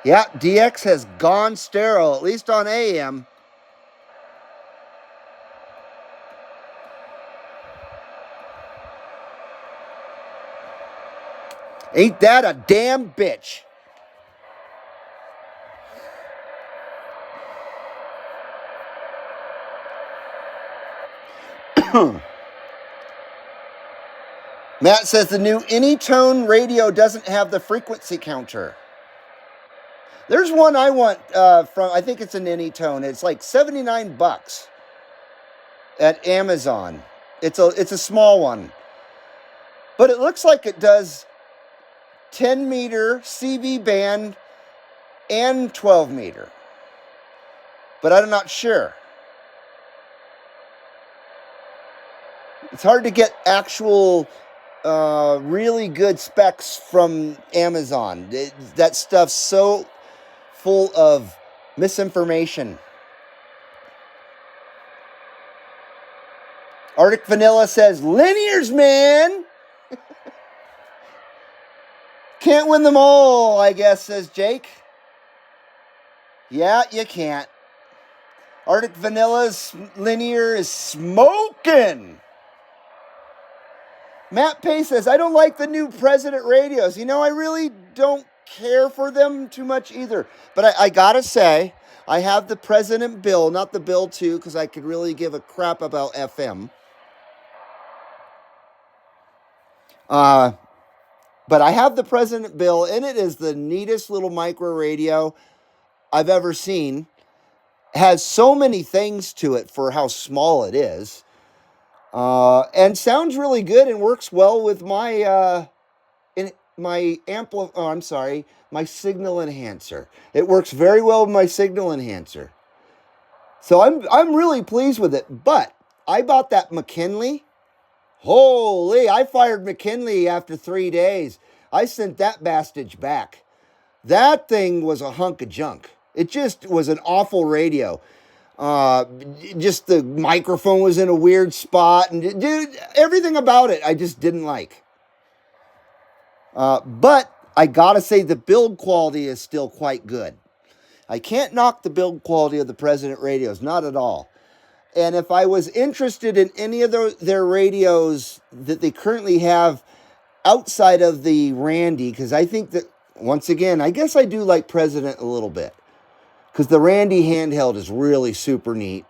Speaker 1: Yeah, DX has gone sterile, at least on AM. Ain't that a damn bitch? Matt says the new Anytone radio doesn't have the frequency counter. There's one I want from, I think it's an Anytone. It's like $79 at Amazon. It's a small one. But it looks like it does 10 meter CV band and 12 meter. But I'm not sure. It's hard to get actual really good specs from Amazon. That stuff's so full of misinformation. Arctic Vanilla says, linears, man. Can't win them all, I guess, says Jake. Yeah, you can't. Arctic Vanilla's linear is smoking. Matt Pace says, I don't like the new President radios. I really don't care for them too much either. But I gotta say, I have the President Bill, not the Bill 2, because I could really give a crap about FM. But I have the President Bill, and it is the neatest little micro radio I've ever seen. It has so many things to it for how small it is. And sounds really good and works well with my my signal enhancer. It works very well with my signal enhancer. So I'm really pleased with it. But I bought that McKinley. Holy, I fired McKinley after 3 days. I sent that bastard back. That thing was a hunk of junk. It just was an awful radio. Just the microphone was in a weird spot, and dude, everything about it I just didn't like. But I gotta say the build quality is still quite good. I can't knock the build quality of the President radios, not at all. And if I was interested in any of their radios that they currently have outside of the Randy, because I think that, once again, I guess I do like President a little bit, because the Randy handheld is really super neat.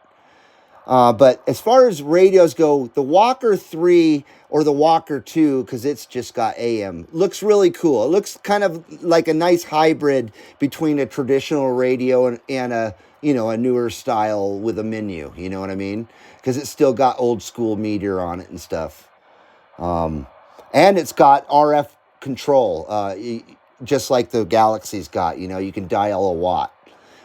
Speaker 1: But as far as radios go, the Walker 3 or the Walker 2, because it's just got AM, looks really cool. It looks kind of like a nice hybrid between a traditional radio and a newer style with a menu. You know what I mean? Because it's still got old school meter on it and stuff. And it's got RF control, just like the Galaxy's got. You can dial a watt,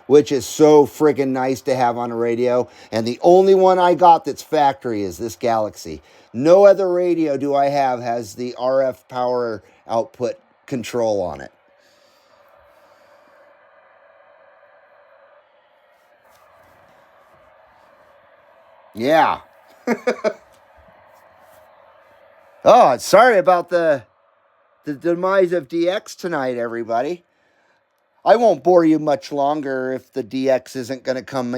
Speaker 1: which is so friggin' nice to have on a radio. And the only one I got that's factory is this Galaxy. No other radio do I have has the RF power output control on it. Yeah. Oh, sorry about the demise of DX tonight, everybody. I won't bore you much longer if the DX isn't going to come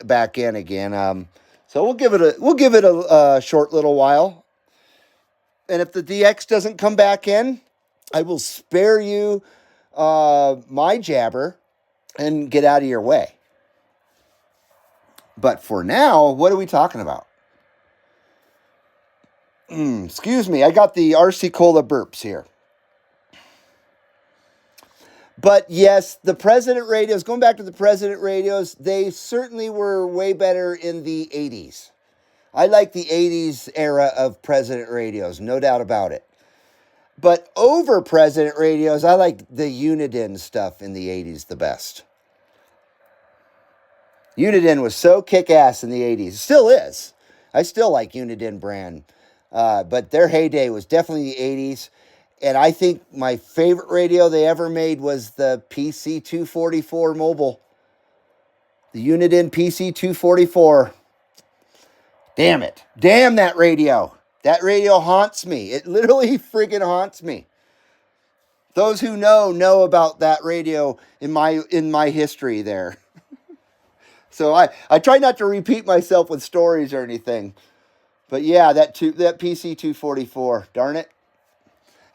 Speaker 1: back in again. So we'll give it a short little while. And if the DX doesn't come back in, I will spare you my jabber and get out of your way. But for now, what are we talking about? Excuse me, I got the RC Cola burps here. But yes, the President radios, going back to the President radios, they certainly were way better in the 80s. I like the 80s era of President radios, no doubt about it. But over President radios, I like the Uniden stuff in the 80s the best. Uniden was so kick-ass in the 80s. It still is. I still like Uniden brand. But their heyday was definitely the 80s. And I think my favorite radio they ever made was the PC244 mobile. The Uniden PC244. Damn it. Damn that radio. That radio haunts me. It literally friggin' haunts me. Those who know about that radio in my history there. So I try not to repeat myself with stories or anything. But yeah, that PC244, darn it.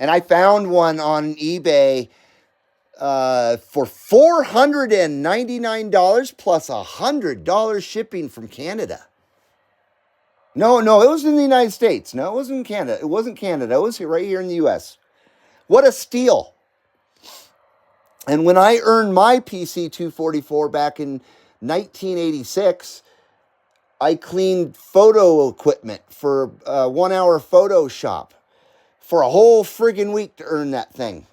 Speaker 1: And I found one on eBay for $499 plus $100 shipping from Canada. No, it was in the United States. No, it wasn't in Canada. It wasn't Canada. It was right here in the U.S. What a steal. And when I earned my PC244 back in 1986, I cleaned photo equipment for a 1 hour Photoshop for a whole friggin' week to earn that thing.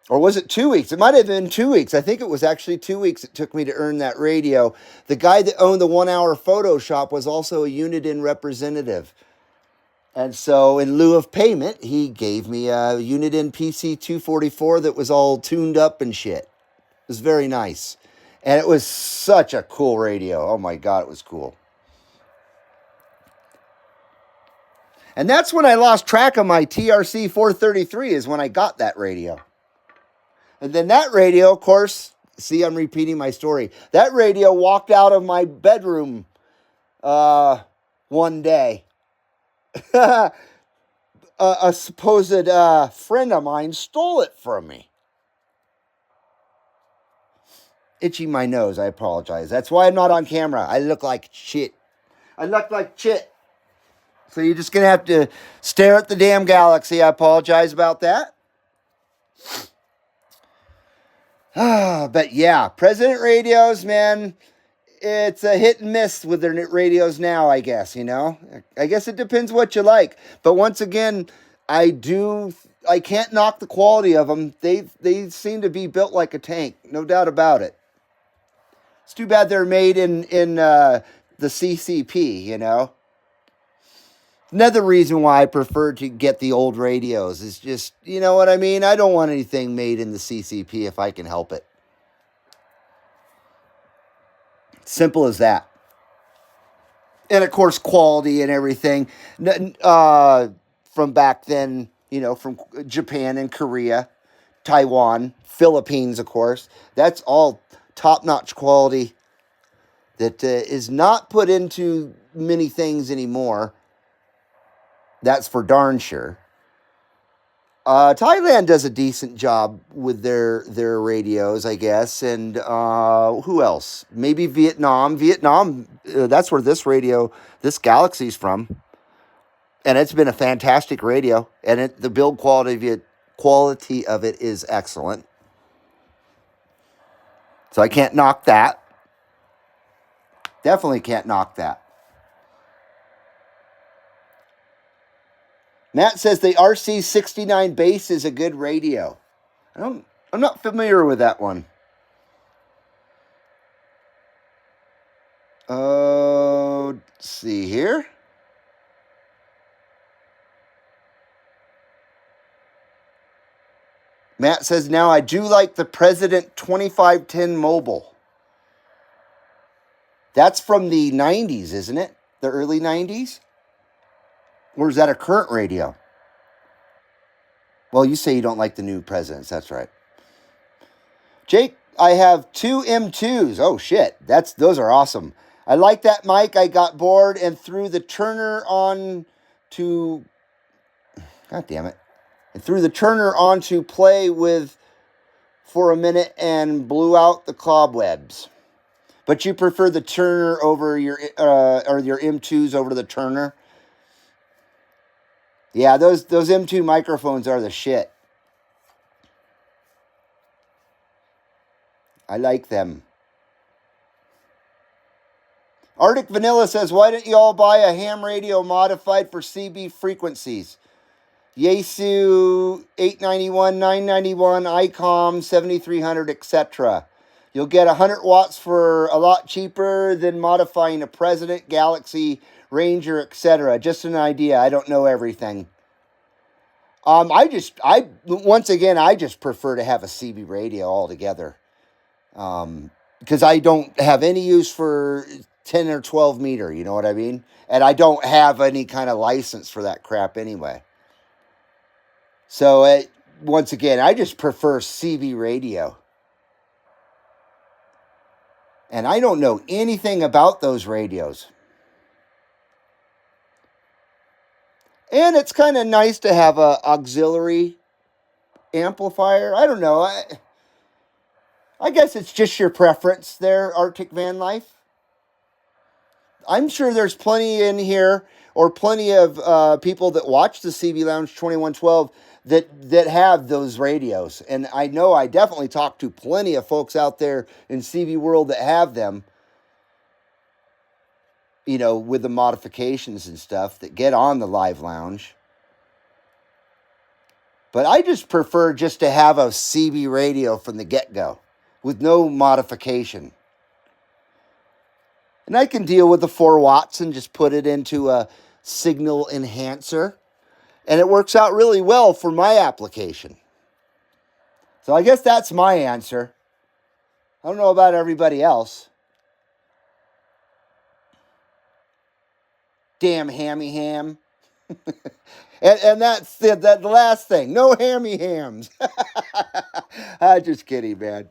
Speaker 1: Or was it 2 weeks? It might have been 2 weeks. I think it was actually 2 weeks it took me to earn that radio. The guy that owned the 1 hour Photoshop was also a Uniden representative. And so, in lieu of payment, he gave me a Uniden PC 244 that was all tuned up and shit. It was very nice. And it was such a cool radio. Oh my God, it was cool. And that's when I lost track of my TRC 433, is when I got that radio. And then that radio, of course, see, I'm repeating my story. That radio walked out of my bedroom one day. A supposed friend of mine stole it from me. Itching my nose, I apologize. That's why I'm not on camera. I look like shit. So you're just going to have to stare at the damn galaxy. I apologize about that. But yeah, President radios, man, it's a hit and miss with their radios now, I guess, you know. I guess it depends what you like. But once again, I can't knock the quality of them. They seem to be built like a tank, no doubt about it. It's too bad they're made in the CCP, you know. Another reason why I prefer to get the old radios is just, you know what I mean? I don't want anything made in the CCP if I can help it. Simple as that. And of course, quality and everything from back then, you know, from Japan and Korea, Taiwan, Philippines, of course. That's all top-notch quality that is not put into many things anymore. That's for darn sure. Thailand does a decent job with their radios, I guess. And who else? Maybe Vietnam. That's where this Galaxy's from. And it's been a fantastic radio. And the build quality of it is excellent. So I can't knock that. Definitely can't knock that. Matt says the RC69 base is a good radio. I'm not familiar with that one. Let's see here. Matt says, now I do like the President 2510 Mobile. That's from the 90s, isn't it? The early 90s? Or is that a current radio? Well, you say you don't like the new presidents. That's right. Jake, I have 2 M2s. Oh, shit. Those are awesome. I like that mic. I got bored and threw the turner on to... God damn it. I threw the turner on to play with for a minute and blew out the cobwebs. But you prefer the turner over your M2s over the turner? Yeah, those M2 microphones are the shit. I like them. Arctic Vanilla says, why don't you all buy a ham radio modified for CB frequencies? Yaesu 891, 991, ICOM 7300, etc. You'll get 100 watts for a lot cheaper than modifying a President, Galaxy, Ranger, etc. Just an idea. I don't know everything. I just prefer to have a CB radio altogether. Because I don't have any use for 10 or 12 meter, you know what I mean? And I don't have any kind of license for that crap anyway. So, once again, I just prefer CB radio. And I don't know anything about those radios. And it's kind of nice to have a auxiliary amplifier. I don't know. I guess it's just your preference there, Arctic Van Life. I'm sure there's plenty in here, or plenty of people that watch the CB Lounge 2112 that have those radios. And I know I definitely talk to plenty of folks out there in CB world that have them, you know, with the modifications and stuff that get on the live lounge. But I just prefer just to have a CB radio from the get-go with no modification. And I can deal with the 4 watts and just put it into a signal enhancer. And it works out really well for my application. So I guess that's my answer. I don't know about everybody else. Damn hammy ham. and that's the last thing. No hammy hams. I'm just kidding, man.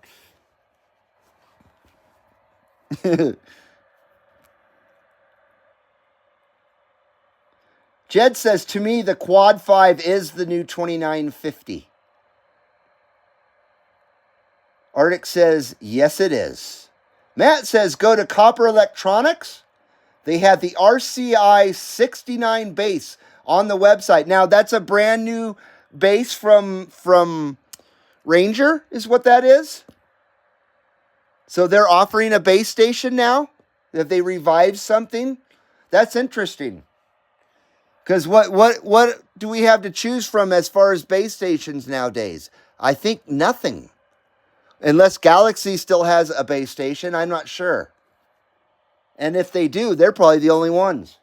Speaker 1: Jed says, to me, the Quad 5 is the new 2950. Arctic says, yes, it is. Matt says, go to Copper Electronics. They have the RCI 69 bass on the website. Now, that's a brand new bass from Ranger, is what that is. So they're offering a bass station now? Have they revived something? That's interesting. Because what do we have to choose from as far as base stations nowadays? I think nothing. Unless Galaxy still has a base station, I'm not sure. And if they do, they're probably the only ones.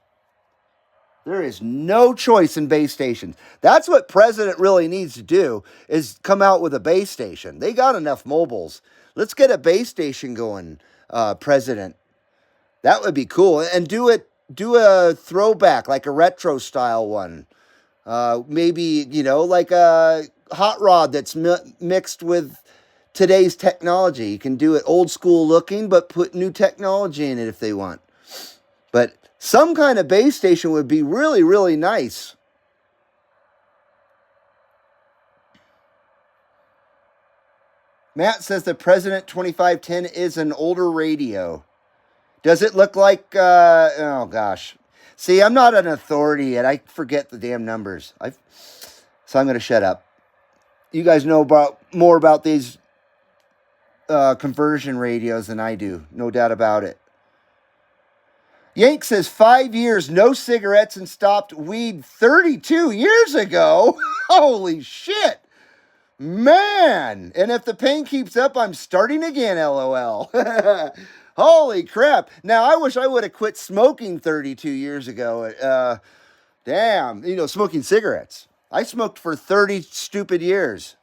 Speaker 1: There is no choice in base stations. That's what President really needs to do, is come out with a base station. They got enough mobiles. Let's get a base station going, President. That would be cool. And do a throwback, like a retro style one. Maybe, like a hot rod that's mixed with today's technology. You can do it old school looking, but put new technology in it if they want. But some kind of base station would be really, really nice. Matt says the President 2510 is an older radio. Does it look like, oh gosh. See, I'm not an authority yet. I forget the damn numbers. So I'm going to shut up. You guys know more about these conversion radios than I do. No doubt about it. Yank says 5 years, no cigarettes, and stopped weed 32 years ago. Holy shit. Man. And if the pain keeps up, I'm starting again, LOL. Holy crap. Now, I wish I would have quit smoking 32 years ago. Damn, smoking cigarettes. I smoked for 30 stupid years.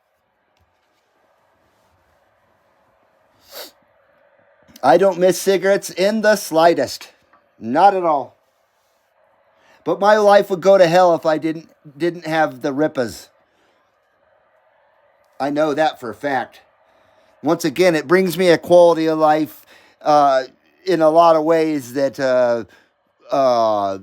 Speaker 1: I don't miss cigarettes in the slightest. Not at all. But my life would go to hell if I didn't have the rippas. I know that for a fact. Once again, it brings me a quality of life in a lot of ways that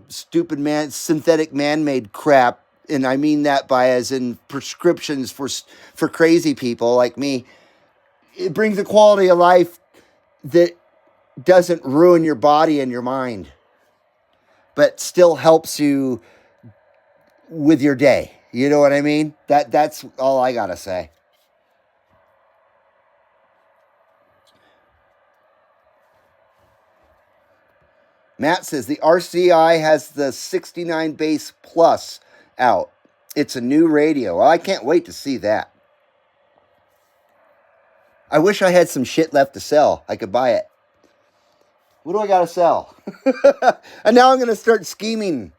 Speaker 1: stupid synthetic man-made crap, and I mean that by as in prescriptions for crazy people like me. It brings a quality of life that doesn't ruin your body and your mind, but still helps you with your day. You know what I mean? That's all I gotta say. Matt says the RCI has the 69 Bass Plus out. It's a new radio. Well, I can't wait to see that. I wish I had some shit left to sell. I could buy it. What do I got to sell? And now I'm going to start scheming.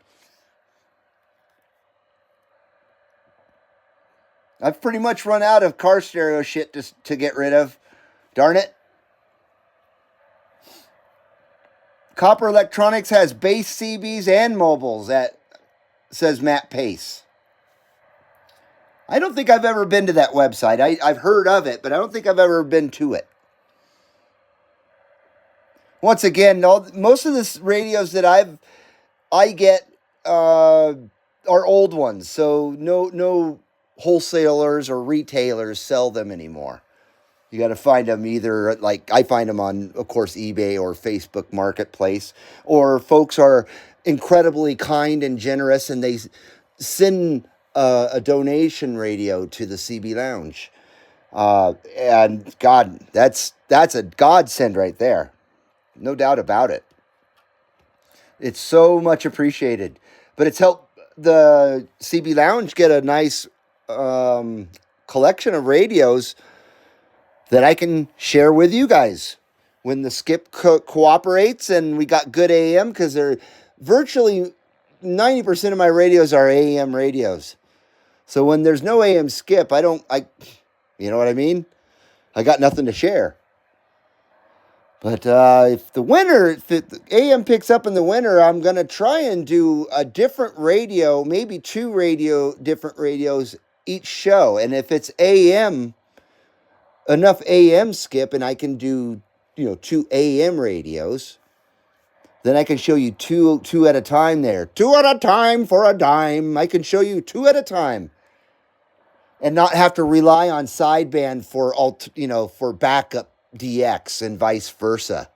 Speaker 1: I've pretty much run out of car stereo shit to get rid of. Darn it. Copper Electronics has base CBs and mobiles, says Matt Pace. I don't think I've ever been to that website. I've heard of it, but I don't think I've ever been to it. Once again, most of the radios that I get are old ones, so no wholesalers or retailers sell them anymore. You got to find them either, like I find them on, of course, eBay or Facebook Marketplace, or folks are incredibly kind and generous and they send a donation radio to the CB Lounge. And God, that's a godsend right there. No doubt about it. It's so much appreciated. But it's helped the CB Lounge get a nice collection of radios that I can share with you guys when the skip cooperates and we got good AM, because they're virtually 90% of my radios are AM radios. So when there's no AM skip, you know what I mean? I got nothing to share. But if the AM picks up in the winter, I'm going to try and do a different radio, maybe different radios each show. And if it's enough AM skip, and I can do, 2 AM radios, then I can show you two at a time there. 2 at a time for a dime. I can show you 2 at a time. And not have to rely on sideband for backup DX and vice versa.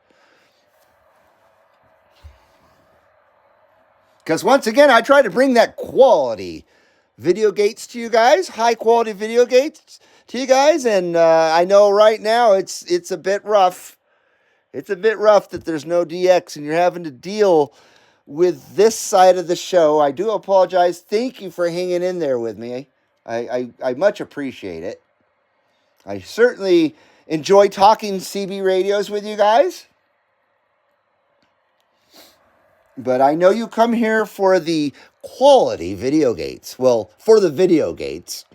Speaker 1: Because once again, I try to bring that quality video gates to you guys, high quality video gates to you guys, and I know right now it's a bit rough. It's a bit rough that there's no DX and you're having to deal with this side of the show. I do apologize. Thank you for hanging in there with me. I much appreciate it. I certainly enjoy talking CB radios with you guys. But I know you come here for the quality video gates. Well, for the video gates.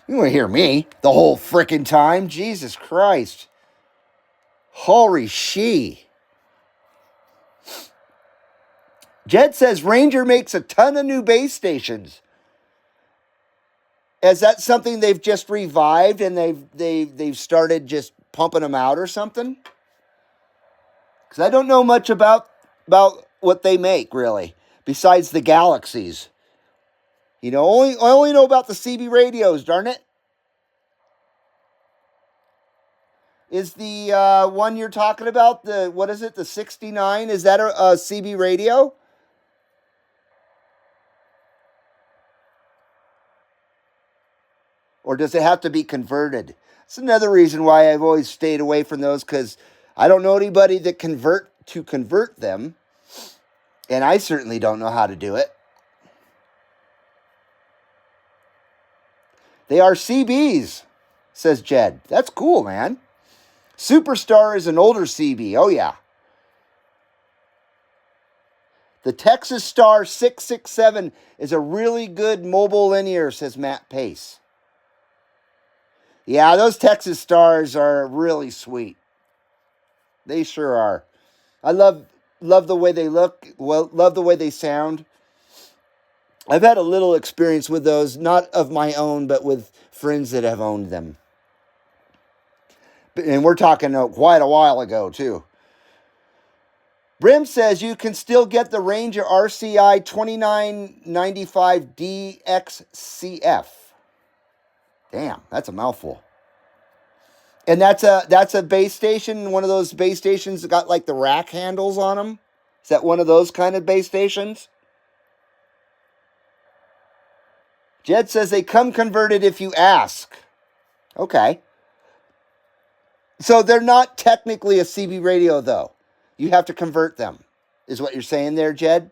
Speaker 1: You want to hear me the whole frickin' time? Jesus Christ. Holy she. Jed says Ranger makes a ton of new base stations. Is that something they've just revived and they've started just pumping them out or something? Because I don't know much about what they make, really, besides the Galaxies. I only know about the CB radios, darn it. Is the one you're talking about, the 69? Is that a CB radio? Or does it have to be converted? That's another reason why I've always stayed away from those, because I don't know anybody that convert them. And I certainly don't know how to do it. They are CBs, says Jed. That's cool, man. Superstar is an older CB. Oh, yeah. The Texas Star 667 is a really good mobile linear, says Matt Pace. Yeah, those Texas Stars are really sweet. They sure are. I love the way they look. Well, love the way they sound. I've had a little experience with those, not of my own, but with friends that have owned them. And we're talking quite a while ago, too. Brim says you can still get the Ranger RCI 2995 DXCF. Damn, that's a mouthful. And that's a base station, one of those base stations that got like the rack handles on them. Is that one of those kind of base stations? Jed says they come converted if you ask. Okay. So they're not technically a CB radio, though. You have to convert them, is what you're saying there, Jed?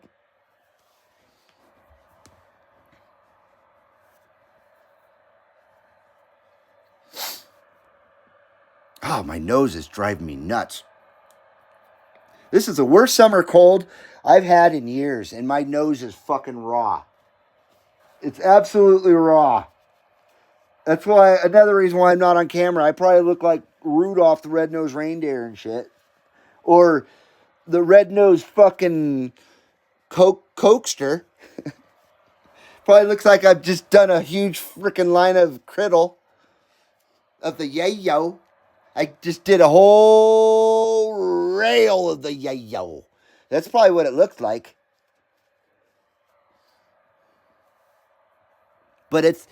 Speaker 1: Oh, my nose is driving me nuts. This is the worst summer cold I've had in years, and my nose is fucking raw. It's absolutely raw. That's why, another reason why I'm not on camera. I probably look like Rudolph the Red-Nosed Reindeer and shit. Or the red-nosed fucking cokester. Probably looks like I've just done a huge freaking line of criddle of the yayo. I just did a whole rail of the yayo. That's probably what it looked like. But it's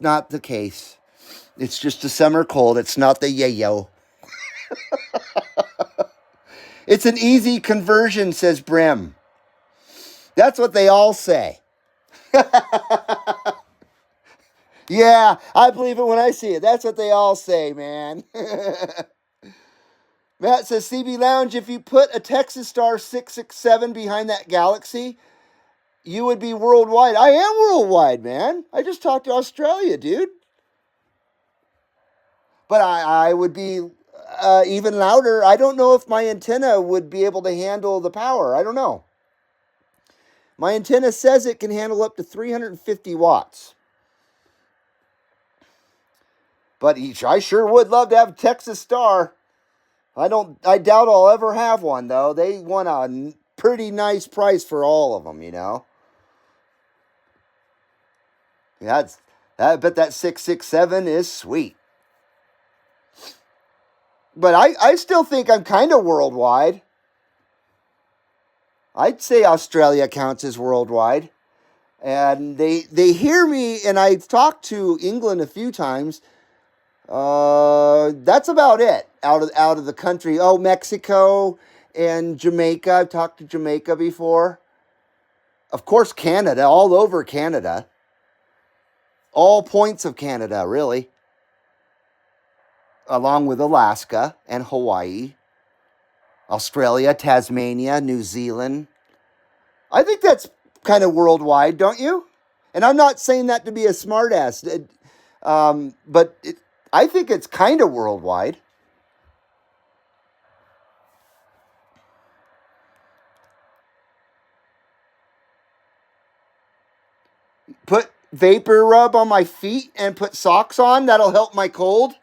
Speaker 1: not the case. It's just a summer cold. It's not the yayo. It's an easy conversion, says Brim. That's what they all say. Yeah, I believe it when I see it. That's what they all say, man. Matt says, CB Lounge, if you put a Texas Star 667 behind that Galaxy, you would be worldwide. I am worldwide, man. I just talked to Australia, dude. But I would be even louder. I don't know if my antenna would be able to handle the power. I don't know. My antenna says it can handle up to 350 watts. But I sure would love to have a Texas Star. I doubt I'll ever have one though. They want a pretty nice price for all of them, you know. I bet that 667 is sweet. But I still think I'm kind of worldwide. I'd say Australia counts as worldwide. And they hear me, and I've talked to England a few times. That's about it out of the country. Oh, Mexico and Jamaica. I've talked to Jamaica before. Of course, Canada, all over Canada. All points of Canada, really. Along with Alaska and Hawaii. Australia, Tasmania, New Zealand. I think that's kind of worldwide, don't you? And I'm not saying that to be a smartass, but I think it's kind of worldwide. Put vapor rub on my feet and put socks on. That'll help my cold.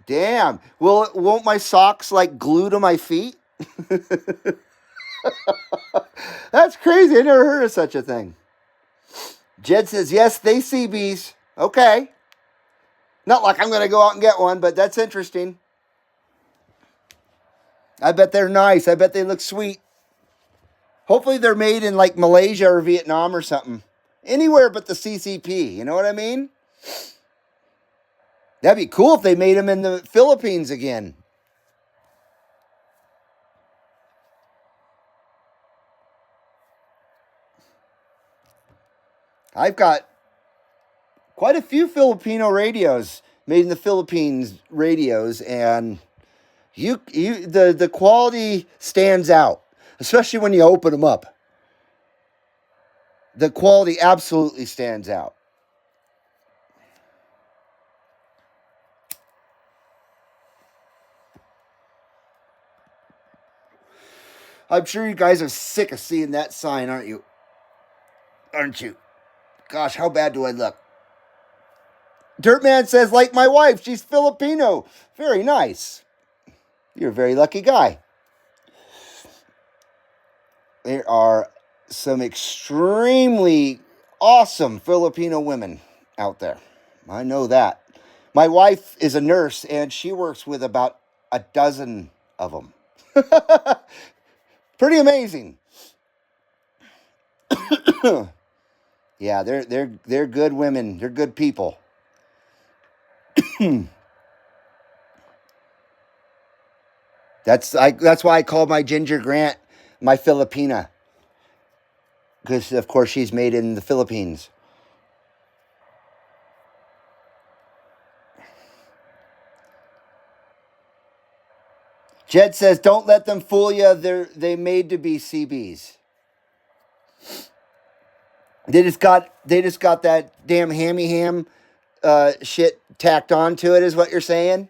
Speaker 1: Damn. Won't my socks like glue to my feet? That's crazy. I never heard of such a thing. Jed says, yes, they see bees. Okay. Not like I'm going to go out and get one, but that's interesting. I bet they're nice. I bet they look sweet. Hopefully they're made in like Malaysia or Vietnam or something. Anywhere but the CCP. You know what I mean? That'd be cool if they made them in the Philippines again. I've got quite a few Filipino radios made in the Philippines radios, and the quality stands out, especially when you open them up. The quality absolutely stands out. I'm sure you guys are sick of seeing that sign, aren't you? Aren't you? Gosh, how bad do I look? Dirtman says, like my wife, she's Filipino. Very nice. You're a very lucky guy. There are some extremely awesome Filipino women out there. I know that. My wife is a nurse, and she works with about a dozen of them. Pretty amazing. Yeah, they're good women. They're good people. That's why I call my Ginger Grant my Filipina, because of course she's made in the Philippines. Jed says, "Don't let them fool you. They made to be CBs. They just got that damn hammy ham shit tacked onto it. Is what you're saying?"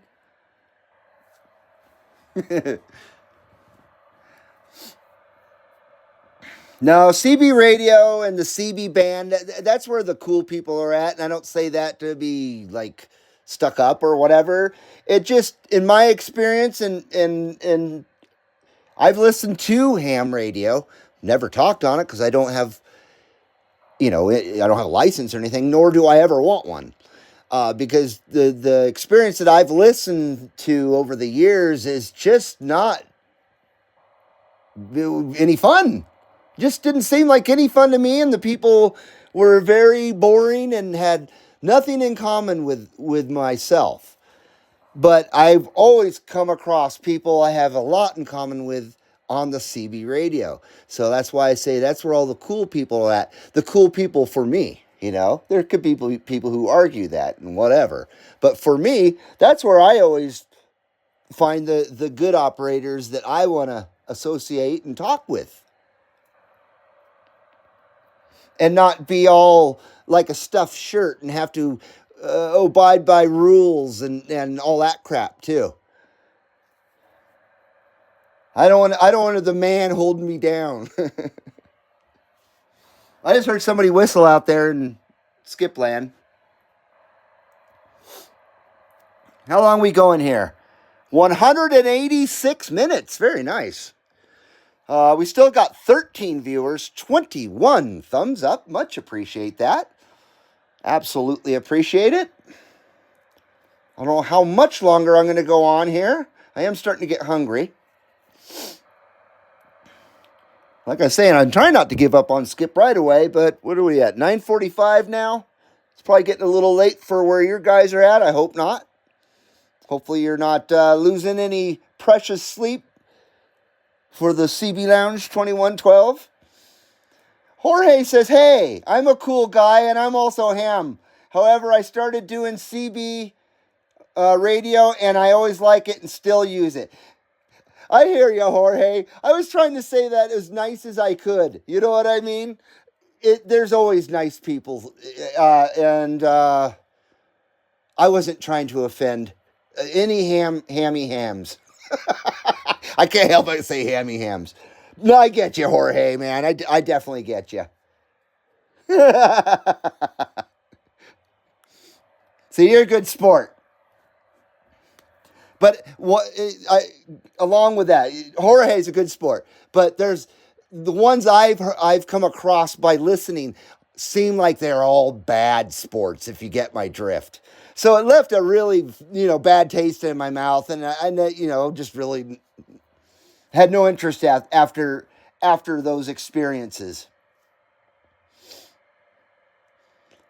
Speaker 1: No, CB radio and the CB band, that's where the cool people are at. And I don't say that to be like stuck up or whatever. It just, in my experience, and I've listened to ham radio, never talked on it because I don't have, I don't have a license or anything, nor do I ever want one. Because the experience that I've listened to over the years is just not any fun. Just didn't seem like any fun to me, and the people were very boring and had nothing in common with myself. But I've always come across people I have a lot in common with on the CB radio. So that's why I say that's where all the cool people are at. The cool people for me, There could be people who argue that and whatever. But for me, that's where I always find the good operators that I want to associate and talk with. And not be all like a stuffed shirt and have to abide by rules and all that crap too. I don't want the man holding me down. I just heard somebody whistle out there in Skip Land. How long we going here? 186 minutes. Very nice. We still got 13 viewers, 21 thumbs up. Much appreciate that. Absolutely appreciate it. I don't know how much longer I'm going to go on here. I am starting to get hungry. Like I say, and I'm trying not to give up on Skip right away, but what are we at? 9:45 now? It's probably getting a little late for where your guys are at. I hope not. Hopefully you're not losing any precious sleep for the CB Lounge 2112. Jorge says, hey, I'm a cool guy and I'm also ham. However, I started doing CB radio and I always like it and still use it. I hear you, Jorge. I was trying to say that as nice as I could. You know what I mean? There's always nice people. And I wasn't trying to offend any hammy hams. I can't help but say hammy hams. No, I get you, Jorge, man. I definitely get you. See, you're a good sport. But along with that, Jorge's a good sport. But there's the ones I've come across by listening seem like they're all bad sports, if you get my drift. So it left a really, bad taste in my mouth, and I just really had no interest after those experiences.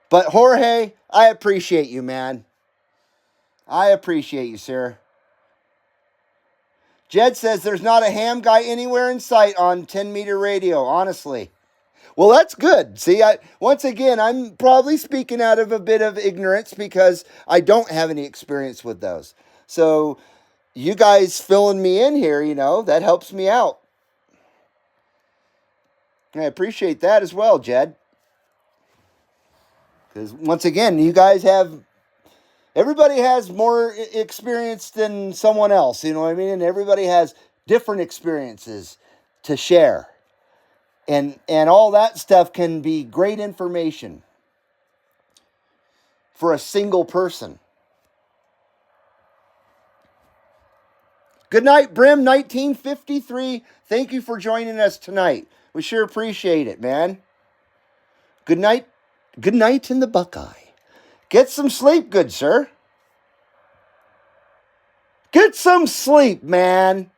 Speaker 1: But Jorge, I appreciate you, man. I appreciate you, sir. Jed says there's not a ham guy anywhere in sight on 10-meter radio, honestly. Well, that's good. See, once again, I'm probably speaking out of a bit of ignorance because I don't have any experience with those. So you guys filling me in here, that helps me out. I appreciate that as well, Jed. Because once again, you guys everybody has more experience than someone else, you know what I mean? And everybody has different experiences to share. And all that stuff can be great information for a single person. Good night, Brim 1953. Thank you for joining us tonight. We sure appreciate it, man. Good night. Good night in the Buckeye. Get some sleep, good sir. Get some sleep, man.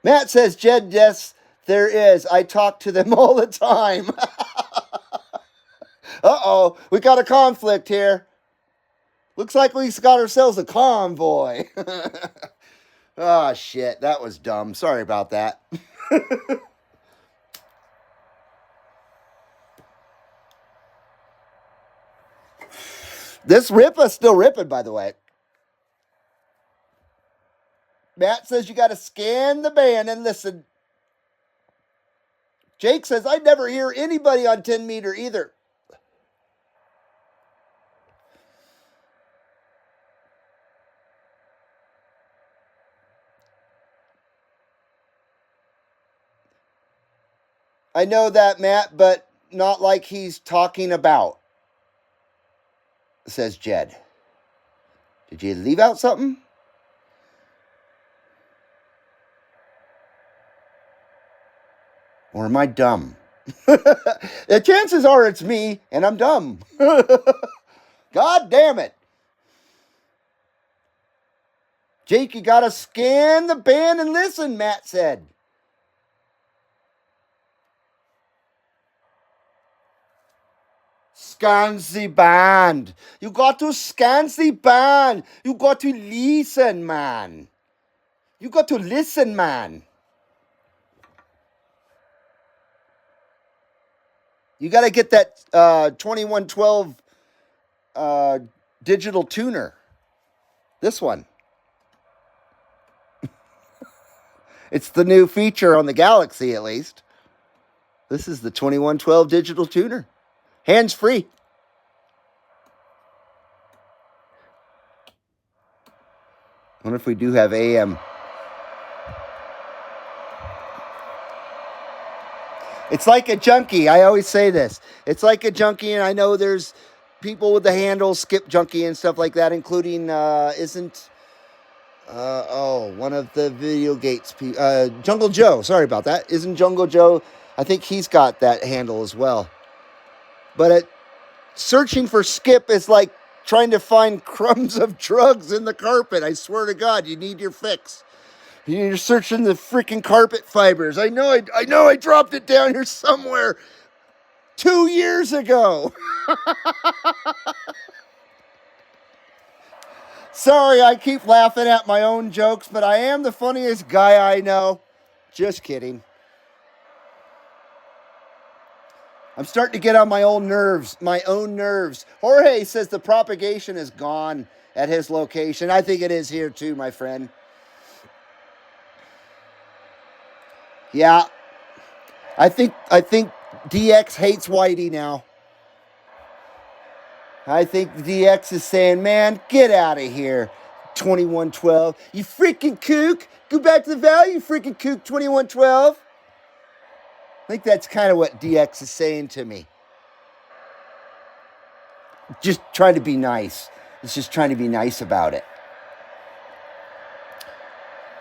Speaker 1: Matt says, Jed, yes, there is. I talk to them all the time. Uh-oh, we got a conflict here. Looks like we got ourselves a convoy. Oh, shit, that was dumb. Sorry about that. This Ripa's still ripping, by the way. Matt says you got to scan the band and listen. Jake says, I never hear anybody on 10 meter either. I know that, Matt, but not like he's talking about, says Jed. Did you leave out something? Or am I dumb? The chances are it's me, and I'm dumb. God damn it. Jake, you gotta scan the band and listen, Matt said. Scan the band. You got to scan the band. You got to listen, man. You got to listen, man. You got to get that 2112 digital tuner. This one. It's the new feature on the Galaxy, at least. This is the 2112 digital tuner. Hands free. I wonder if we do have AM. It's like a junkie. I always say this. It's like a junkie, and I know there's people with the handle Skip Junkie and stuff like that, including one of the Video Gates Jungle Joe. Sorry about that. Isn't Jungle Joe? I think he's got that handle as well. But searching for Skip is like trying to find crumbs of drugs in the carpet. I swear to God, you need your fix. You're searching the freaking carpet fibers. I know I dropped it down here somewhere 2 years ago. Sorry, I keep laughing at my own jokes, but I am the funniest guy I know. Just kidding. I'm starting to get on my own nerves. Jorge says the propagation is gone at his location. I think it is here too, my friend. Yeah. I think DX hates Whitey now. I think DX is saying, man, get out of here, 2112. You freaking kook. Go back to the valley, you freaking kook, 2112. I think that's kind of what DX is saying to me. Just trying to be nice. It's just trying to be nice about it.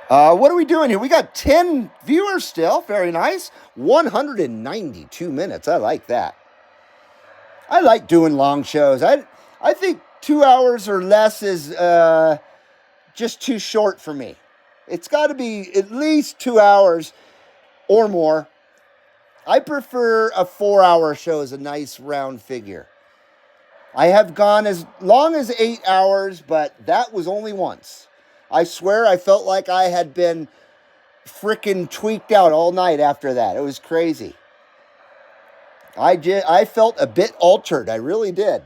Speaker 1: What are we doing here? We got 10 viewers still. Very nice. 192 minutes. I like that. I like doing long shows. I think 2 hours or less is just too short for me. It's got to be at least 2 hours or more. I prefer a 4-hour show as a nice round figure. I have gone as long as 8 hours, but that was only once. I swear I felt like I had been frickin' tweaked out all night after that. It was crazy. I felt a bit altered. I really did.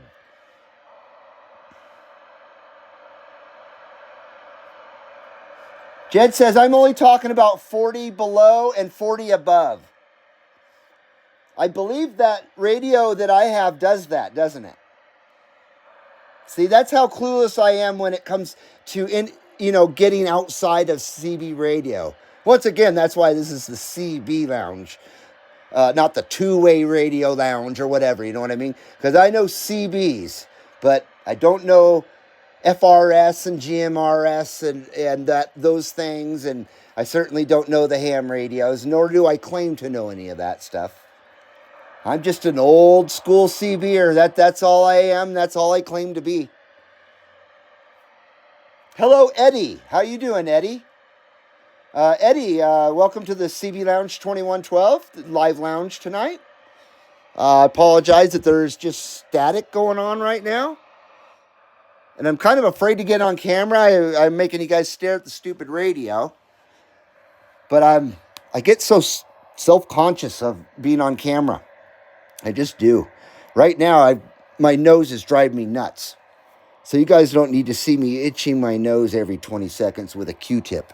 Speaker 1: Jed says, I'm only talking about 40 below and 40 above. I believe that radio that I have does that, doesn't it? See, that's how clueless I am when it comes to getting outside of CB radio. Once again, that's why this is the CB lounge, not the two-way radio lounge or whatever, you know what I mean? Because I know CBs, but I don't know FRS and GMRS and those things, and I certainly don't know the ham radios, nor do I claim to know any of that stuff. I'm just an old school CBer. That's all I am. That's all I claim to be. Hello, Eddie. How you doing, Eddie? Eddie, welcome to the CB Lounge 2112 live lounge tonight. I apologize that there's just static going on right now. And I'm kind of afraid to get on camera. I'm making you guys stare at the stupid radio. But I get so self-conscious of being on camera. I just do. Right now, my nose is driving me nuts. So you guys don't need to see me itching my nose every 20 seconds with a Q-tip.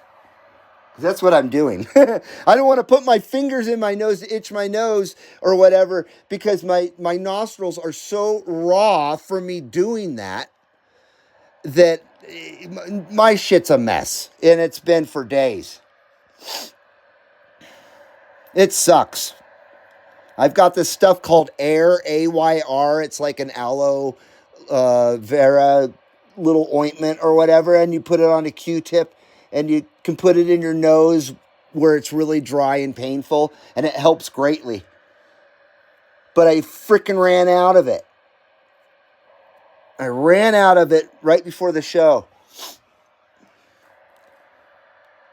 Speaker 1: That's what I'm doing. I don't want to put my fingers in my nose to itch my nose or whatever because my nostrils are so raw from me doing that my shit's a mess. And it's been for days. It sucks. I've got this stuff called Air, AYR. It's like an aloe vera little ointment or whatever, and you put it on a Q-tip, and you can put it in your nose where it's really dry and painful, and it helps greatly. But I freaking ran out of it. I ran out of it right before the show.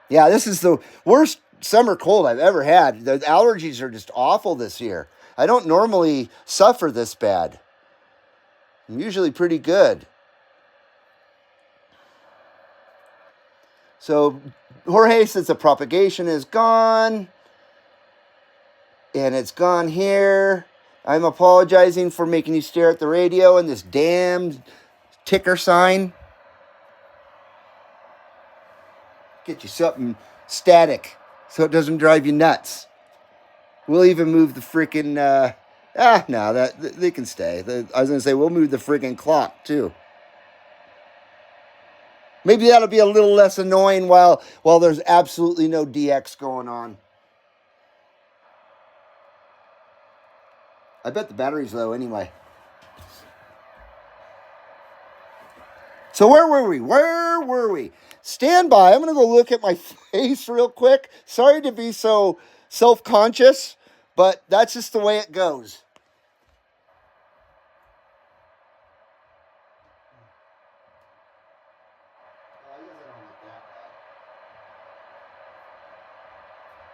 Speaker 1: Yeah, this is the worst summer cold I've ever had. The allergies are just awful this year. I don't normally suffer this bad. I'm usually pretty good. So Jorge says the propagation is gone. And it's gone here. I'm apologizing for making you stare at the radio and this damn ticker sign. Get you something static so it doesn't drive you nuts. We'll even move the freaking, they can stay. I was going to say, we'll move the freaking clock, too. Maybe that'll be a little less annoying while there's absolutely no DX going on. I bet the battery's low anyway. So where were we? Where were we? Stand by. I'm going to go look at my face real quick. Sorry to be so self-conscious, but that's just the way it goes.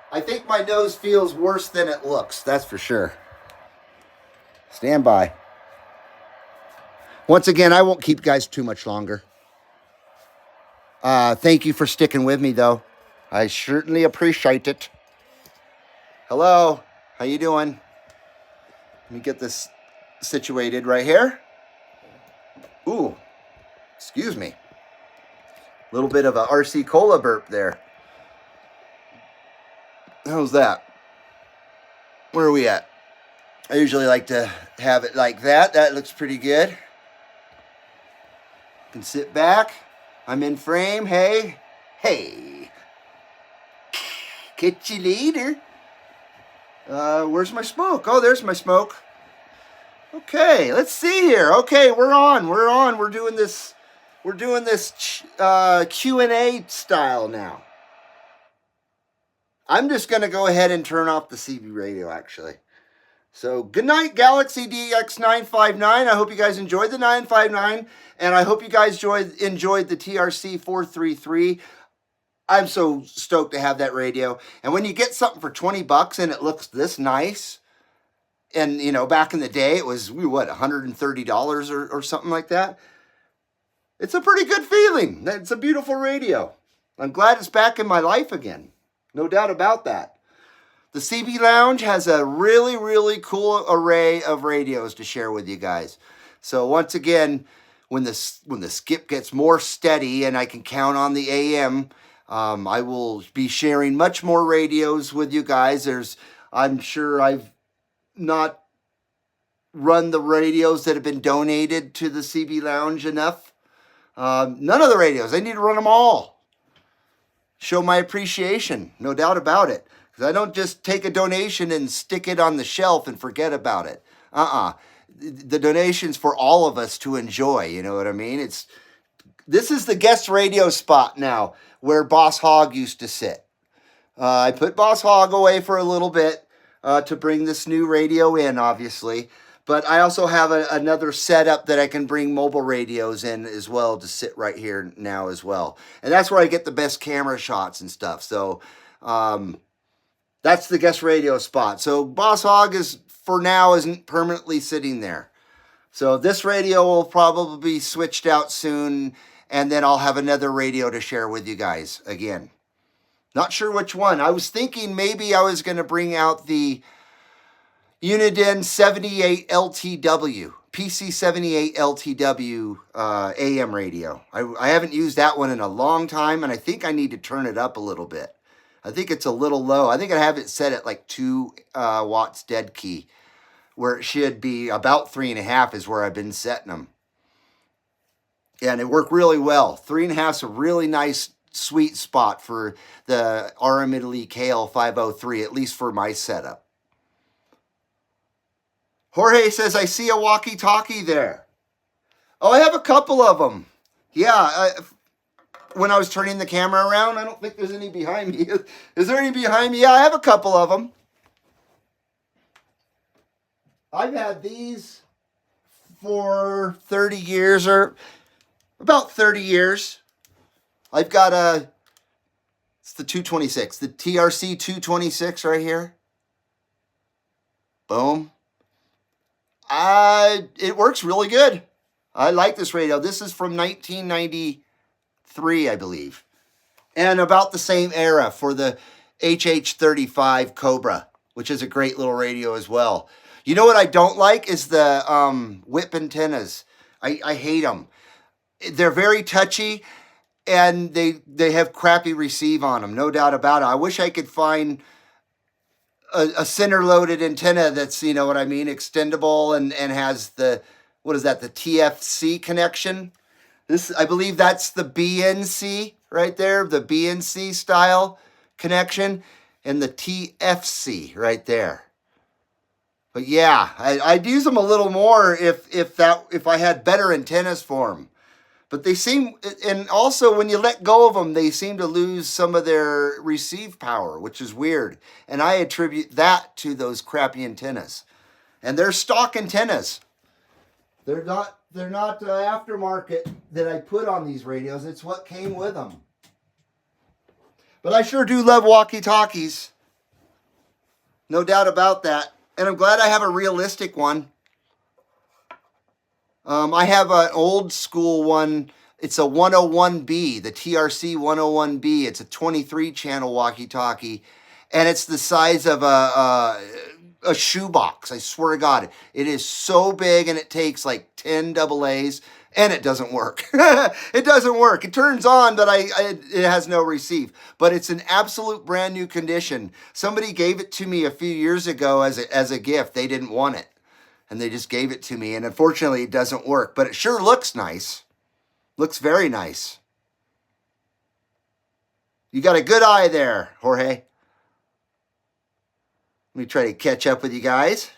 Speaker 1: I think my nose feels worse than it looks. That's for sure. Stand by. Once again, I won't keep guys too much longer. Thank you for sticking with me, though. I certainly appreciate it. Hello. How you doing? Let me get this situated right here. Ooh. Excuse me. A little bit of a RC Cola burp there. How's that? Where are we at? I usually like to have it like that. That looks pretty good. Can sit back. I'm in frame. Hey. Hey. Catch you later. Where's my smoke? Oh, there's my smoke. Okay, let's see here. Okay, we're on. We're doing this. We're doing this Q&A style now. I'm just going to go ahead and turn off the CB radio, actually. So, good night, Galaxy DX959. I hope you guys enjoyed the 959, and I hope you guys enjoyed the TRC 433. I'm so stoked to have that radio. And when you get something for $20 and it looks this nice, and, you know, back in the day, it was, what, $130 or something like that? It's a pretty good feeling. It's a beautiful radio. I'm glad it's back in my life again. No doubt about that. The CB Lounge has a really, really cool array of radios to share with you guys. So once again, when the skip gets more steady and I can count on the AM, I will be sharing much more radios with you guys. I'm sure I've not run the radios that have been donated to the CB Lounge enough. None of the radios. I need to run them all. Show my appreciation, no doubt about it. Because I don't just take a donation and stick it on the shelf and forget about it. The donation's for all of us to enjoy, you know what I mean? This is the guest radio spot now where Boss Hogg used to sit. I put Boss Hogg away for a little bit to bring this new radio in, obviously. But I also have another setup that I can bring mobile radios in as well to sit right here now as well. And that's where I get the best camera shots and stuff. So that's the guest radio spot. So Boss Hogg for now isn't permanently sitting there. So this radio will probably be switched out soon. And then I'll have another radio to share with you guys again. Not sure which one. I was thinking maybe I was going to bring out the Uniden 78 LTW, PC78 LTW AM radio. I haven't used that one in a long time, and I think I need to turn it up a little bit. I think it's a little low. I think I have it set at like 2 watts dead key, where it should be about 3.5 is where I've been setting them. And it worked really well. 3.5 is a really nice, sweet spot for the RM Italy KL503, at least for my setup. Jorge says, I see a walkie-talkie there. Oh, I have a couple of them. Yeah, when I was turning the camera around, I don't think there's any behind me. Is there any behind me? Yeah, I have a couple of them. I've had these for 30 years, or about 30 years. I've got it's the 226, the TRC 226 right here. Boom. It works really good. I like this radio. This is from 1993, I believe. And about the same era for the HH35 Cobra, which is a great little radio as well. You know what I don't like is the whip antennas. I hate them. They're very touchy, and they have crappy receive on them, no doubt about it. I wish I could find a center-loaded antenna that's, you know what I mean, extendable and has the, what is that, the TFC connection? I believe that's the BNC right there, the BNC style connection, and the TFC right there. But yeah, I'd use them a little more if I had better antennas for them. But they seem, and also when you let go of them, they seem to lose some of their receive power, which is weird. And I attribute that to those crappy antennas. And they're stock antennas. They're not aftermarket that I put on these radios. It's what came with them. But I sure do love walkie-talkies. No doubt about that. And I'm glad I have a realistic one. I have an old school one. It's a 101B, the TRC 101B. It's a 23 channel walkie-talkie, and it's the size of a shoebox. I swear to God, it is so big, and it takes like 10 AA's, and it doesn't work. It doesn't work. It turns on, but it has no receive. But it's an absolute brand new condition. Somebody gave it to me a few years ago as a gift. They didn't want it. And they just gave it to me, and unfortunately it doesn't work, but it sure looks nice. Looks very nice. You got a good eye there, Jorge. Let me try to catch up with you guys.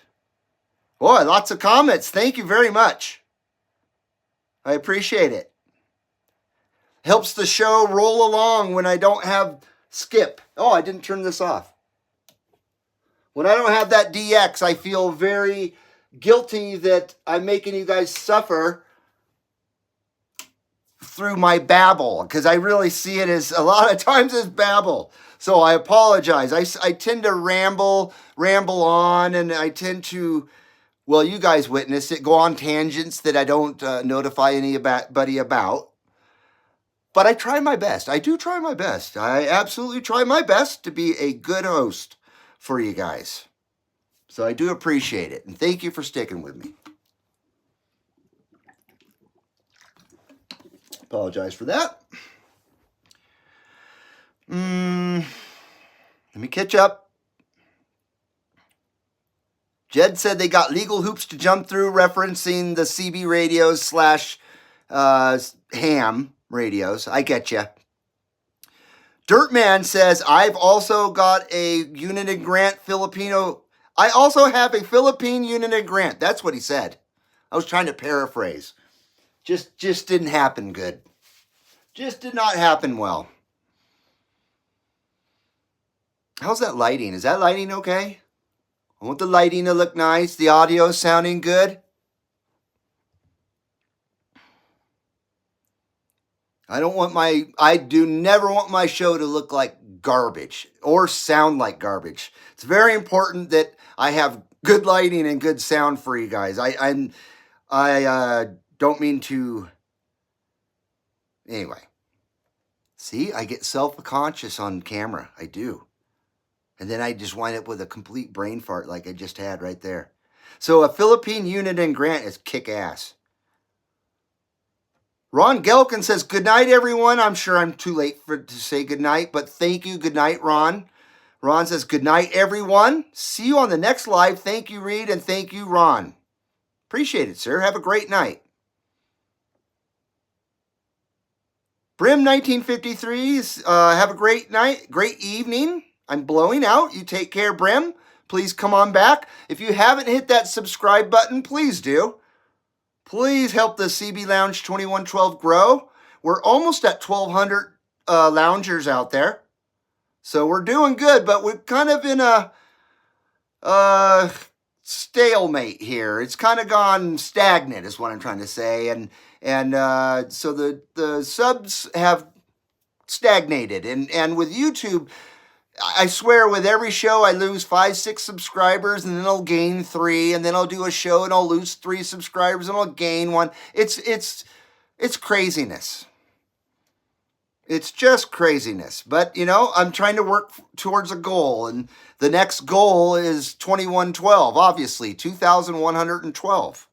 Speaker 1: Boy, lots of comments. Thank you very much. I appreciate it. Helps the show roll along when I don't have skip. Oh, I didn't turn this off. When I don't have that DX, I feel very guilty that I'm making you guys suffer through my babble, because I really see it as a lot of times as babble. So I apologize. I tend to ramble on, and I tend to, well, you guys witness it, go on tangents that I don't notify anybody about. But I try my best. I do try my best. I absolutely try my best to be a good host for you guys. So I do appreciate it, and thank you for sticking with me. Apologize for that. Let me catch up. Jed said they got legal hoops to jump through, referencing the CB radios / ham radios. I get you. Dirtman says, I've also got a Unit and Grant Filipino. I also have a Philippine Unit and Grant. That's what he said. I was trying to paraphrase. Just didn't happen good. Just did not happen well. How's that lighting? Is that lighting okay? I want the lighting to look nice. The audio sounding good. I do never want my show to look like garbage or sound like garbage. It's very important that I have good lighting and good sound for you guys. I don't mean to. Anyway. See, I get self-conscious on camera. I do. And then I just wind up with a complete brain fart like I just had right there. So a Philippine Unit and Grant is kick-ass. Ron Gelkin says, good night, everyone. I'm sure I'm too late to say good night, but thank you. Good night, Ron. Ron says, good night, everyone. See you on the next live. Thank you, Reed, and thank you, Ron. Appreciate it, sir. Have a great night. Brim 1953, have a great night, great evening. I'm blowing out. You take care, Brim. Please come on back. If you haven't hit that subscribe button, please do. Please help the CB Lounge 2112 grow. We're almost at 1,200 loungers out there. So we're doing good, but we're kind of in a stalemate here. It's kind of gone stagnant is what I'm trying to say. And so the subs have stagnated. And with YouTube, I swear with every show I lose 5-6 subscribers, and then I'll gain 3, and then I'll do a show and I'll lose 3 subscribers and I'll gain 1. It's craziness. It's just craziness. But, you know, I'm trying to work towards a goal, and the next goal is 2112, obviously, 2,112.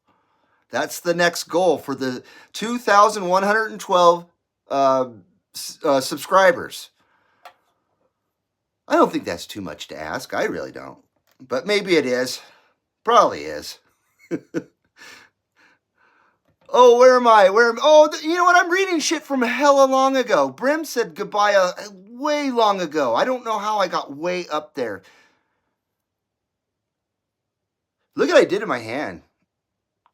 Speaker 1: That's the next goal for the 2,112 subscribers. I don't think that's too much to ask. I really don't. But maybe it is. Probably is. Oh, where am I? Oh, you know what? I'm reading shit from hella long ago. Brim said goodbye way long ago. I don't know how I got way up there. Look at what I did in my hand.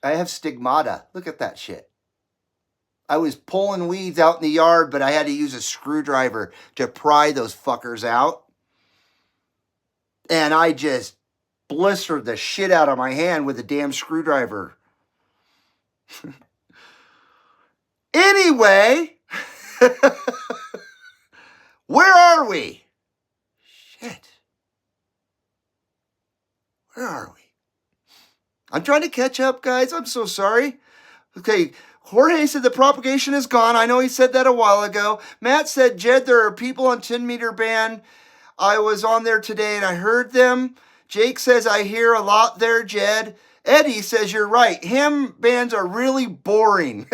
Speaker 1: I have stigmata. Look at that shit. I was pulling weeds out in the yard, but I had to use a screwdriver to pry those fuckers out. And I just blistered the shit out of my hand with a damn screwdriver. Anyway, where are we? Shit. Where are we? I'm trying to catch up, guys. I'm so sorry. Okay, Jorge said the propagation is gone. I know he said that a while ago. Matt said, Jed, there are people on 10 meter band. I was on there today and I heard them. Jake says, I hear a lot there, Jed. Eddie says, you're right. Ham bands are really boring.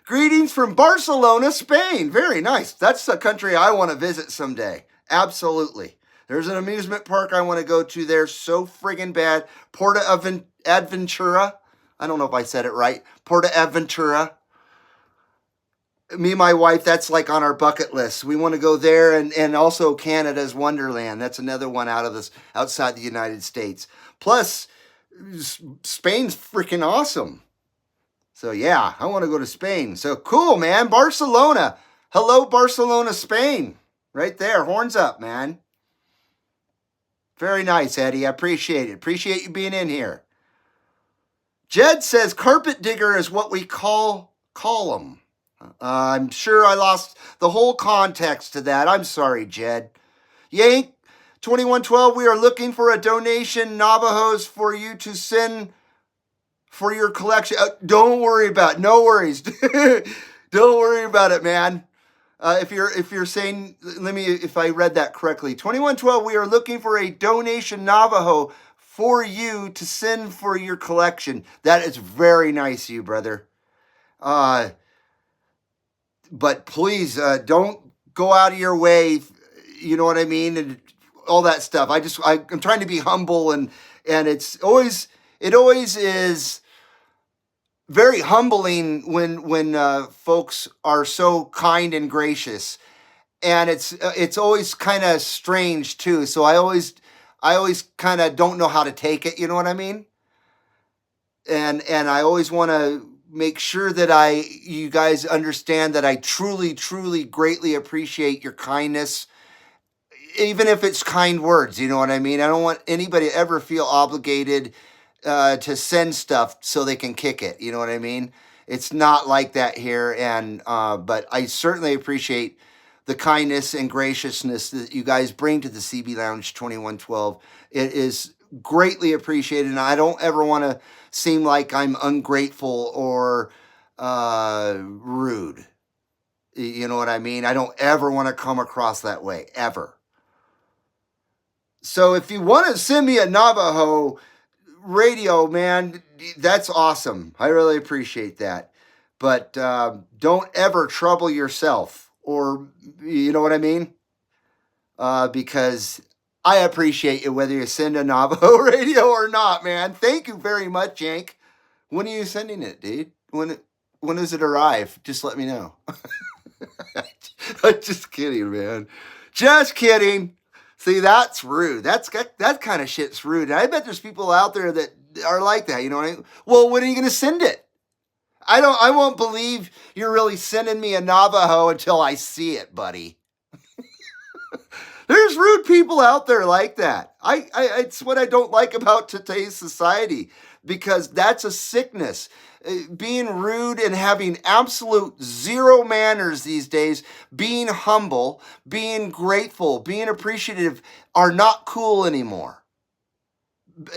Speaker 1: Greetings from Barcelona, Spain. Very nice. That's a country I want to visit someday. Absolutely. There's an amusement park I want to go to there so friggin' bad. Porta Aventura. I don't know if I said it right. Porta Aventura. Me and my wife, that's like on our bucket list. We want to go there, and also Canada's Wonderland. That's another one outside the United States. Plus, Spain's freaking awesome. So yeah, I want to go to Spain. So cool, man. Barcelona. Hello, Barcelona, Spain. Right there. Horns up, man. Very nice, Eddie. I appreciate it. Appreciate you being in here. Jed says carpet digger is what we call them. I'm sure I lost the whole context to that. I'm sorry, Jed. Yank 2112, we are looking for a donation, Navajos, for you to send for your collection. Don't worry about it. No worries. Don't worry about it, man. If you're saying, if I read that correctly. 2112, we are looking for a donation Navajo for you to send for your collection. That is very nice of you, brother. But please, don't go out of your way. You know what I mean? And all that stuff. I'm trying to be humble, and it always is very humbling when folks are so kind and gracious, and it's always kind of strange too. So I always kind of don't know how to take it. You know what I mean? And I always want to make sure that you guys understand that I truly, truly, greatly appreciate your kindness, even if it's kind words. You know what I mean? I don't want anybody to ever feel obligated to send stuff so they can kick it. You know what I mean? It's not like that here. And but I certainly appreciate the kindness and graciousness that you guys bring to the CB Lounge 2112. It is greatly appreciated, and I don't ever want to seem like I'm ungrateful or rude. You know what I mean? I don't ever want to come across that way, ever. So if you want to send me a Navajo radio, man, that's awesome. I really appreciate that. But don't ever trouble yourself, or you know what I mean? Because I appreciate you whether you send a Navajo radio or not, man. Thank you very much, Yank. When are you sending it, dude? When does it arrive? Just let me know. I'm just kidding, man. Just kidding. See, that's rude. That kind of shit's rude. And I bet there's people out there that are like that. You know what I mean? Well, when are you going to send it? I won't believe you're really sending me a Navajo until I see it, buddy. There's rude people out there like that. It's what I don't like about today's society, because that's a sickness. Being rude and having absolute zero manners these days, being humble, being grateful, being appreciative are not cool anymore.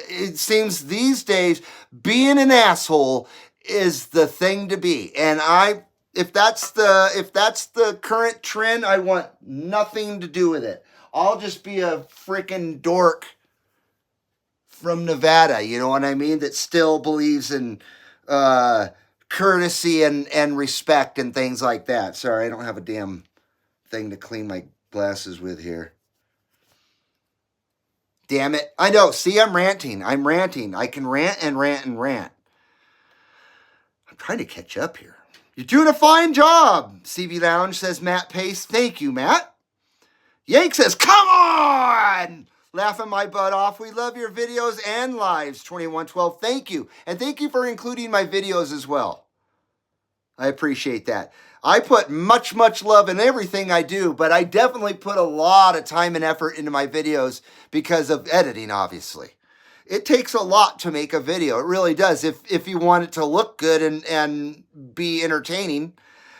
Speaker 1: It seems these days being an asshole is the thing to be. And if that's the current trend, I want nothing to do with it. I'll just be a freaking dork from Nevada, you know what I mean, that still believes in courtesy and respect and things like that. Sorry, I don't have a damn thing to clean my glasses with here. Damn it. I know. See, I'm ranting. I can rant and rant and rant. I'm trying to catch up here. You're doing a fine job, CB Lounge, says Matt Pace. Thank you, Matt. Yank says, come on! Laughing my butt off. We love your videos and lives, 2112. Thank you. And thank you for including my videos as well. I appreciate that. I put much, much love in everything I do, but I definitely put a lot of time and effort into my videos because of editing, obviously. It takes a lot to make a video. It really does. If you want it to look good and be entertaining.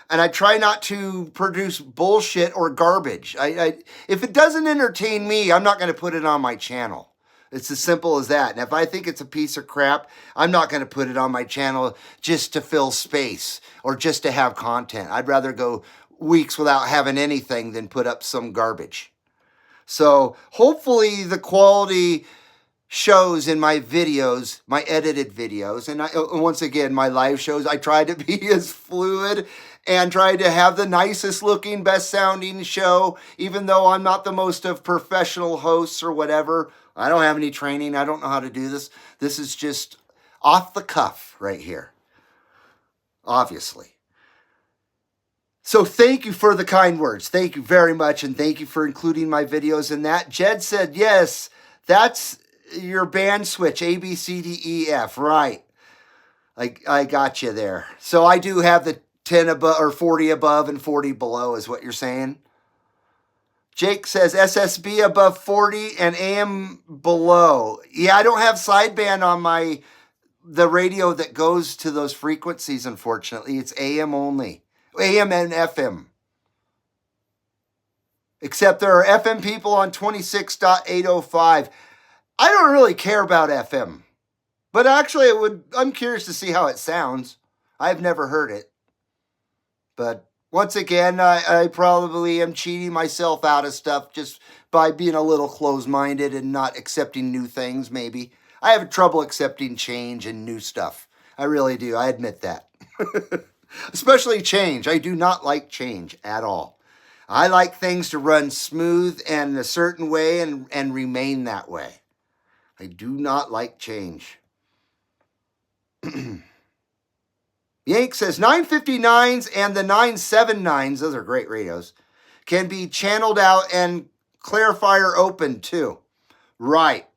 Speaker 1: And I try not to produce bullshit or garbage. If it doesn't entertain me, I'm not going to put it on my channel. It's as simple as that. And if I think it's a piece of crap, I'm not going to put it on my channel just to fill space or just to have content. I'd rather go weeks without having anything than put up some garbage. So hopefully the quality shows in my videos, my edited videos, and once again, my live shows, I try to be as fluid and try to have the nicest looking, best sounding show, even though I'm not the most of professional hosts or whatever. I don't have any training. I don't know how to do this. This is just off the cuff right here, obviously. So thank you for the kind words. Thank you very much, and thank you for including my videos in that. Jed said, yes, that's your band switch, A, B, C, D, E, F, right. I got you there. So I do have the 10 above or 40 above and 40 below is what you're saying. Jake says SSB above 40 and AM below. Yeah, I don't have sideband on the radio that goes to those frequencies, unfortunately. It's AM only. AM and FM. Except there are FM people on 26.805. I don't really care about FM. But actually I'm curious to see how it sounds. I've never heard it. But once again, I probably am cheating myself out of stuff just by being a little closed-minded and not accepting new things, maybe. I have trouble accepting change and new stuff. I really do. I admit that. Especially change. I do not like change at all. I like things to run smooth and a certain way and remain that way. I do not like change. Yank says 959s and the 979s, those are great radios, can be channeled out and clarifier open too. Right.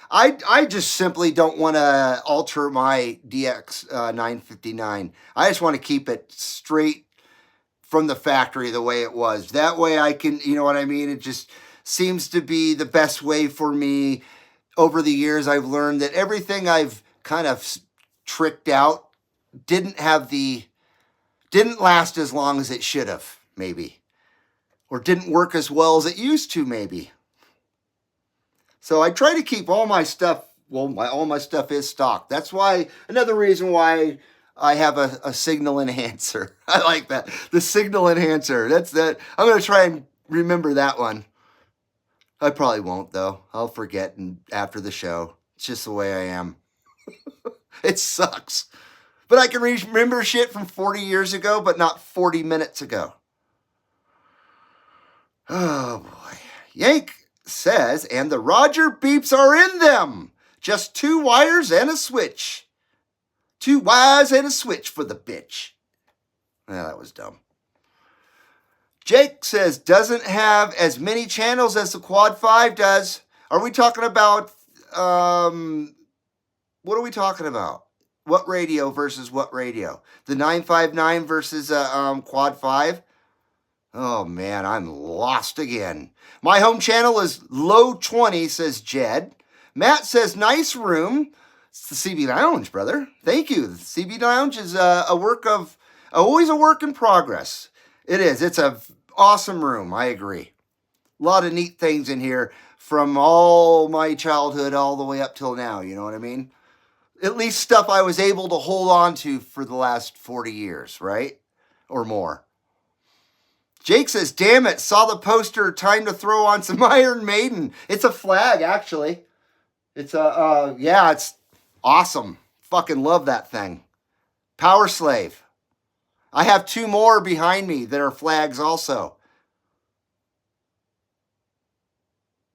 Speaker 1: I just simply don't want to alter my DX 959. I just want to keep it straight from the factory the way it was. That way I can, you know what I mean? It just seems to be the best way for me. Over the years, I've learned that everything I've kind of tricked out didn't last as long as it should have, maybe. Or didn't work as well as it used to, maybe. So I try to keep all my stuff, all my stuff is stock. That's why, another reason why I have a signal enhancer. I like that. The signal enhancer. That's that. I'm going to try and remember that one. I probably won't, though. I'll forget after the show. It's just the way I am. It sucks. But I can remember shit from 40 years ago, but not 40 minutes ago. Oh, boy. Yank says, and the Roger beeps are in them. Just 2 wires and a switch. 2 wires and a switch for the bitch. Yeah, that was dumb. Jake says, doesn't have as many channels as the Quad 5 does. Are we talking about, what are we talking about? What radio versus what radio? The 959 versus Quad 5? Oh, man, I'm lost again. My home channel is low 20, says Jed. Matt says, nice room. It's the CB Lounge, brother. Thank you. The CB Lounge is always a work in progress. It is. It's a awesome room. I agree. A lot of neat things in here from all my childhood all the way up till now. You know what I mean? At least stuff I was able to hold on to for the last 40 years, right? Or more. Jake says, damn it, saw the poster, time to throw on some Iron Maiden. It's a flag, actually. It's it's awesome. Fucking love that thing. Power Slave. I have 2 more behind me that are flags also.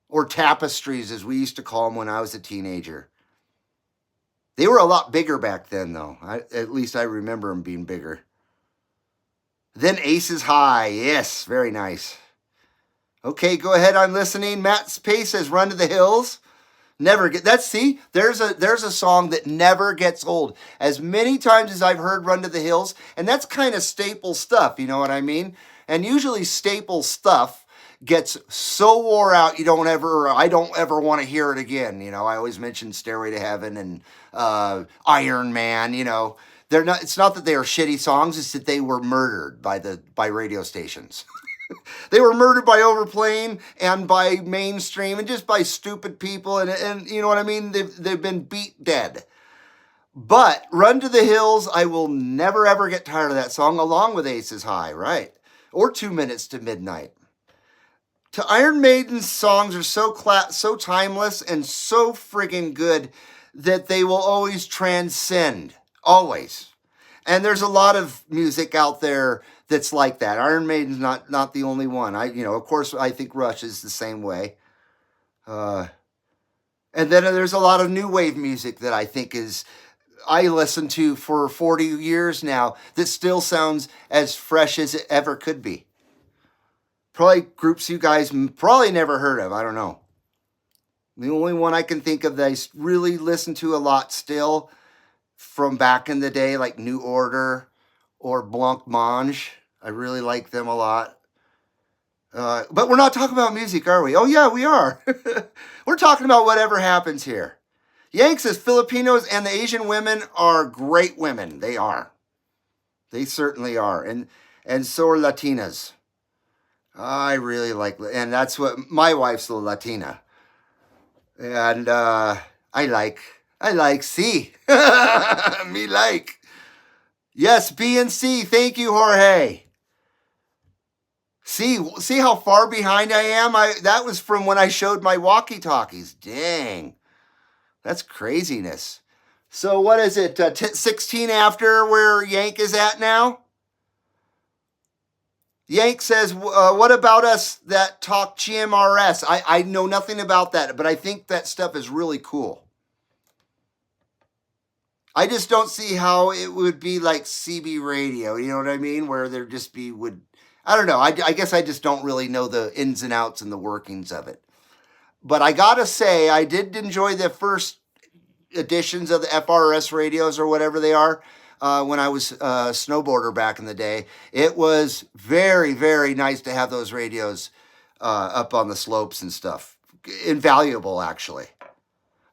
Speaker 1: Or tapestries, as we used to call them when I was a teenager. They were a lot bigger back then, though. At least I remember them being bigger. Then Aces High. Yes, very nice. Okay, go ahead. I'm listening. Matt Pace says Run to the Hills. Never get that. See, there's a song that never gets old. As many times as I've heard Run to the Hills, and that's kind of staple stuff, you know what I mean? And usually staple stuff gets so wore out I don't ever want to hear it again. You know, I always mention Stairway to Heaven and Iron Man, you know. They're not it's not that they are shitty songs, it's that they were murdered by radio stations. They were murdered by overplaying and by mainstream and just by stupid people, and you know what I mean? They've been beat dead. But Run to the Hills, I will never ever get tired of that song, along with Aces High, right? Or 2 Minutes to Midnight. To Iron Maiden's songs are so timeless and so friggin' good that they will always transcend. Always. And there's a lot of music out there that's like that. Iron Maiden's not the only one. Of course, I think Rush is the same way. And then there's a lot of new wave music that I listen to for 40 years now that still sounds as fresh as it ever could be. Probably groups you guys probably never heard of. I don't know. The only one I can think of that I really listen to a lot still from back in the day, like New Order or Blancmange. I really like them a lot. But we're not talking about music, are we? Oh, yeah, we are. We're talking about whatever happens here. Yank says Filipinos and the Asian women are great women. They are. They certainly are. And so are Latinas. I really like, and that's what my wife's a Latina. And I like, C. Me like. Yes, B and C. Thank you, Jorge. See how far behind I am? That was from when I showed my walkie-talkies. Dang. That's craziness. So what is it? 16 after where Yank is at now? Yank says, what about us that talk GMRS? I know nothing about that, but I think that stuff is really cool. I just don't see how it would be like CB radio, you know what I mean? Where there just I don't know. I guess I just don't really know the ins and outs and the workings of it. But I gotta say, I did enjoy the first editions of the FRS radios or whatever they are when I was a snowboarder back in the day. It was very, very nice to have those radios up on the slopes and stuff. Invaluable, actually.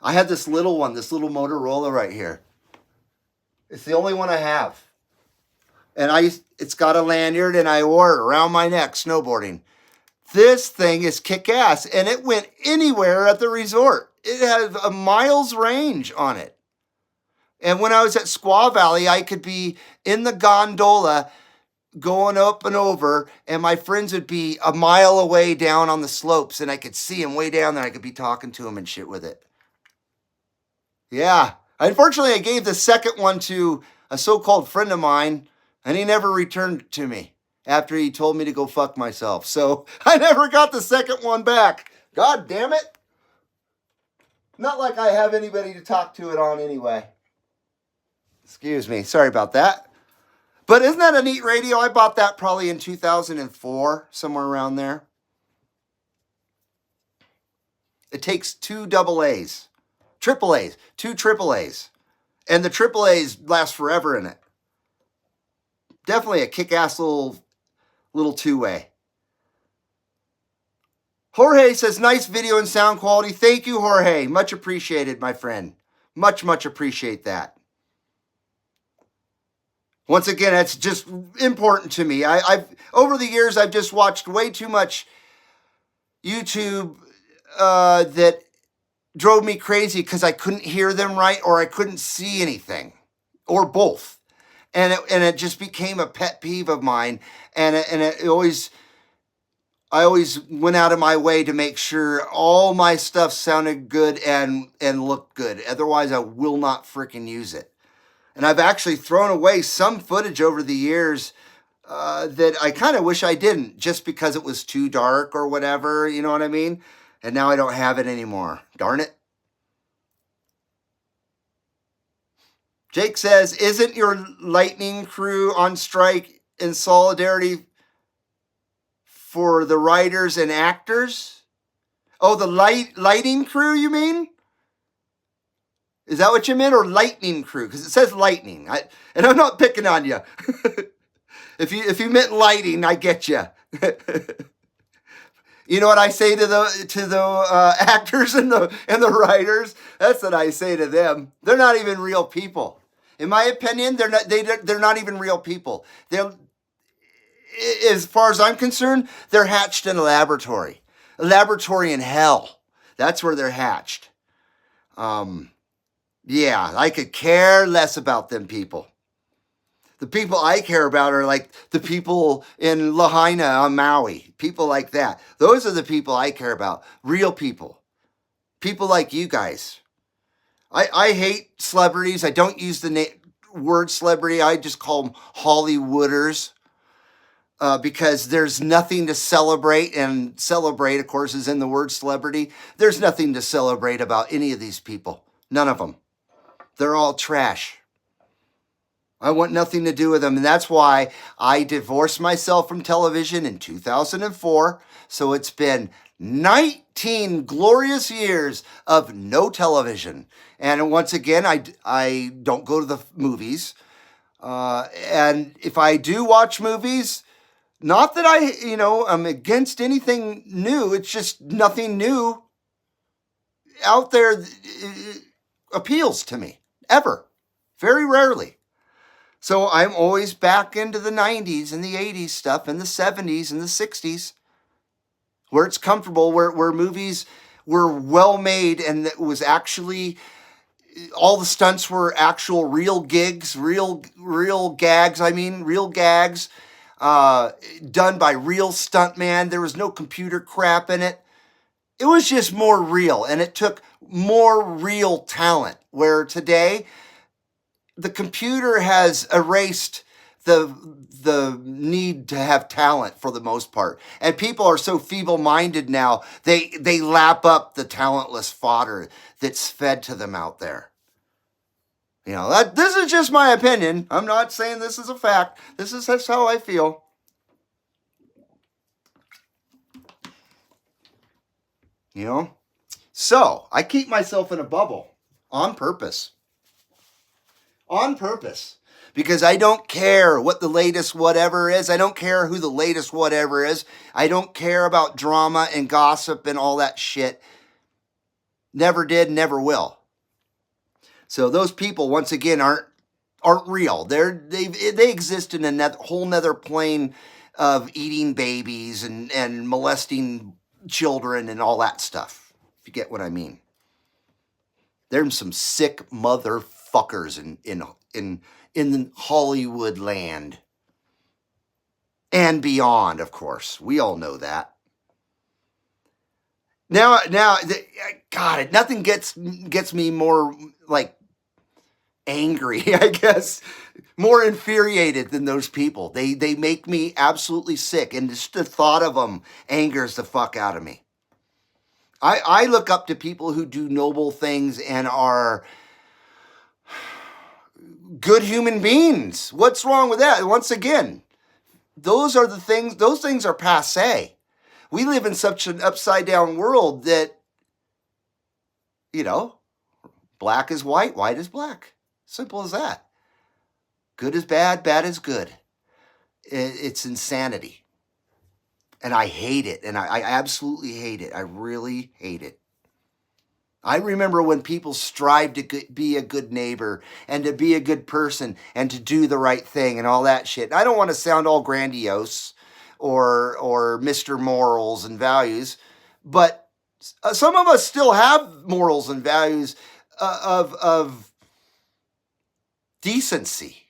Speaker 1: I had this little one, this little Motorola right here. It's the only one I have. And it's got a lanyard, and I wore it around my neck snowboarding. This thing is kick-ass, and it went anywhere at the resort. It has a miles range on it. And when I was at Squaw Valley, I could be in the gondola going up and over, and my friends would be a mile away down on the slopes, and I could see them way down there. I could be talking to them and shit with it. Yeah. Unfortunately, I gave the second one to a so-called friend of mine, and he never returned it to me after he told me to go fuck myself. So I never got the second one back. God damn it. Not like I have anybody to talk to it on anyway. Excuse me. Sorry about that. But isn't that a neat radio? I bought that probably in 2004, somewhere around there. It takes two AA's. Triple A's. Two AAA's. And the AAA's last forever in it. Definitely a kick-ass little two-way. Jorge says, nice video and sound quality. Thank you, Jorge. Much appreciated, my friend. Much, much appreciate that. Once again, that's just important to me. I've over the years, I've just watched way too much YouTube that drove me crazy because I couldn't hear them right or I couldn't see anything, or both. And it just became a pet peeve of mine. And I always went out of my way to make sure all my stuff sounded good and looked good. Otherwise, I will not freaking use it. And I've actually thrown away some footage over the years that I kind of wish I didn't, just because it was too dark or whatever, you know what I mean? And now I don't have it anymore. Darn it. Jake says, isn't your lightning crew on strike in solidarity for the writers and actors. Oh, the lighting crew, you mean? Is that what you meant, or lightning crew? Because it says lightning, and I'm not picking on you. If you meant lighting, I get you. You know what I say to the actors and the writers? That's what I say to them. They're not even real people. In my opinion, they're not even real people. They're, as far as I'm concerned, they're hatched in a laboratory in hell. That's where they're hatched. Yeah, I could care less about them people. The people I care about are like the people in Lahaina on Maui, people like that. Those are the people I care about. Real people. People like you guys. I hate celebrities. I don't use the word celebrity. I just call them Hollywooders. Because there's nothing to celebrate, and celebrate, of course, is in the word celebrity. There's nothing to celebrate about any of these people. None of them. They're all trash. I want nothing to do with them, and that's why I divorced myself from television in 2004. So it's been 19 glorious years of no television. And once again, I don't go to the movies. And if I do watch movies, not that I'm against anything new. It's just nothing new out there appeals to me, ever. Very rarely. So I'm always back into the 90s and the 80s stuff and the 70s and the 60s where it's comfortable, where movies were well made and it was actually, all the stunts were actual real gigs, real gags, real gags, done by real stuntman. There was no computer crap in it. It was just more real, and it took more real talent, where today the computer has erased the need to have talent for the most part. And people are so feeble-minded now, they lap up the talentless fodder that's fed to them out there. This is just my opinion. I'm not saying this is a fact. This is just how I feel. So I keep myself in a bubble on purpose. On purpose. Because I don't care what the latest whatever is. I don't care who the latest whatever is. I don't care about drama and gossip and all that shit. Never did, never will. So those people, once again, aren't real. They exist in a whole nother plane of eating babies and molesting children and all that stuff. If you get what I mean. There's some sick motherfuckers in Hollywood land. And beyond, of course. We all know that. Now, God, nothing gets me more like angry, I guess, more infuriated than those people. They make me absolutely sick, and just the thought of them angers the fuck out of me. I look up to people who do noble things and are good human beings. What's wrong with that? Once again, those things are passé. We live in such an upside down world that, black is white, white is black. Simple as that. Good is bad, bad is good. It's insanity. And I hate it. And I absolutely hate it. I really hate it. I remember when people strive to be a good neighbor and to be a good person and to do the right thing and all that shit. I don't want to sound all grandiose or Mr. Morals and Values, but some of us still have morals and values of decency.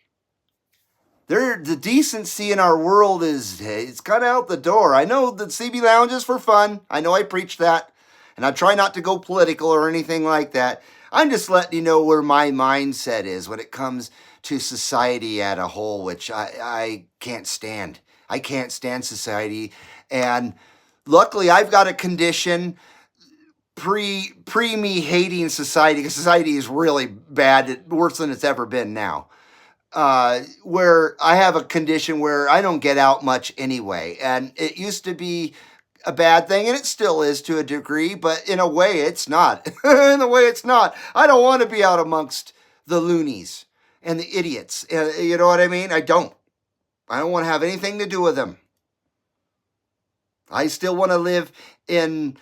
Speaker 1: The decency in our world it's kind of out the door. I know the CB Lounge is for fun. I know I preach that. And I try not to go political or anything like that. I'm just letting you know where my mindset is when it comes to society as a whole, which I can't stand. I can't stand society. And luckily, I've got a condition pre me hating society, because society is really bad, worse than it's ever been now. where I have a condition where I don't get out much anyway. And it used to be a bad thing, and it still is to a degree, but in a way it's not. In a way it's not. I don't want to be out amongst the loonies and the idiots. You know what I mean? I don't. I don't want to have anything to do with them. I still want to live in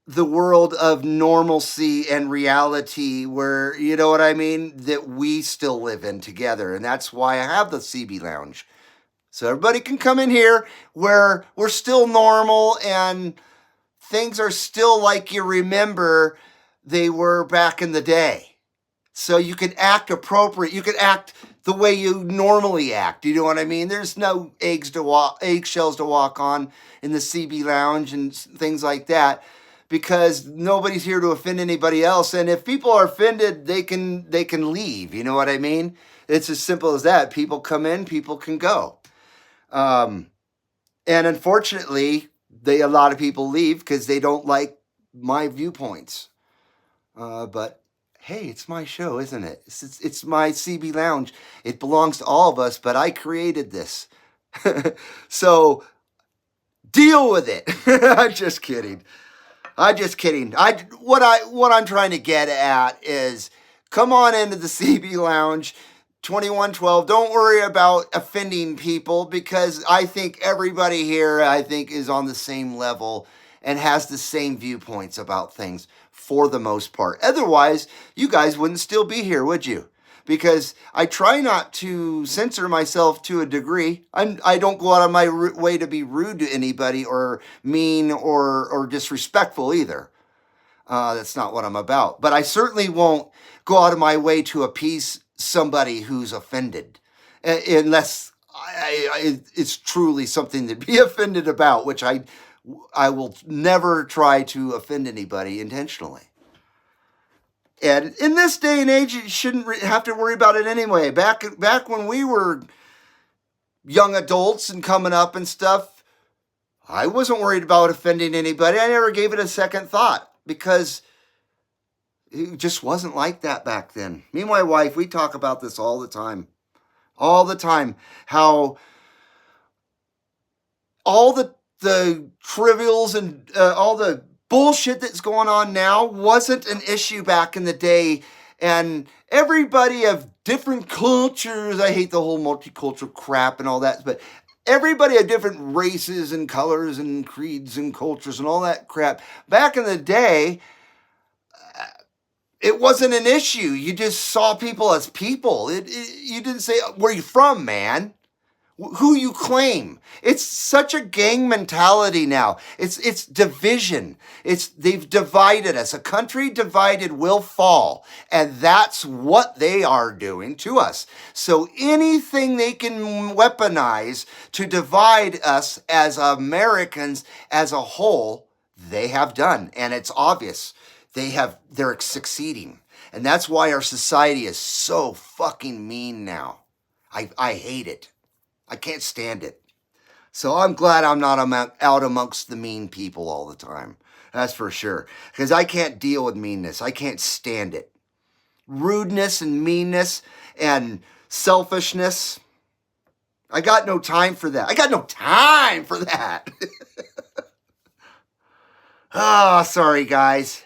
Speaker 1: the world of normalcy and reality where, you know what I mean, that we still live in together. And that's why I have the CB Lounge. So everybody can come in here where we're still normal and things are still like you remember they were back in the day. So you can act appropriate. You can act the way you normally act. You know what I mean? There's no eggshells to walk on in the CB Lounge and things like that, because nobody's here to offend anybody else. And if people are offended, they can leave. You know what I mean? It's as simple as that. People come in, people can go. And unfortunately, a lot of people leave because they don't like my viewpoints. But hey, it's my show, isn't it? It's my CB Lounge. It belongs to all of us, but I created this. So deal with it. I'm just kidding. What I'm trying to get at is, come on into the CB Lounge, 2112. Don't worry about offending people, because I think everybody here, is on the same level and has the same viewpoints about things for the most part. Otherwise, you guys wouldn't still be here, would you? Because I try not to censor myself to a degree. I don't go out of my way to be rude to anybody or mean or disrespectful either. That's not what I'm about. But I certainly won't go out of my way to appease somebody who's offended, unless it's truly something to be offended about, which I will never try to offend anybody intentionally. And in this day and age, you shouldn't have to worry about it anyway. Back when we were young adults and coming up and stuff, I wasn't worried about offending anybody. I never gave it a second thought, because it just wasn't like that back then. Me and my wife, we talk about this all the time. All the time. How all the trivials and all the bullshit that's going on now wasn't an issue back in the day. And everybody of different cultures, I hate the whole multicultural crap and all that, but everybody of different races and colors and creeds and cultures and all that crap, back in the day, it wasn't an issue. You just saw people as people. You didn't say, where you from, man? Who you claim. It's such a gang mentality now. It's division. They've divided us. A country divided will fall. And that's what they are doing to us. So anything they can weaponize to divide us as Americans as a whole, they have done. And it's obvious. They're succeeding. And that's why our society is so fucking mean now. I hate it. I can't stand it. So I'm glad I'm not out amongst the mean people all the time. That's for sure. Because I can't deal with meanness. I can't stand it. Rudeness and meanness and selfishness. I got no time for that. I got no time for that. Oh, sorry, guys.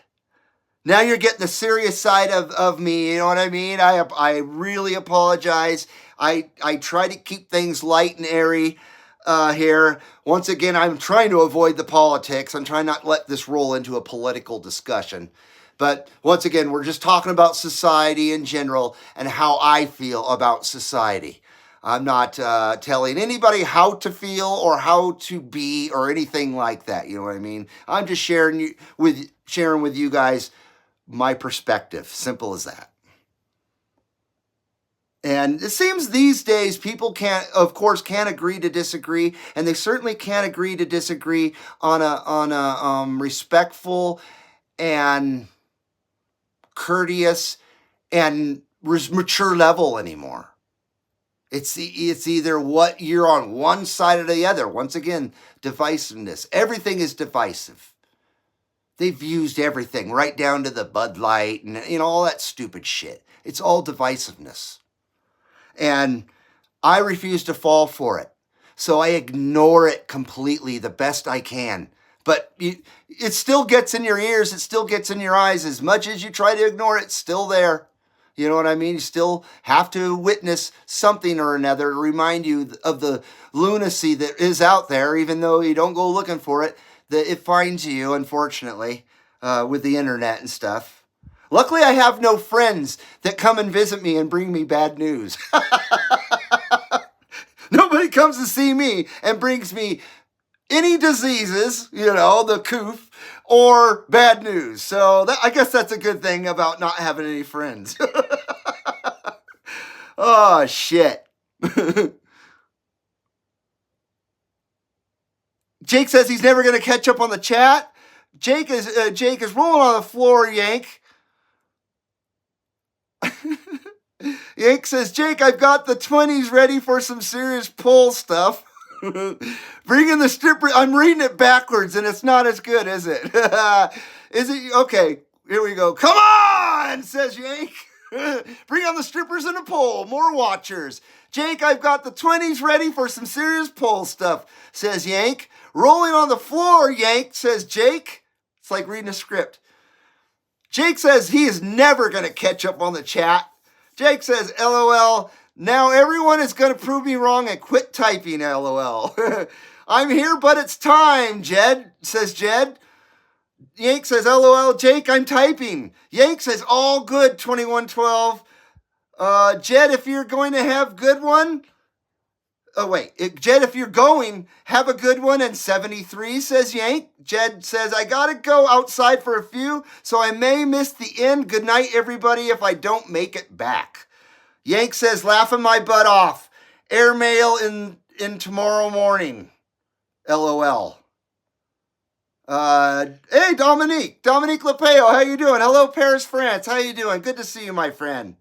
Speaker 1: Now you're getting the serious side of me, you know what I mean? I really apologize. I try to keep things light and airy here. Once again, I'm trying to avoid the politics. I'm trying not to let this roll into a political discussion. But once again, we're just talking about society in general and how I feel about society. I'm not telling anybody how to feel or how to be or anything like that. You know what I mean? I'm just sharing with you guys my perspective. Simple as that. And it seems these days people can't agree to disagree, and they certainly can't agree to disagree on a respectful and courteous and mature level anymore. It's either what you're on one side or the other. Once again, divisiveness. Everything is divisive. They've used everything right down to the Bud Light and all that stupid shit. It's all divisiveness. And I refuse to fall for it. So I ignore it completely the best I can. But it still gets in your ears. It still gets in your eyes. As much as you try to ignore it, it's still there. You know what I mean? You still have to witness something or another to remind you of the lunacy that is out there, even though you don't go looking for it, that it finds you, unfortunately, with the internet and stuff. Luckily, I have no friends that come and visit me and bring me bad news. Nobody comes to see me and brings me any diseases, you know, the coof, or bad news. So I guess that's a good thing about not having any friends. Oh, shit. Jake says he's never going to catch up on the chat. Jake is rolling on the floor, Yank. Yank says, Jake, I've got the 20s ready for some serious pull stuff. Bringing the stripper. I'm reading it backwards and it's not as good, is it? Is it? Okay, here we go. Come on, says Yank. Bring on the strippers and a pole. More watchers. Jake, I've got the 20s ready for some serious pull stuff, says Yank. Rolling on the floor, Yank, says Jake. It's like reading a script. Jake says he is never going to catch up on the chat. Jake says, LOL, now everyone is going to prove me wrong and quit typing, LOL. I'm here, but it's time, Jed, says Jed. Yank says, LOL, Jake, I'm typing. Yank says, all good, 2112. Jed, if you're going to have good one. Oh, wait. Jed, if you're going, have a good one. And 73, says Yank. Jed says, I got to go outside for a few, so I may miss the end. Good night, everybody, if I don't make it back. Yank says, laughing my butt off. Airmail in tomorrow morning. LOL. Hey, Dominique Lepeo, how you doing? Hello, Paris, France. How you doing? Good to see you, my friend.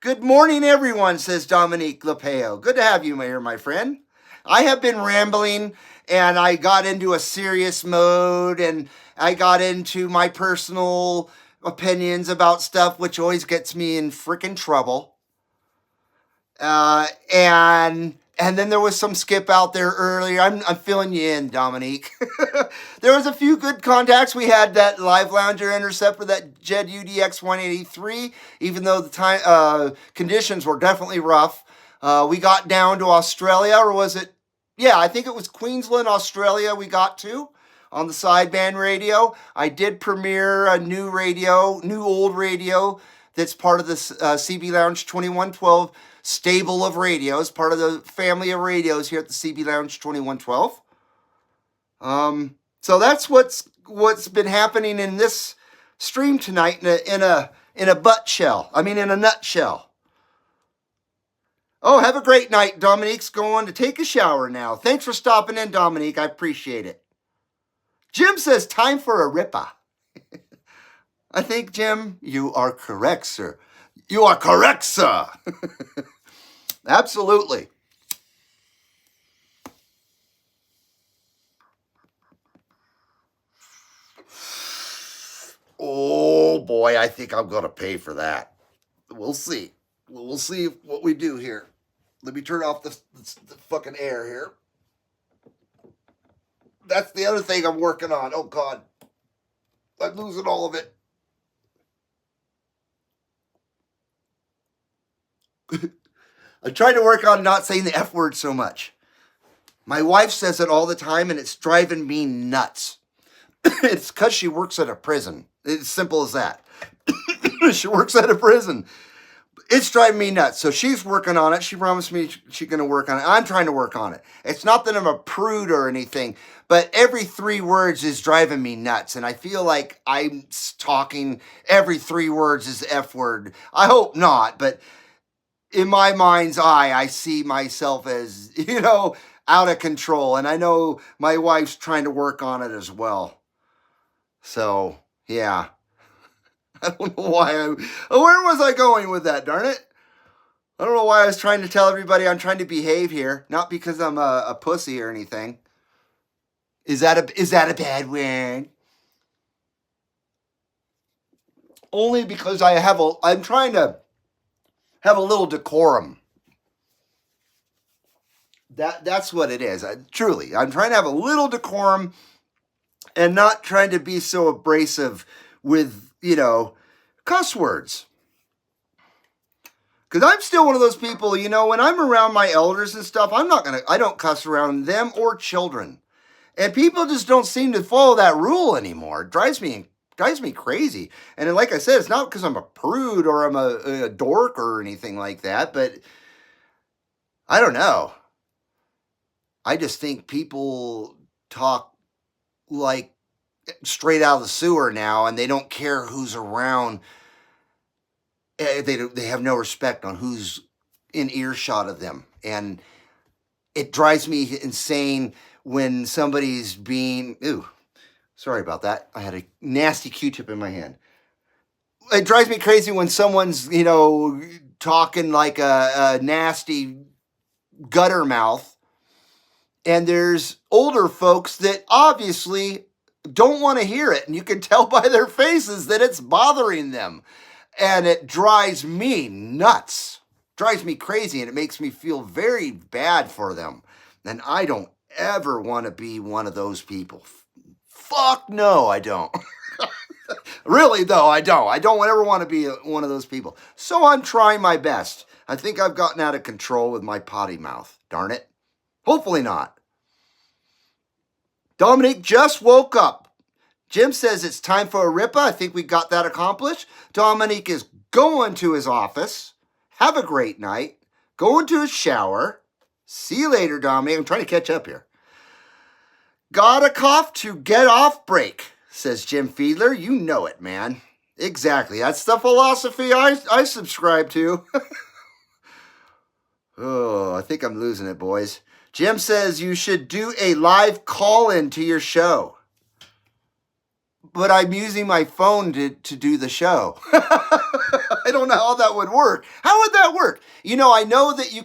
Speaker 1: Good morning, everyone, says Dominique Lepeo. Good to have you here, my friend. I have been rambling, and I got into a serious mode, and I got into my personal opinions about stuff, which always gets me in freaking trouble. And then there was some skip out there earlier. I'm filling you in, Dominique. There was a few good contacts. We had that Live Lounger intercept for that Jed UDX 183, even though the time conditions were definitely rough. We got down to Australia, or was it? Yeah, I think it was Queensland, Australia we got to on the sideband radio. I did premiere a new old radio that's part of the CB Lounge 2112 stable of radios, part of the family of radios here at the CB Lounge 2112. So that's what's been happening in this stream tonight in a nutshell. Oh, have a great night. Dominique's going to take a shower now. Thanks for stopping in, Dominique. I appreciate it. Jim says, time for a ripper. I think, Jim, you are correct, sir. You are correct, sir. Absolutely. Oh, boy, I think I'm going to pay for that. We'll see. We'll see what we do here. Let me turn off the fucking air here. That's the other thing I'm working on. Oh, God. I'm losing all of it. I'm trying to work on not saying the F word so much. My wife says it all the time, and it's driving me nuts. It's because she works at a prison. It's simple as that. She works at a prison. It's driving me nuts. So she's working on it. She promised me she's going to work on it. I'm trying to work on it. It's not that I'm a prude or anything, but every 3 words is driving me nuts. And I feel like I'm talking every 3 words is F word. I hope not, but in my mind's eye, I see myself as, out of control. And I know my wife's trying to work on it as well. So, yeah. I don't know why where was I going with that, darn it? I don't know why I was trying to tell everybody I'm trying to behave here. Not because I'm a pussy or anything. Is that a bad word? Only because I'm trying to have a little decorum. That's what it is. Truly, I'm trying to have a little decorum and not trying to be so abrasive with, cuss words. Because I'm still one of those people, when I'm around my elders and stuff, I don't cuss around them or children. And people just don't seem to follow that rule anymore. It drives me crazy. And like I said, it's not because I'm a prude or I'm a dork or anything like that, but I don't know. I just think people talk like straight out of the sewer now, and they don't care who's around. They have no respect on who's in earshot of them, and it drives me insane when somebody's being. Ooh, sorry about that. I had a nasty Q-tip in my hand. It drives me crazy when someone's talking like a nasty gutter mouth, and there's older folks that obviously don't want to hear it, and you can tell by their faces that it's bothering them, and it drives me nuts, drives me crazy, and it makes me feel very bad for them, and I don't ever want to be one of those people. Fuck no, I don't. Really though, I don't ever want to be one of those people, so I'm trying my best. I think I've gotten out of control with my potty mouth, darn it. Hopefully not. Dominique just woke up. Jim says it's time for a rippa. I think we got that accomplished. Dominique is going to his office. Have a great night. Going to his shower. See you later, Dominique. I'm trying to catch up here. Got a cough to get off break, says Jim Fiedler. You know it, man. Exactly. That's the philosophy I subscribe to. Oh, I think I'm losing it, boys. Jim says you should do a live call-in to your show. But I'm using my phone to do the show. I don't know how that would work. How would that work? I know that you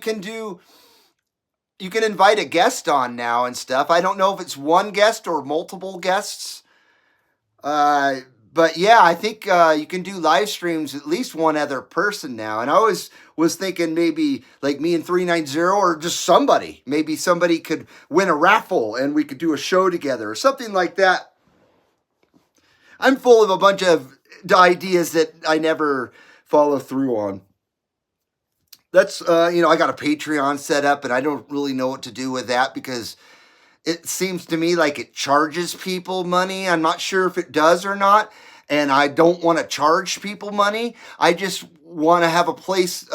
Speaker 1: can invite a guest on now and stuff. I don't know if it's one guest or multiple guests. But yeah, I think you can do live streams at least one other person now. And I always was thinking maybe like me and 390 or just somebody. Maybe somebody could win a raffle and we could do a show together or something like that. I'm full of a bunch of ideas that I never follow through on. That's, I got a Patreon set up and I don't really know what to do with that because it seems to me like it charges people money. I'm not sure if it does or not. And I don't want to charge people money. I just want to have a place.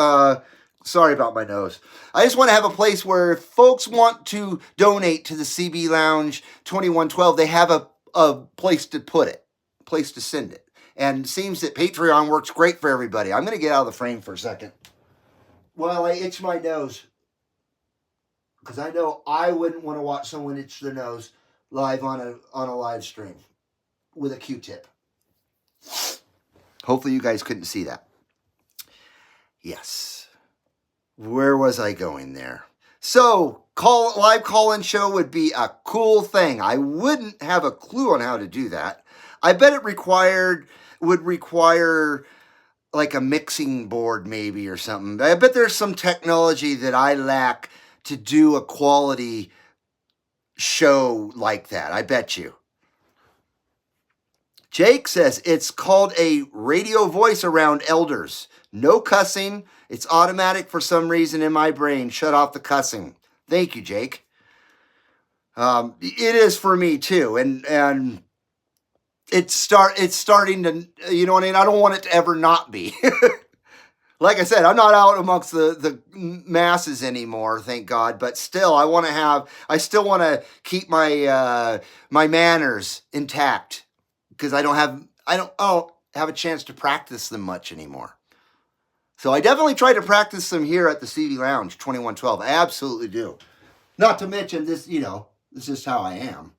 Speaker 1: Sorry about my nose. I just want to have a place where if folks want to donate to the CB Lounge 2112, they have a place to put it, place to send it. And it seems that Patreon works great for everybody. I'm going to get out of the frame for a second. Well, I itch my nose. Because I know I wouldn't want to watch someone itch their nose live on a live stream with a Q-tip. Hopefully you guys couldn't see that. Yes. Where was I going there? So, live call-in show would be a cool thing. I wouldn't have a clue on how to do that. I bet it would require like a mixing board maybe or something. I bet there's some technology that I lack to do a quality show like that. I bet you. Jake says it's called a radio voice around elders. No cussing. It's automatic for some reason in my brain. Shut off the cussing. Thank you, Jake. It is for me too, and it's starting to. You know what I mean? I don't want it to ever not be. Like I said, I'm not out amongst the masses anymore, thank God. But still, I still want to keep my my manners intact because I don't have a chance to practice them much anymore. So I definitely try to practice them here at the CB Lounge 2112. I absolutely do. Not to mention this, this is how I am.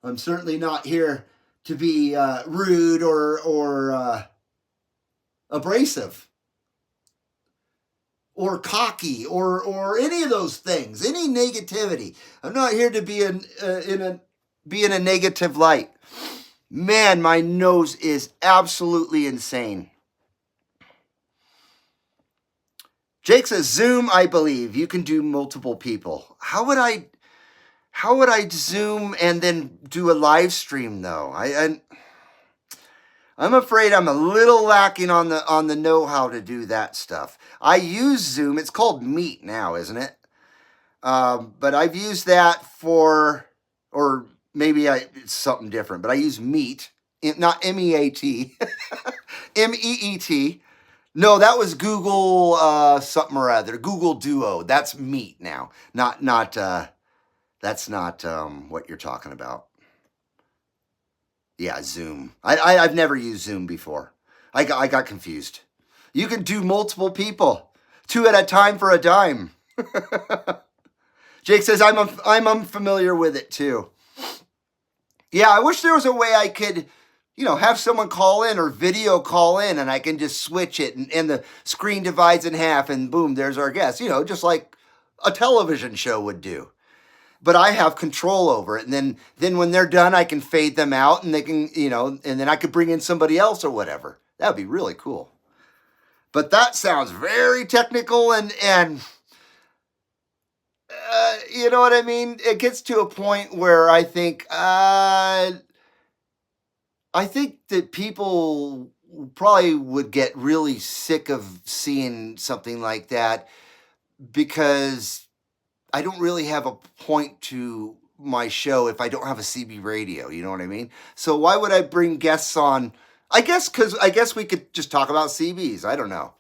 Speaker 1: I'm certainly not here to be rude or abrasive or cocky or any of those things, any negativity. I'm not here to be in a negative light. Man, my nose is absolutely insane. Jake says, Zoom, I believe. You can do multiple people. How would I Zoom and then do a live stream though? I'm afraid I'm a little lacking on the know-how to do that stuff. I use Zoom. It's called Meet now, isn't it? But I've used that for, or maybe it's something different, but I use Meet, not M-E-A-T, M-E-E-T. No, that was Google something or other. Google Duo. That's Meet now. That's not what you're talking about. Yeah, Zoom. I've never used Zoom before. I got confused. You can do multiple people, 2 at a time for a dime. Jake says I'm unfamiliar with it too. Yeah, I wish there was a way I could, have someone call in or video call in, and I can just switch it, and the screen divides in half, and boom, there's our guest. Just like a television show would do. But I have control over it, and then when they're done, I can fade them out, and they can, and then I could bring in somebody else or whatever. That would be really cool. But that sounds very technical, and you know what I mean? It gets to a point where I think that people probably would get really sick of seeing something like that, because I don't really have a point to my show if I don't have a CB radio. You know what I mean? So why would I bring guests on? I guess we could just talk about CBs. I don't know.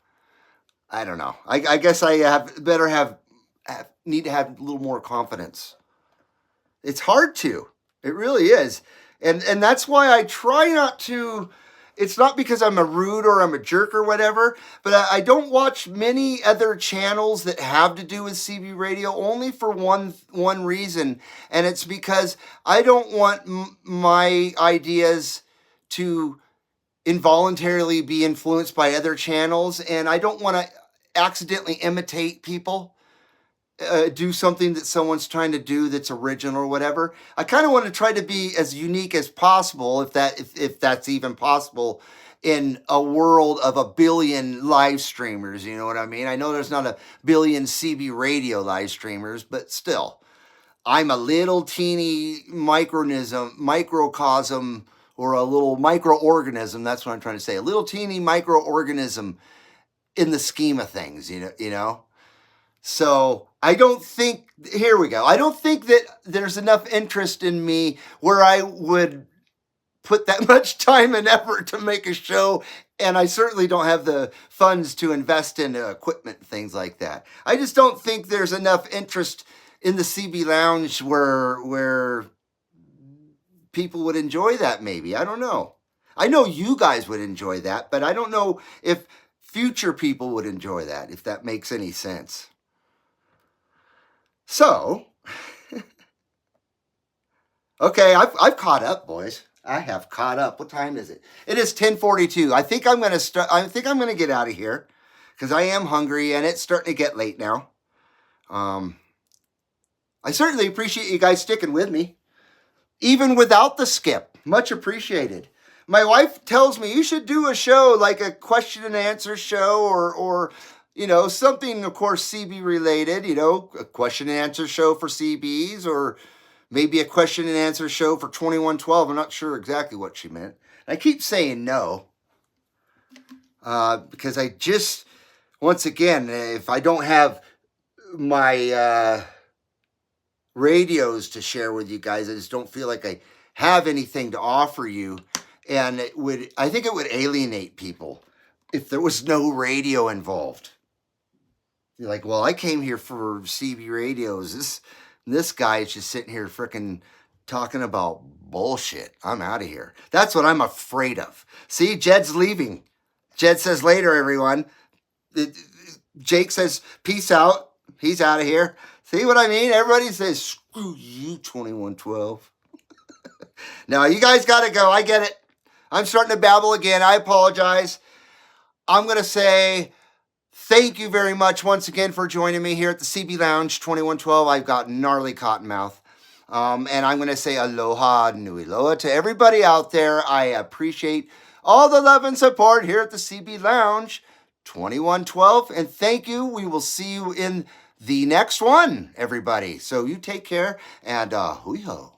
Speaker 1: I guess I need to have a little more confidence. It's hard to. It really is. And that's why I try not to. It's not because I'm a rude or I'm a jerk or whatever, but I don't watch many other channels that have to do with CB radio, only for one reason, and it's because I don't want my ideas to involuntarily be influenced by other channels, and I don't want to accidentally imitate people. Do something that someone's trying to do that's original or whatever. I kind of want to try to be as unique as possible, if that's even possible, in a world of a billion live streamers. You know what I mean? I know there's not a billion CB radio live streamers, but still, I'm a little teeny microcosm, or a little microorganism. That's what I'm trying to say. A little teeny microorganism in the scheme of things. You know. So I don't think, here we go. I don't think that there's enough interest in me where I would put that much time and effort to make a show. And I certainly don't have the funds to invest in equipment, things like that. I just don't think there's enough interest in the CB Lounge where people would enjoy that maybe. I don't know. I know you guys would enjoy that, but I don't know if future people would enjoy that, if that makes any sense. So, okay, I've caught up, boys. I have caught up. What time is it? It is 10:42. I think I'm gonna start. I think I'm gonna get out of here because I am hungry and it's starting to get late now. I certainly appreciate you guys sticking with me, even without the skip. Much appreciated. My wife tells me you should do a show like a question and answer show, or something, of course, CB related, a question and answer show for CBs, or maybe a question and answer show for 2112. I'm not sure exactly what she meant. I keep saying no, because I just, once again, if I don't have my radios to share with you guys, I just don't feel like I have anything to offer you. And I think it would alienate people if there was no radio involved. You're like, well, I came here for CB radios. This guy is just sitting here freaking talking about bullshit. I'm out of here. That's what I'm afraid of. See, Jed's leaving. Jed says later, everyone. Jake says, peace out. He's out of here. See what I mean? Everybody says, screw you, 2112. Now, you guys got to go. I get it. I'm starting to babble again. I apologize. I'm going to say thank you very much once again for joining me here at the CB Lounge 2112. I've got gnarly cottonmouth. And I'm going to say aloha nui loa to everybody out there. I appreciate all the love and support here at the CB Lounge 2112. And thank you. We will see you in the next one, everybody. So you take care and hoo-ho.